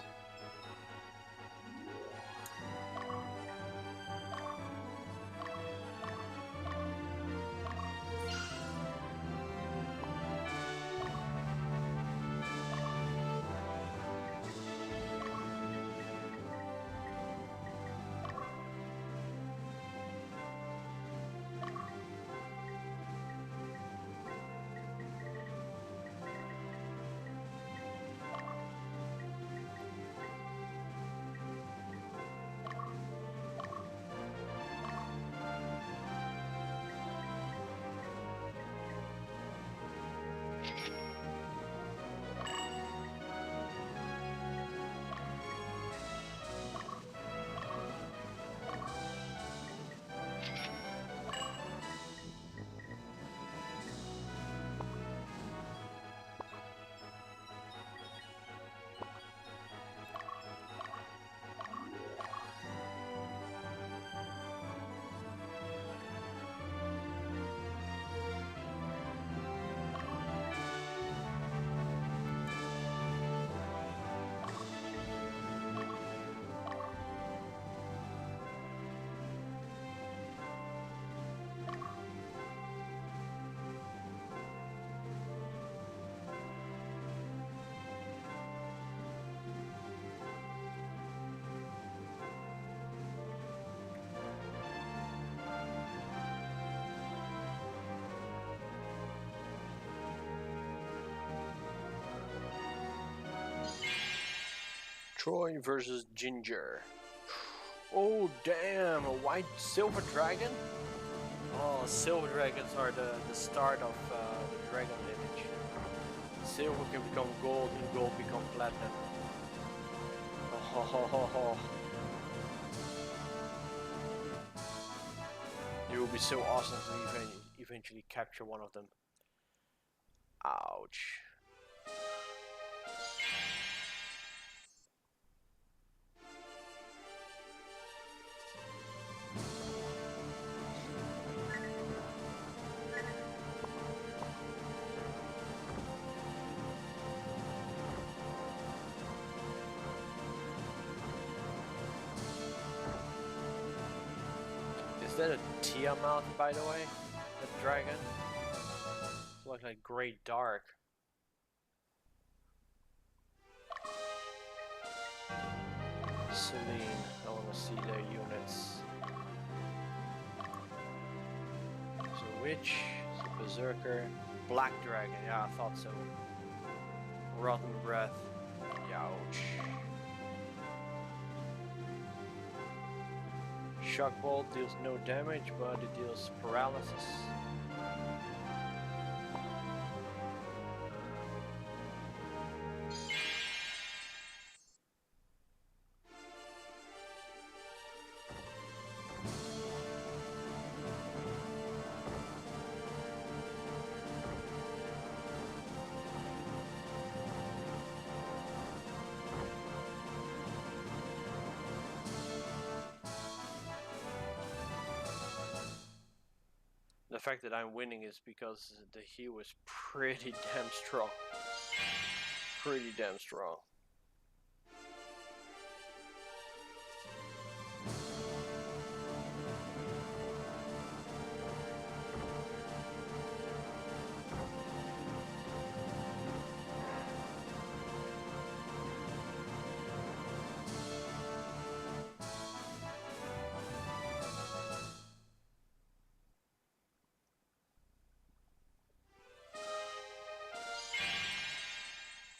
Troy versus Ginger. Oh damn, a white silver dragon? Oh, silver dragons are the start of the dragon lineage. Silver can become gold and gold become platinum. Oh, ho, ho, ho. It will be so awesome to eventually capture one of them. Ouch. that a Tiamat, by the way? That dragon? It's like grey dark. Celine, I want to see their units. So witch, so berserker, black dragon, yeah, I thought so. Rotten breath, ouch. Shock bolt deals no damage, but it deals paralysis. The fact that I'm winning is because the hue is pretty damn strong. Pretty damn strong.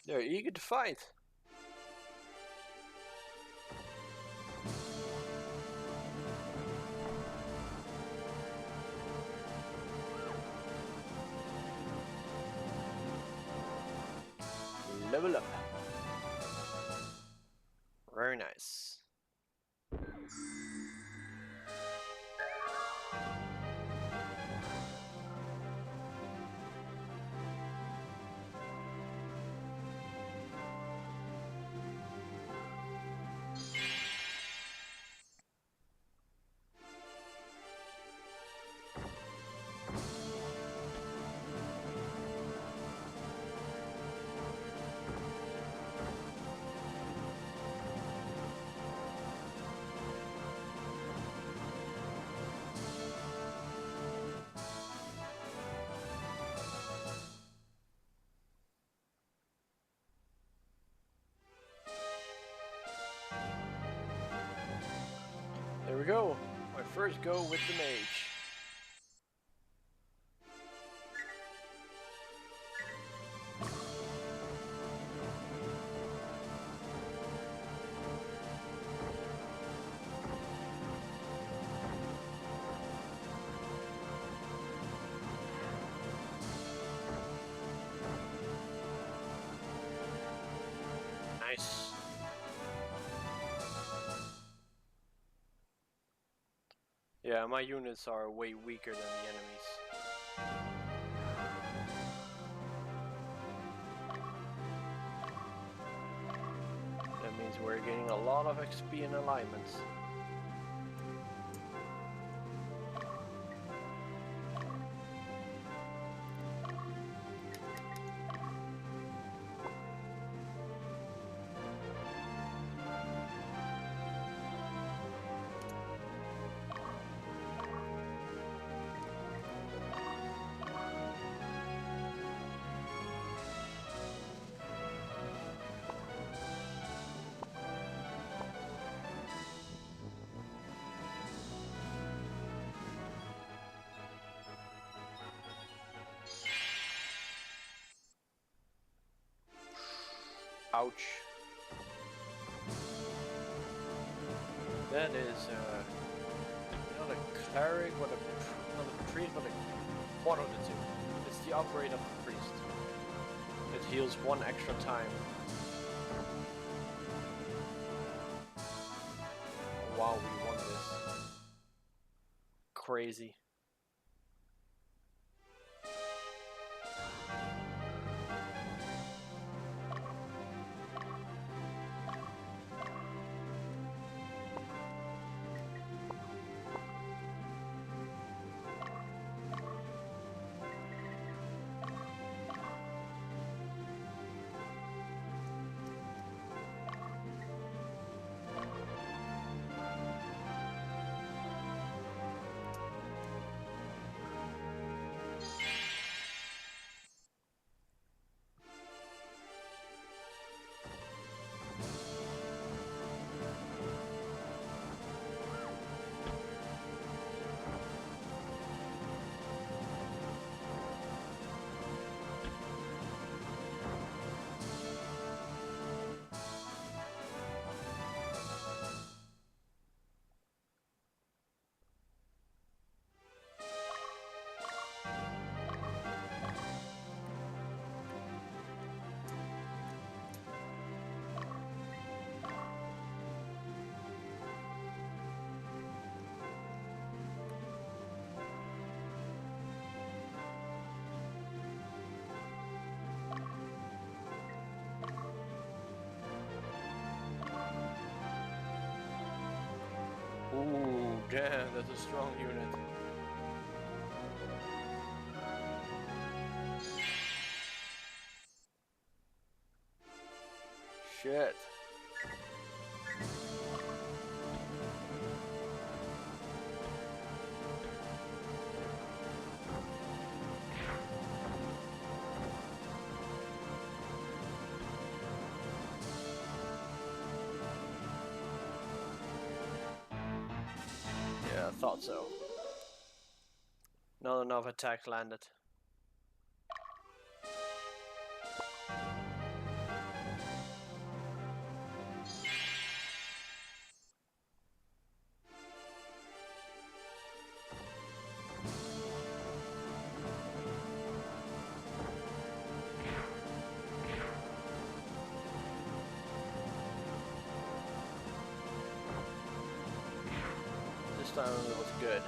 They're eager to fight. Level up. Very nice. There we go. My first go with the mage. Nice. Yeah, my units are way weaker than the enemies. That means we're getting a lot of XP and alignments. Ouch. That is not a cleric, but not a priest, but one of the two. It's the upgrade of the priest. It heals one extra time. Wow, we won this. Crazy. Damn, that's a strong unit. Shit. Yeah, I thought so. Not enough attack landed. This time it was good.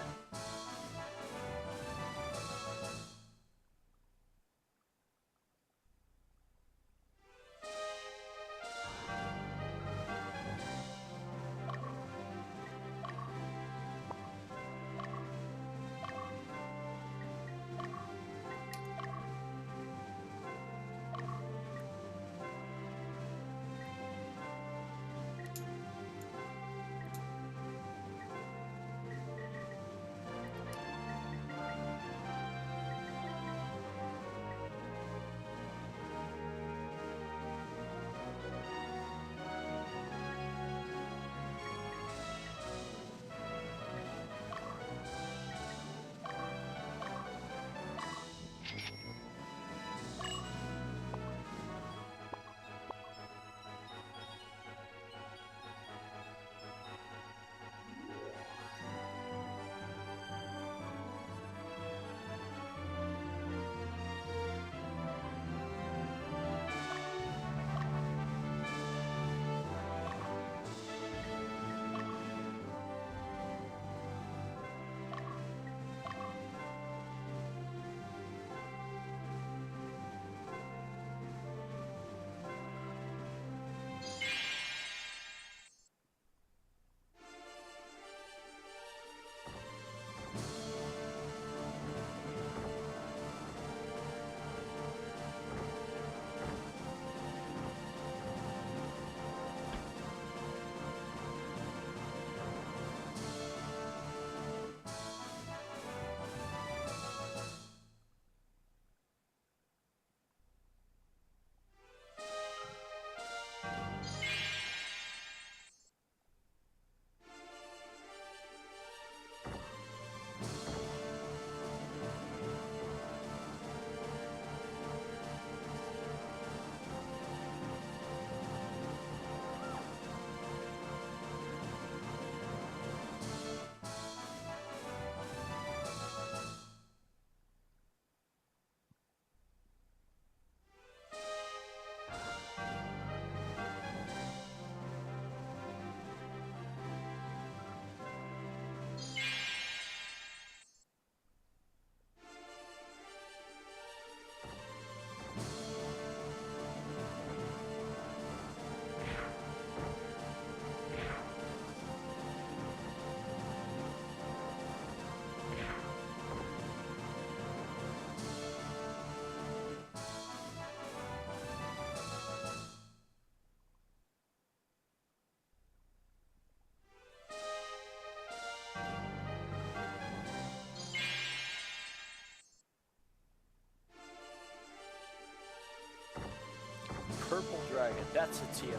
Purple dragon, that's a Tiamat.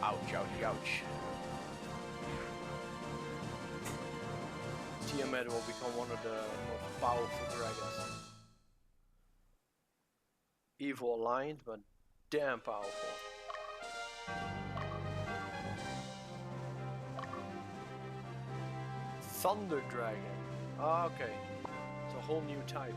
Ouch, ouch, ouch. Tiamat will become one of the most powerful dragons. Evil aligned, but damn powerful. Thunder dragon. Ah, okay. It's a whole new type.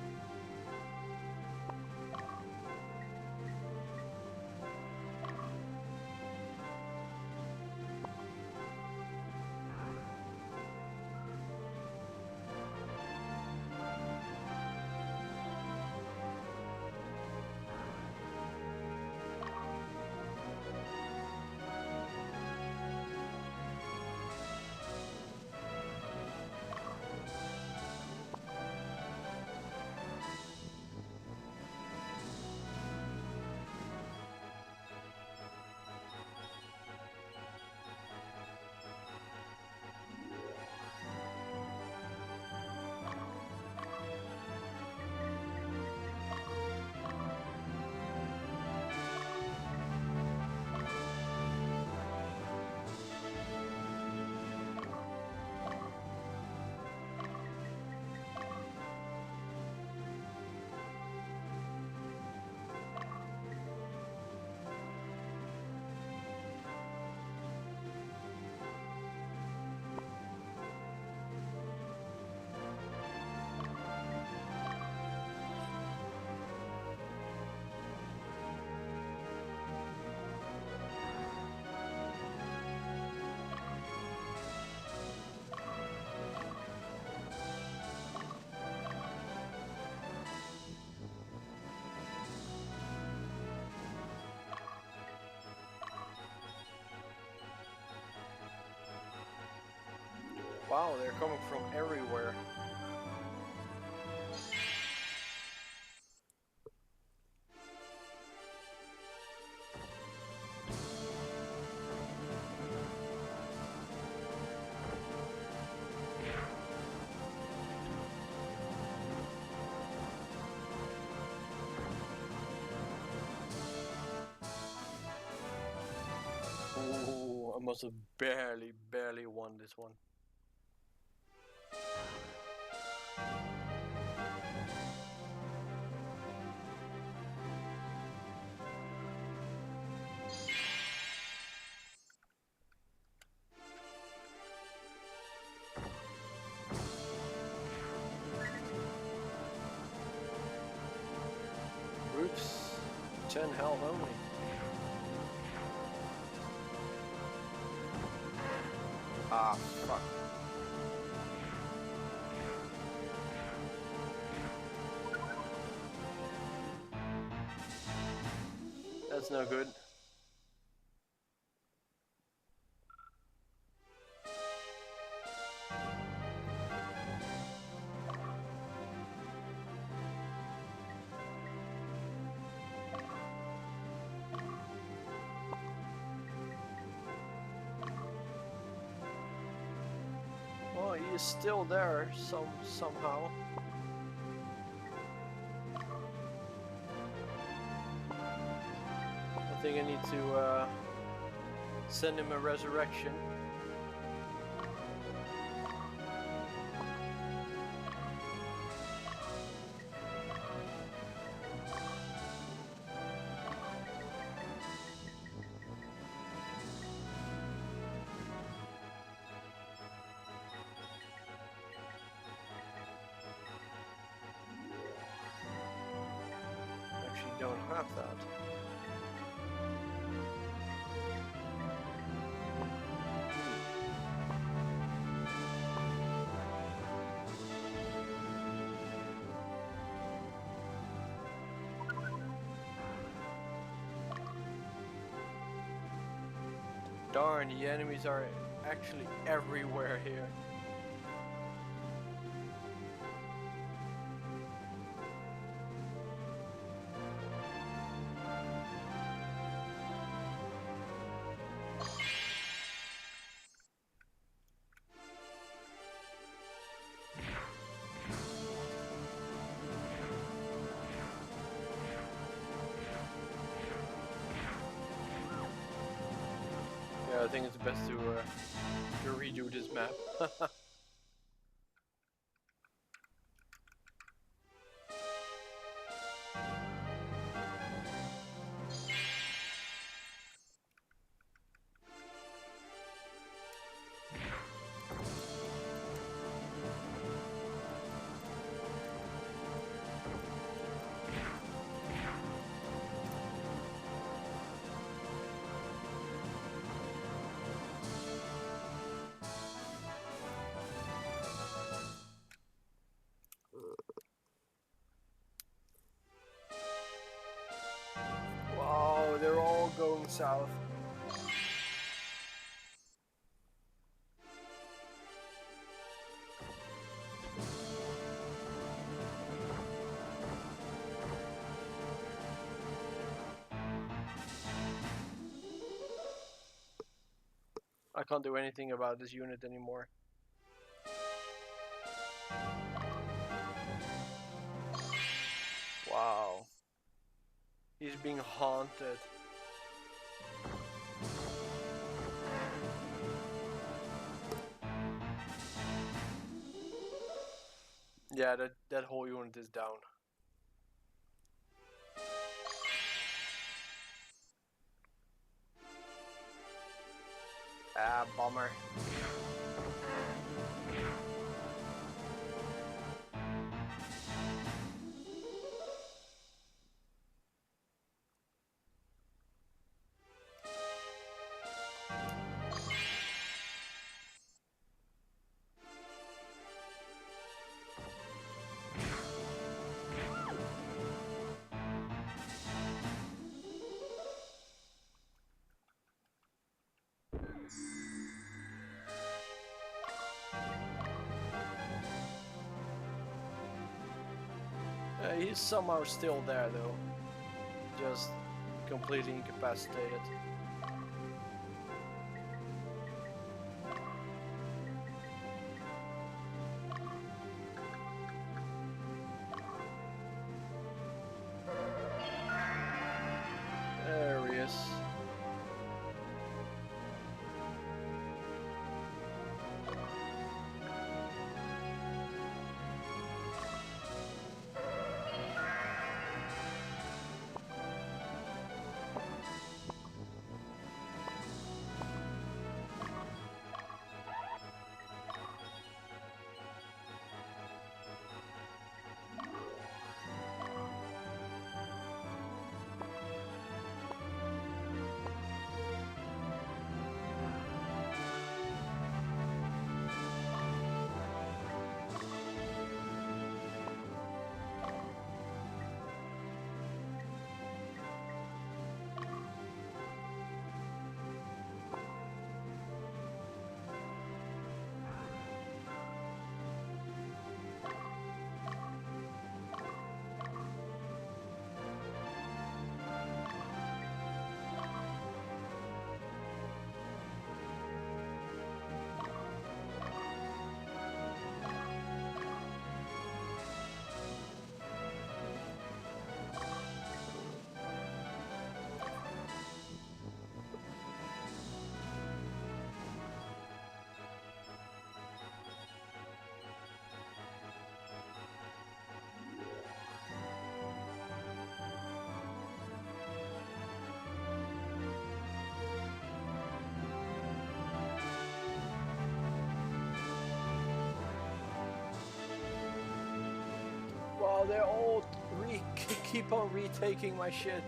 Wow, they're coming from everywhere. Ooh, I must have barely won this one. Oops, 10 health only. Ah, fuck. That's no good. Well, he is still there somehow. I think I need to send him a resurrection. Actually, don't have that. Darn, the enemies are actually everywhere here. Yeah, I think it's best to redo this map. Wow, they're all going south. I can't do anything about this unit anymore. Wow. He's being haunted. Yeah, that whole unit is down. Ah, bummer. He's somehow still there though, just completely incapacitated. There he is. Wow, they're all keep on retaking my shit.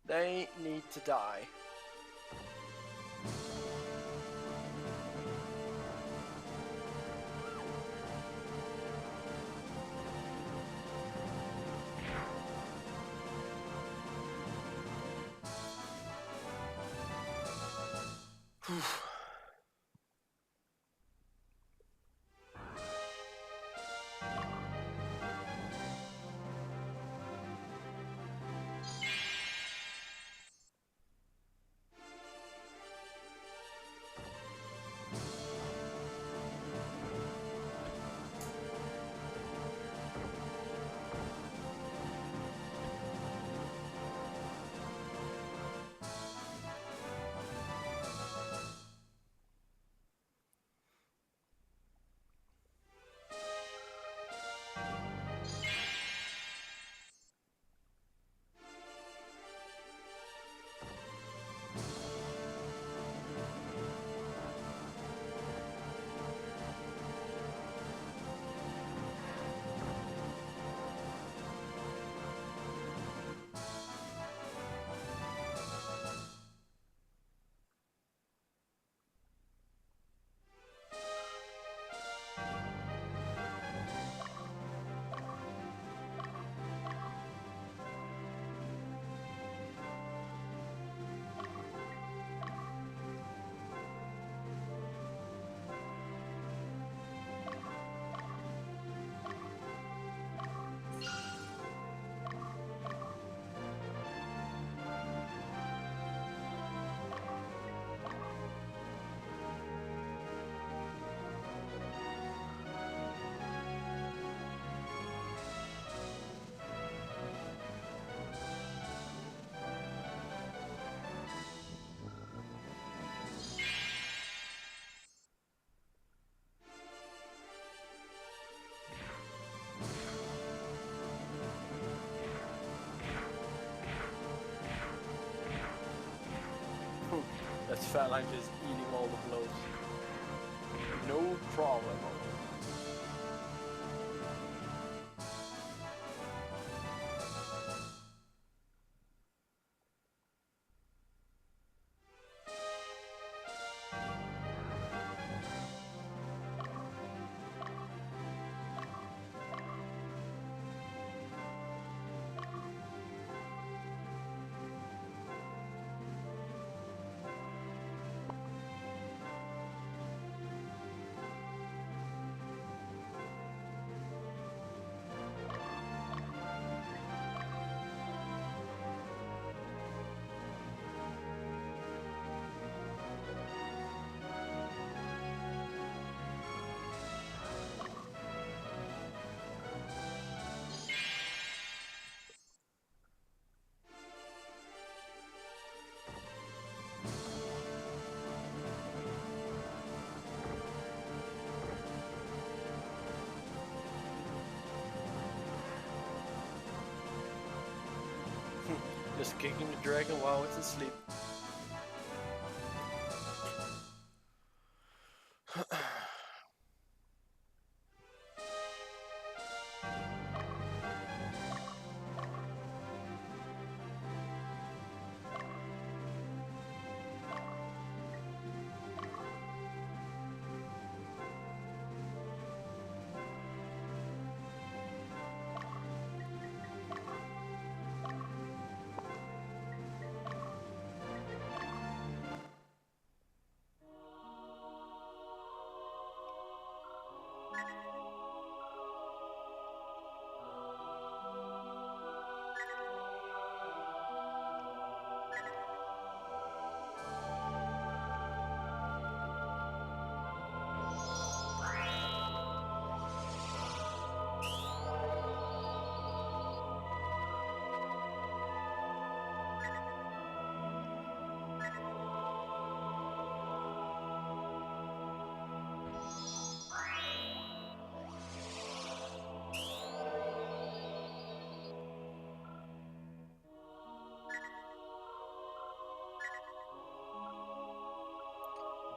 They need to die. That felt like just eating all the blows. No problem. Just kicking the dragon while it's asleep.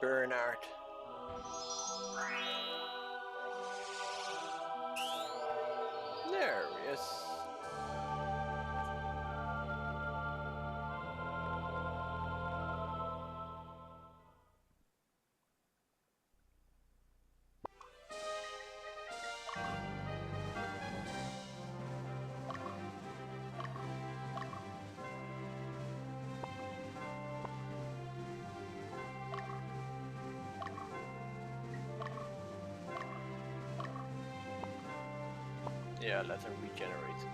Bernard. There he is. Yeah, let him regenerate.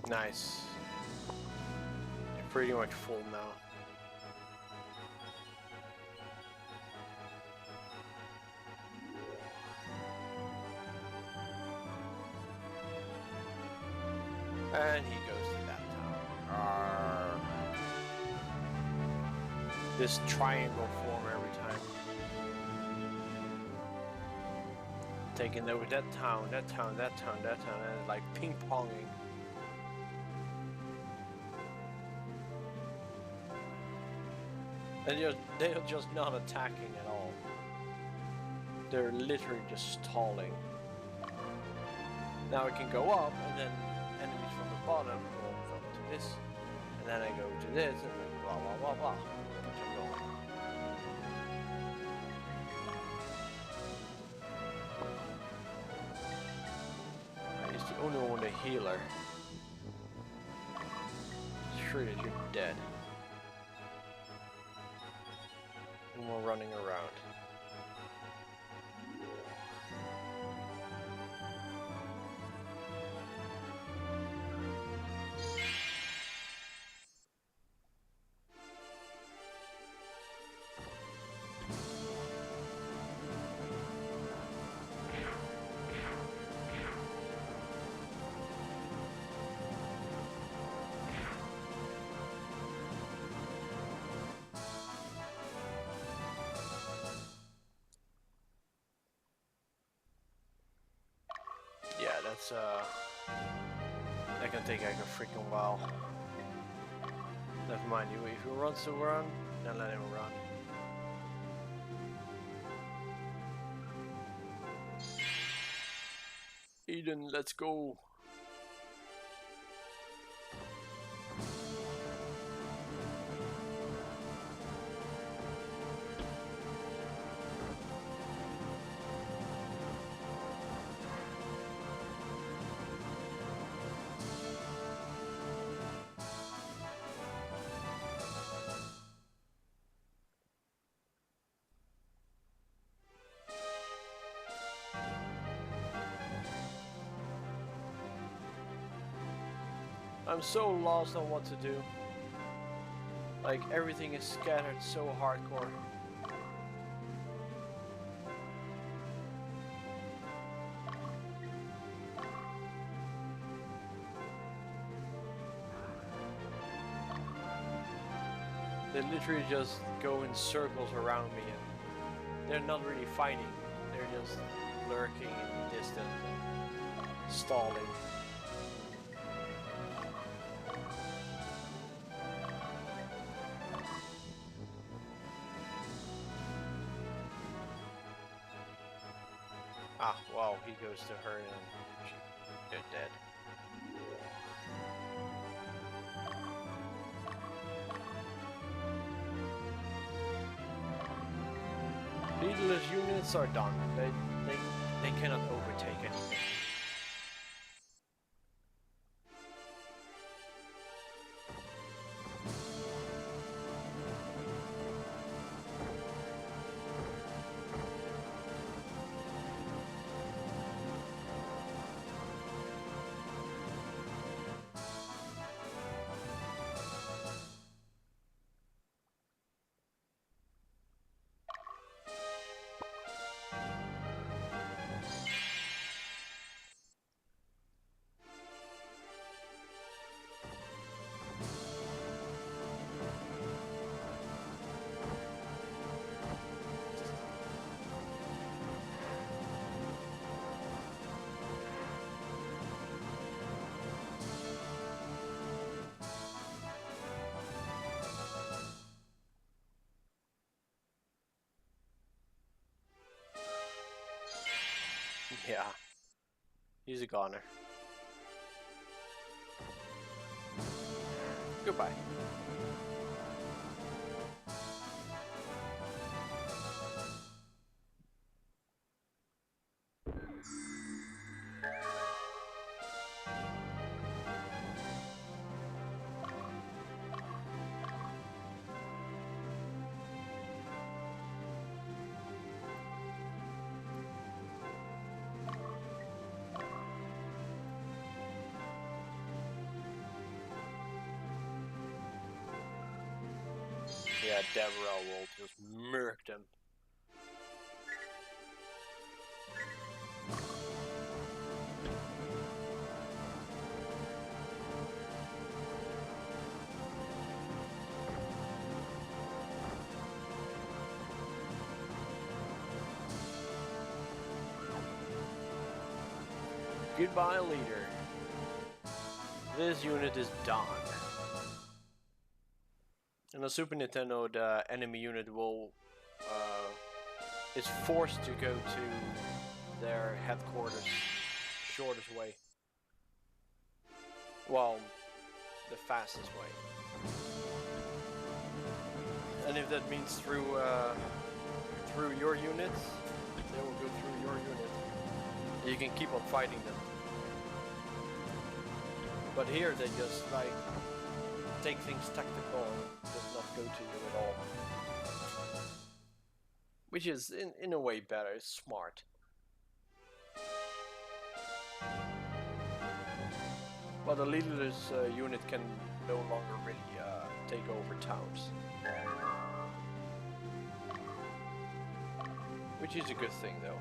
Nice. You're pretty much full now. And he goes to that town. This triangle form every time. Taking over that town, that town, that town, that town, and like ping-ponging. And they're just not attacking at all. They're literally just stalling. Now I can go up, and then enemies from the bottom go from to this, and then I go to this, and then blah blah blah blah. Keep going. He's the only one with a healer. Sure that you're dead. And we're running around. Yeah, that's that can take like a freaking while. Never mind, if he wants to run, then let him run. Eden, let's go. I'm so lost on what to do. Like, everything is scattered so hardcore. They literally just go in circles around me, and they're not really fighting. They're just lurking in the distance and stalling. Ah, wow, he goes to her and they're dead. Leaderless units are done. They cannot overtake anything. Yeah, he's a goner. Goodbye. Yeah, Deverell will just murk them. Goodbye, leader. This unit is done. In the Super Nintendo, the enemy unit will is forced to go to their headquarters shortest way. Well, the fastest way. And if that means through your units, they will go through your unit. You can keep on fighting them. But here they just like take things tactical and does not go to you at all. Which is in a way better, it's smart. Well, the leaderless unit can no longer really take over towns. Which is a good thing though.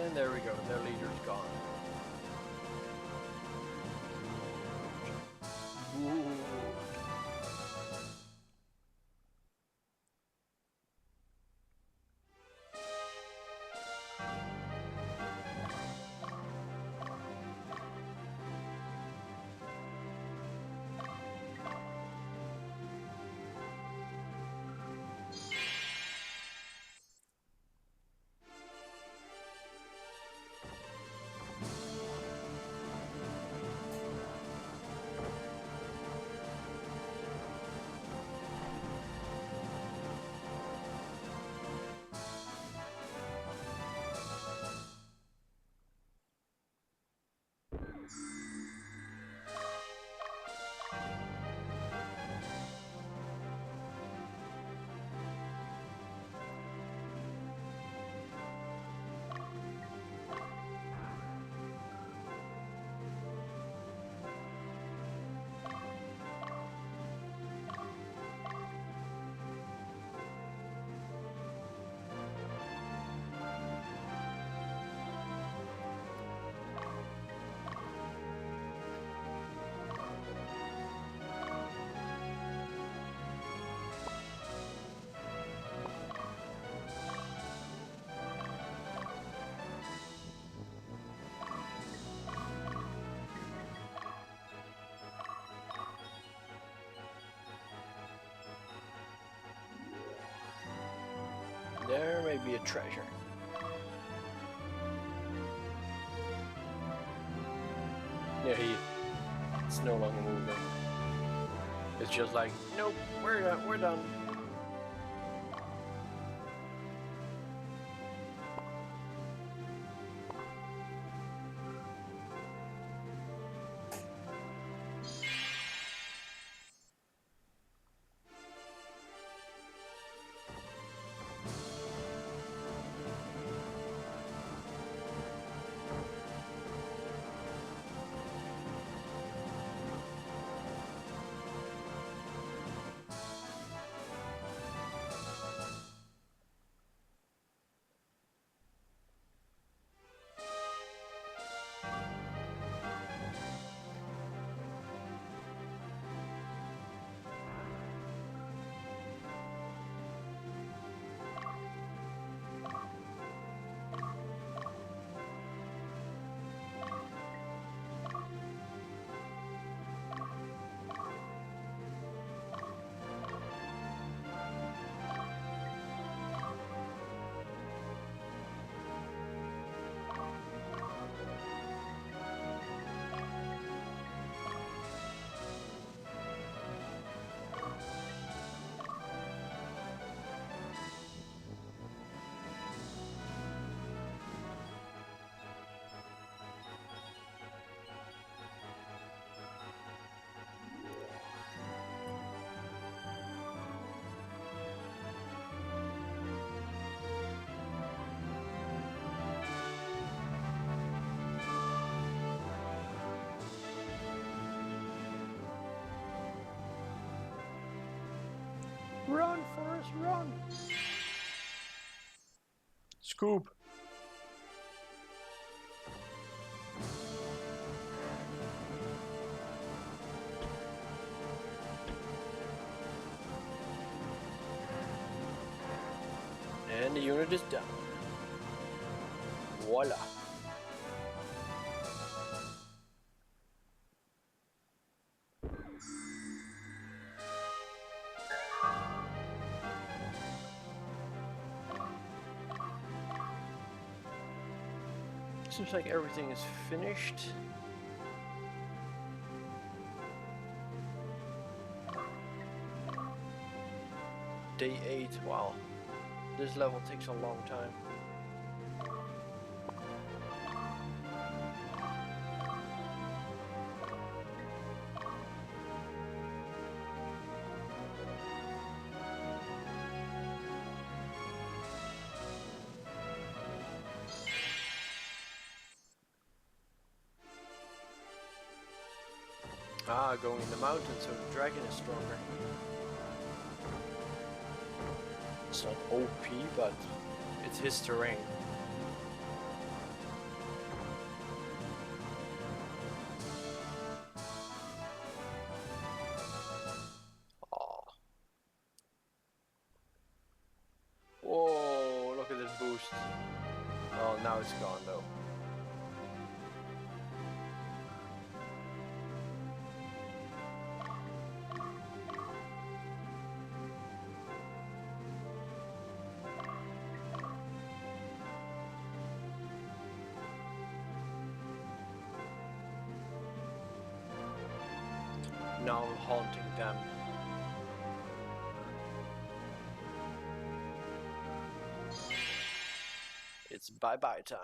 And there we go, their leader's gone. Ooh. There may be a treasure. Yeah, it's no longer moving. It's just like, nope, we're done. Yes, run! Scoop! And the unit is down. Voila! Seems like everything is finished. Day 8, wow. This level takes a long time. Ah, going in the mountains so the dragon is stronger. It's not OP, but it's his terrain. Oh. Whoa, look at this boost. Well, now it's gone though. Now I'm haunting them. It's bye-bye time.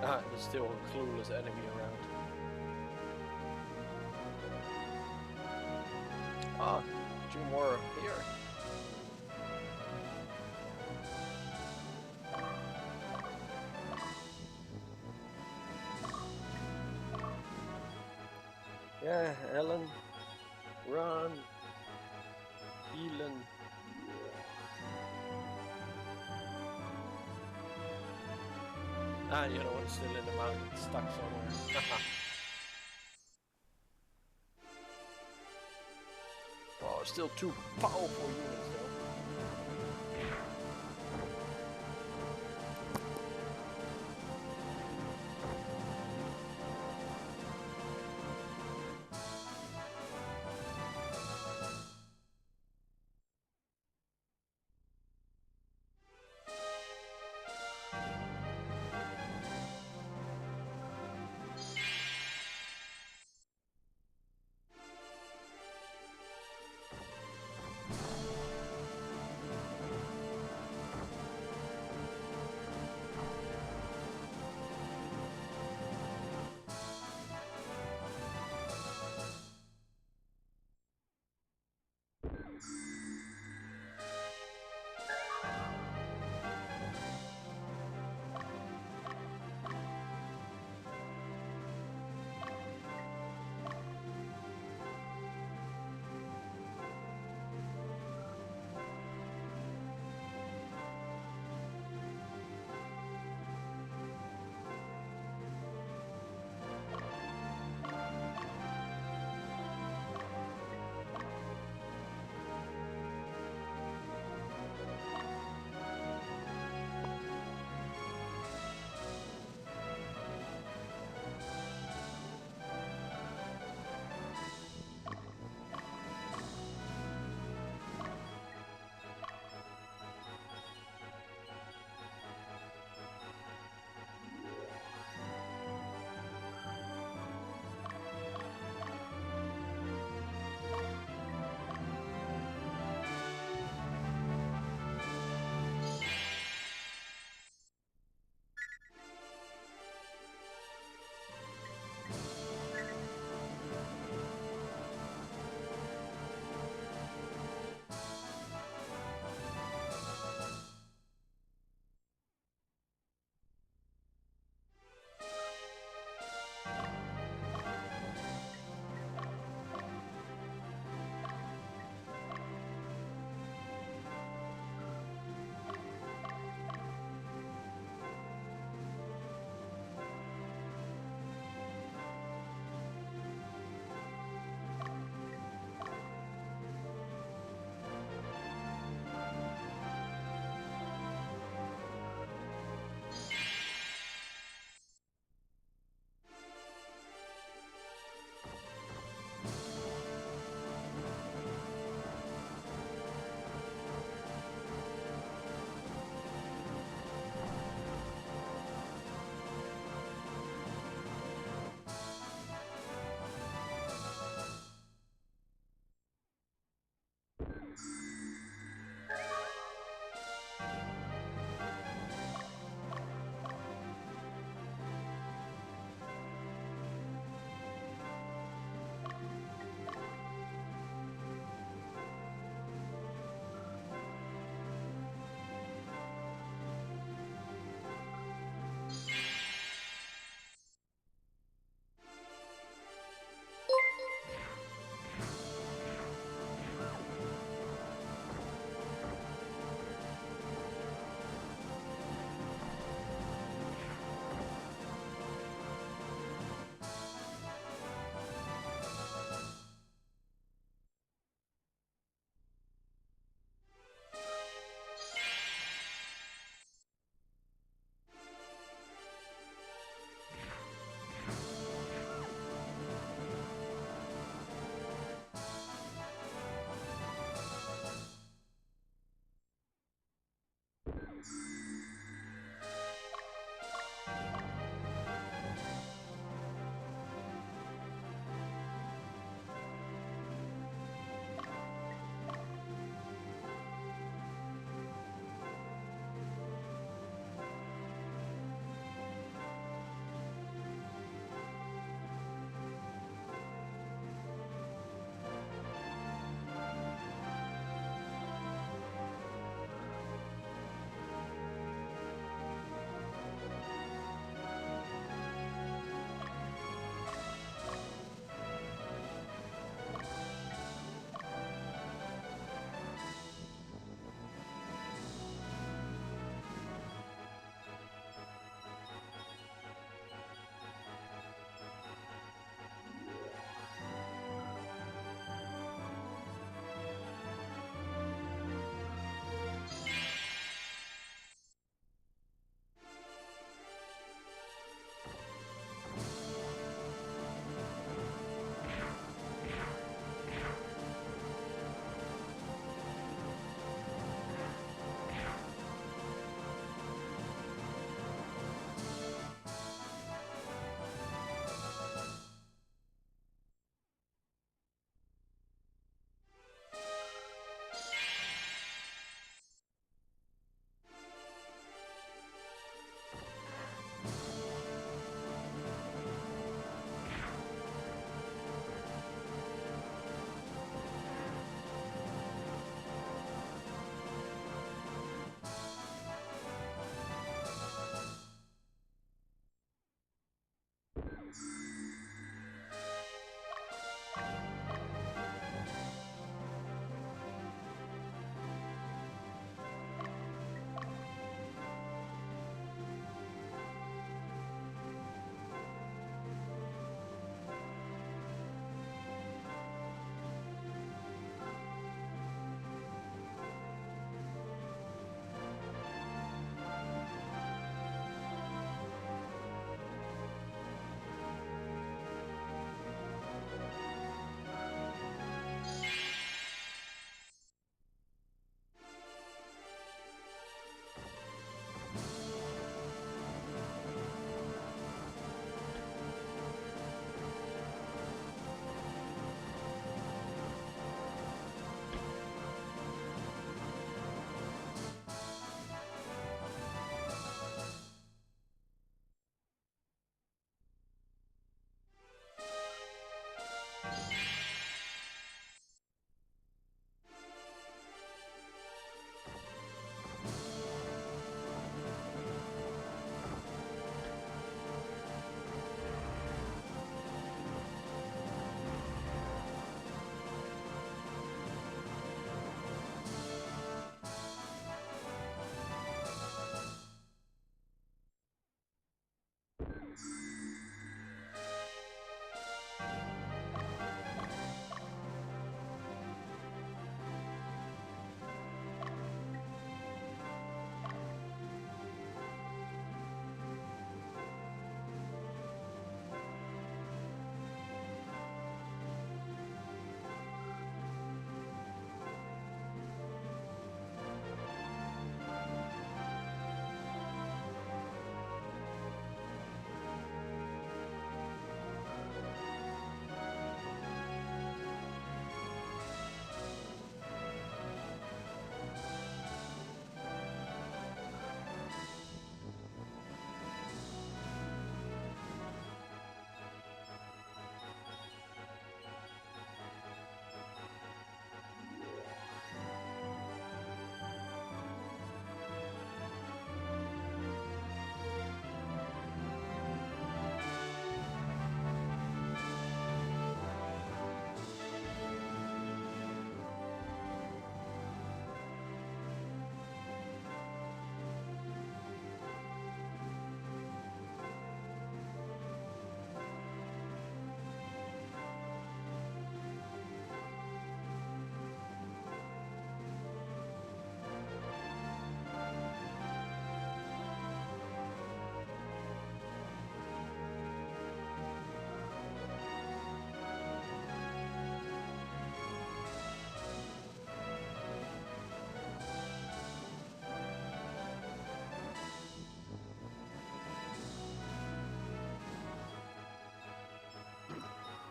Ah, there's still a clueless enemy around. Ah, 2 more here. Yeah, Ellen, run, Elon. Ah, the other one's still in the mountain, stuck somewhere. Oh, still 2 powerful units though.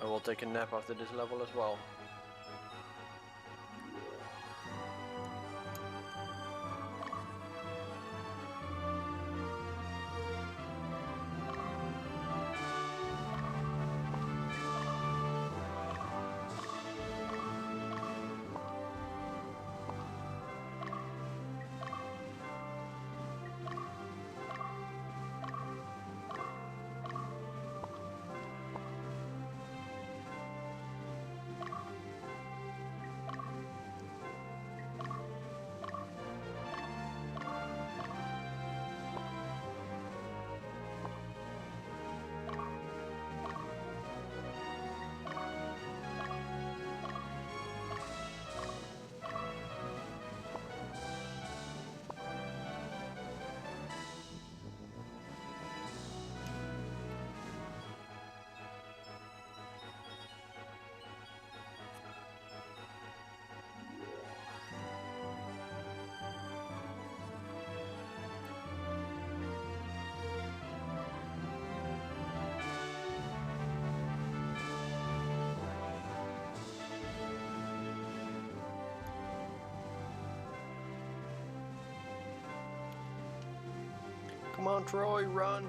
I will take a nap after this level as well. Come on, Troy, run!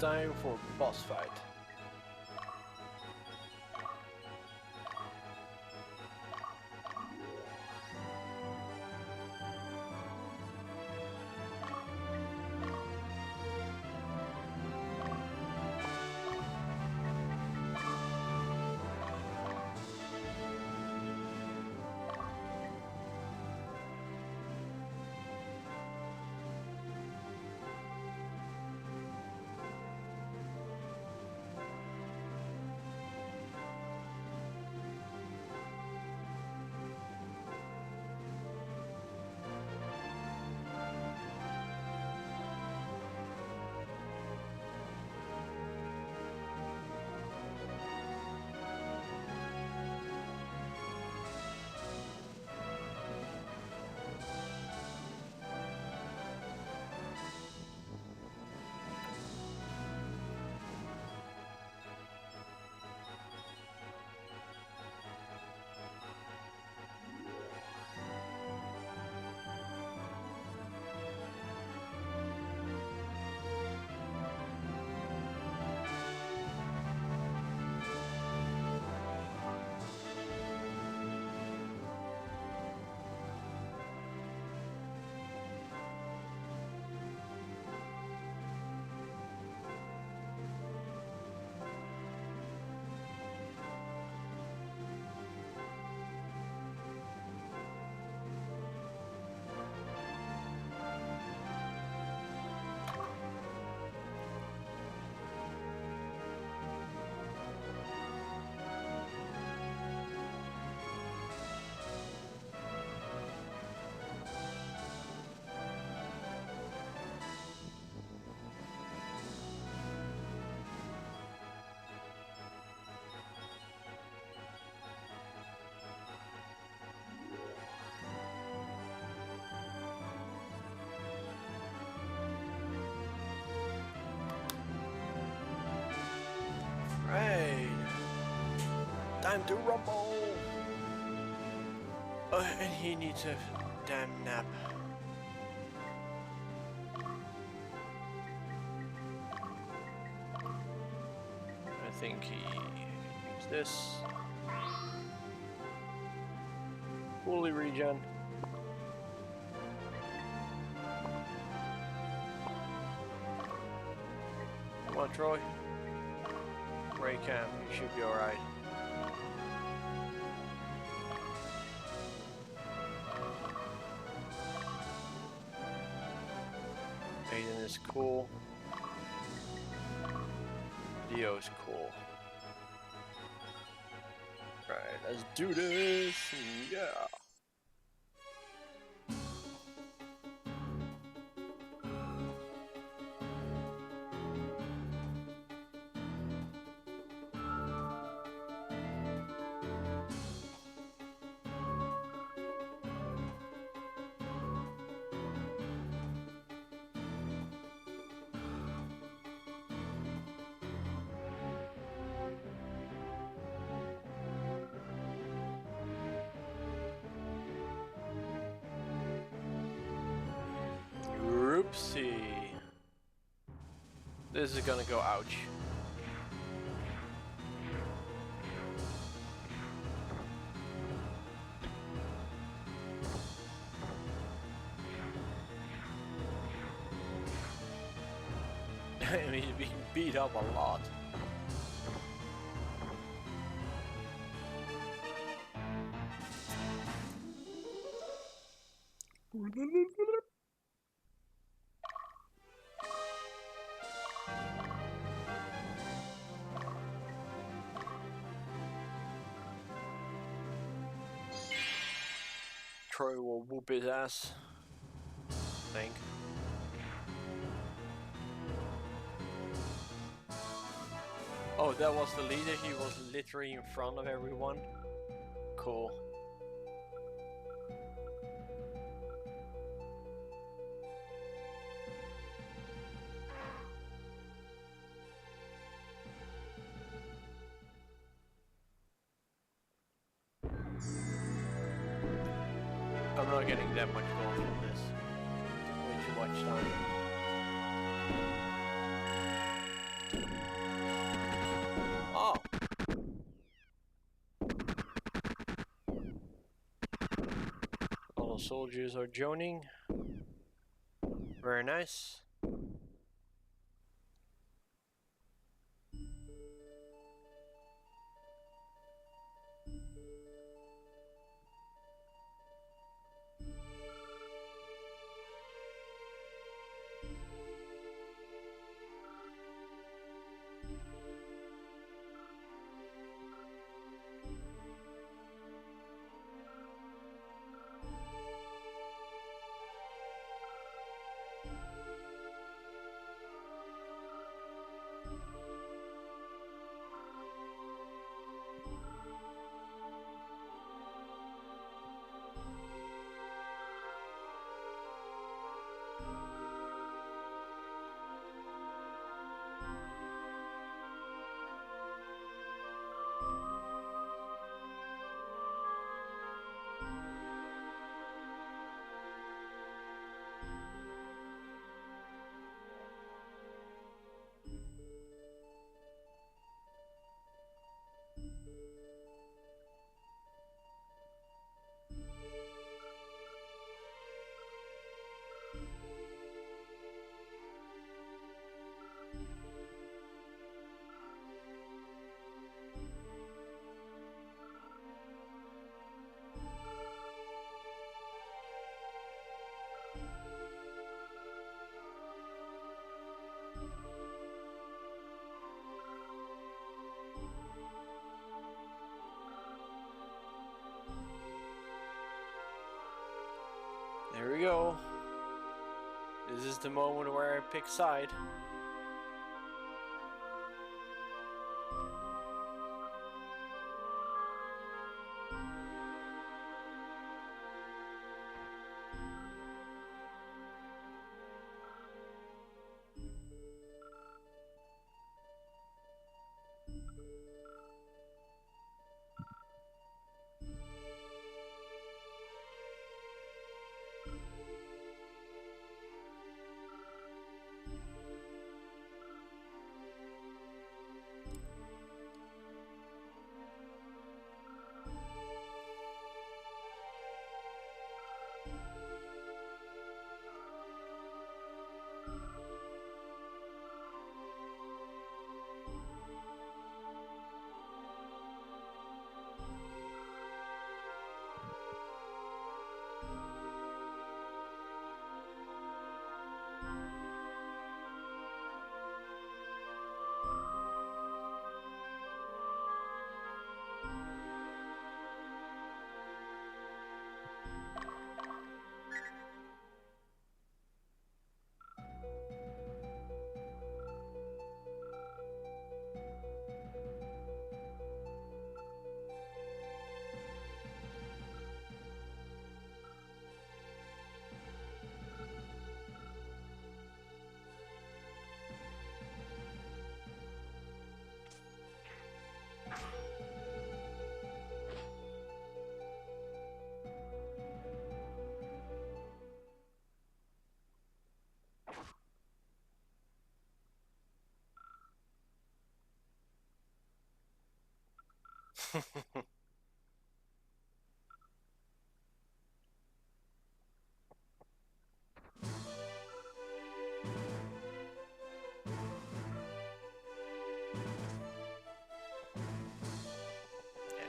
time for boss fight. Right. Time to rumble. And he needs a damn nap. I think he needs this. Fully regen. Come on, Troy. Ray Cam, you should be alright. Aiden is cool. Dio's cool. Right, let's do this. Yeah. Oopsie. This is gonna go ouch. I mean, he's being beat up a lot. Troy will whoop his ass, I think. Oh, that was the leader. He was literally in front of everyone. Cool. I'm not getting that much gold from this. Way too much time. Oh. All the soldiers are joining. Very nice. There we go. This is the moment where I pick side. And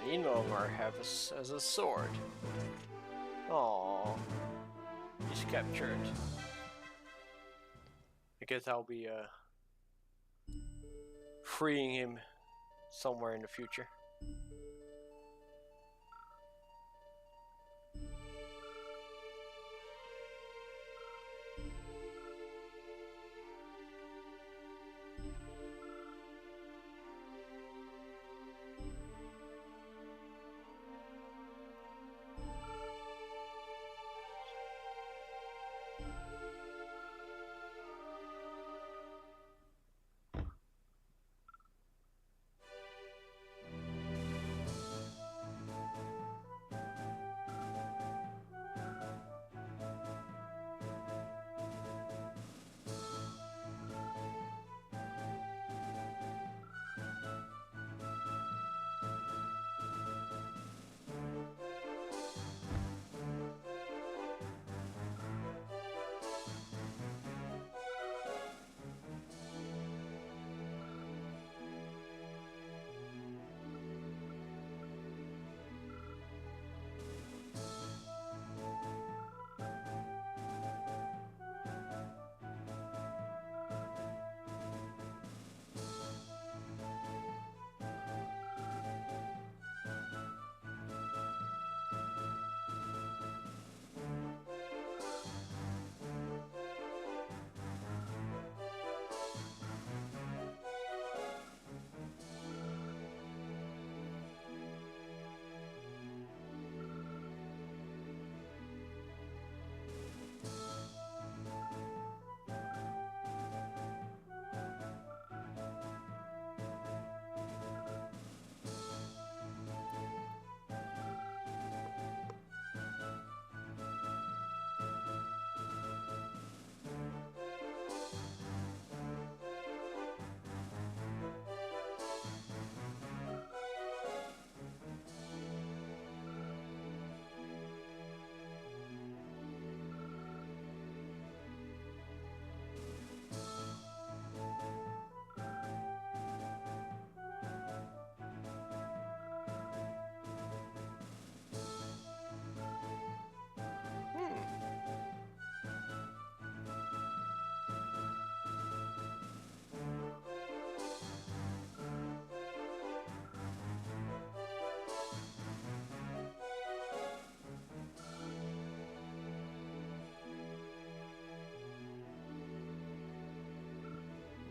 he no longer has a sword. Aww. He's captured. I guess I'll be freeing him somewhere in the future.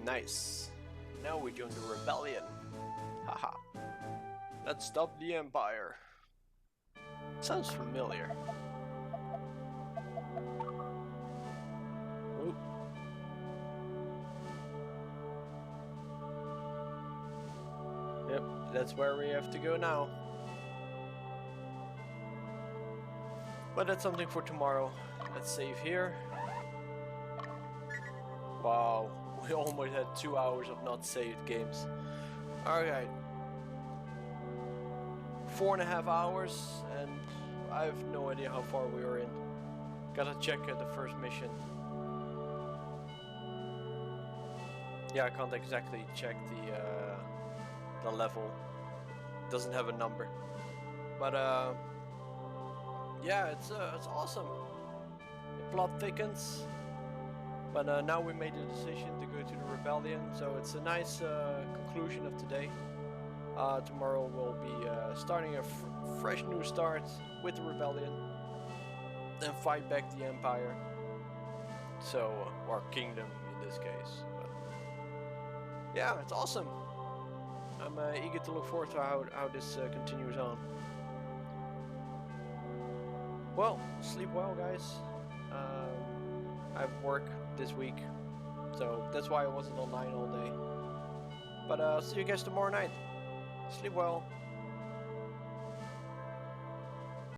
Nice. Now we join the rebellion. Haha. Let's stop the Empire. Sounds familiar. Oop. Yep, that's where we have to go now. But that's something for tomorrow. Let's save here. Wow, we almost had 2 hours of not saved games. Alright. 4.5 hours, and I have no idea how far we are in. Gotta check the first mission. Yeah, I can't exactly check the level. It doesn't have a number. But yeah, it's awesome. The plot thickens. But now we made the decision to go to the rebellion, so it's a nice conclusion of today. Tomorrow we'll be starting a fresh new start with the rebellion, then fight back the Empire. So, or kingdom in this case. But yeah, it's awesome. I'm eager to look forward to how this continues on. Well, sleep well, guys. I have work this week, so that's why I wasn't online all day. But I'll see you guys tomorrow night. Sleep well.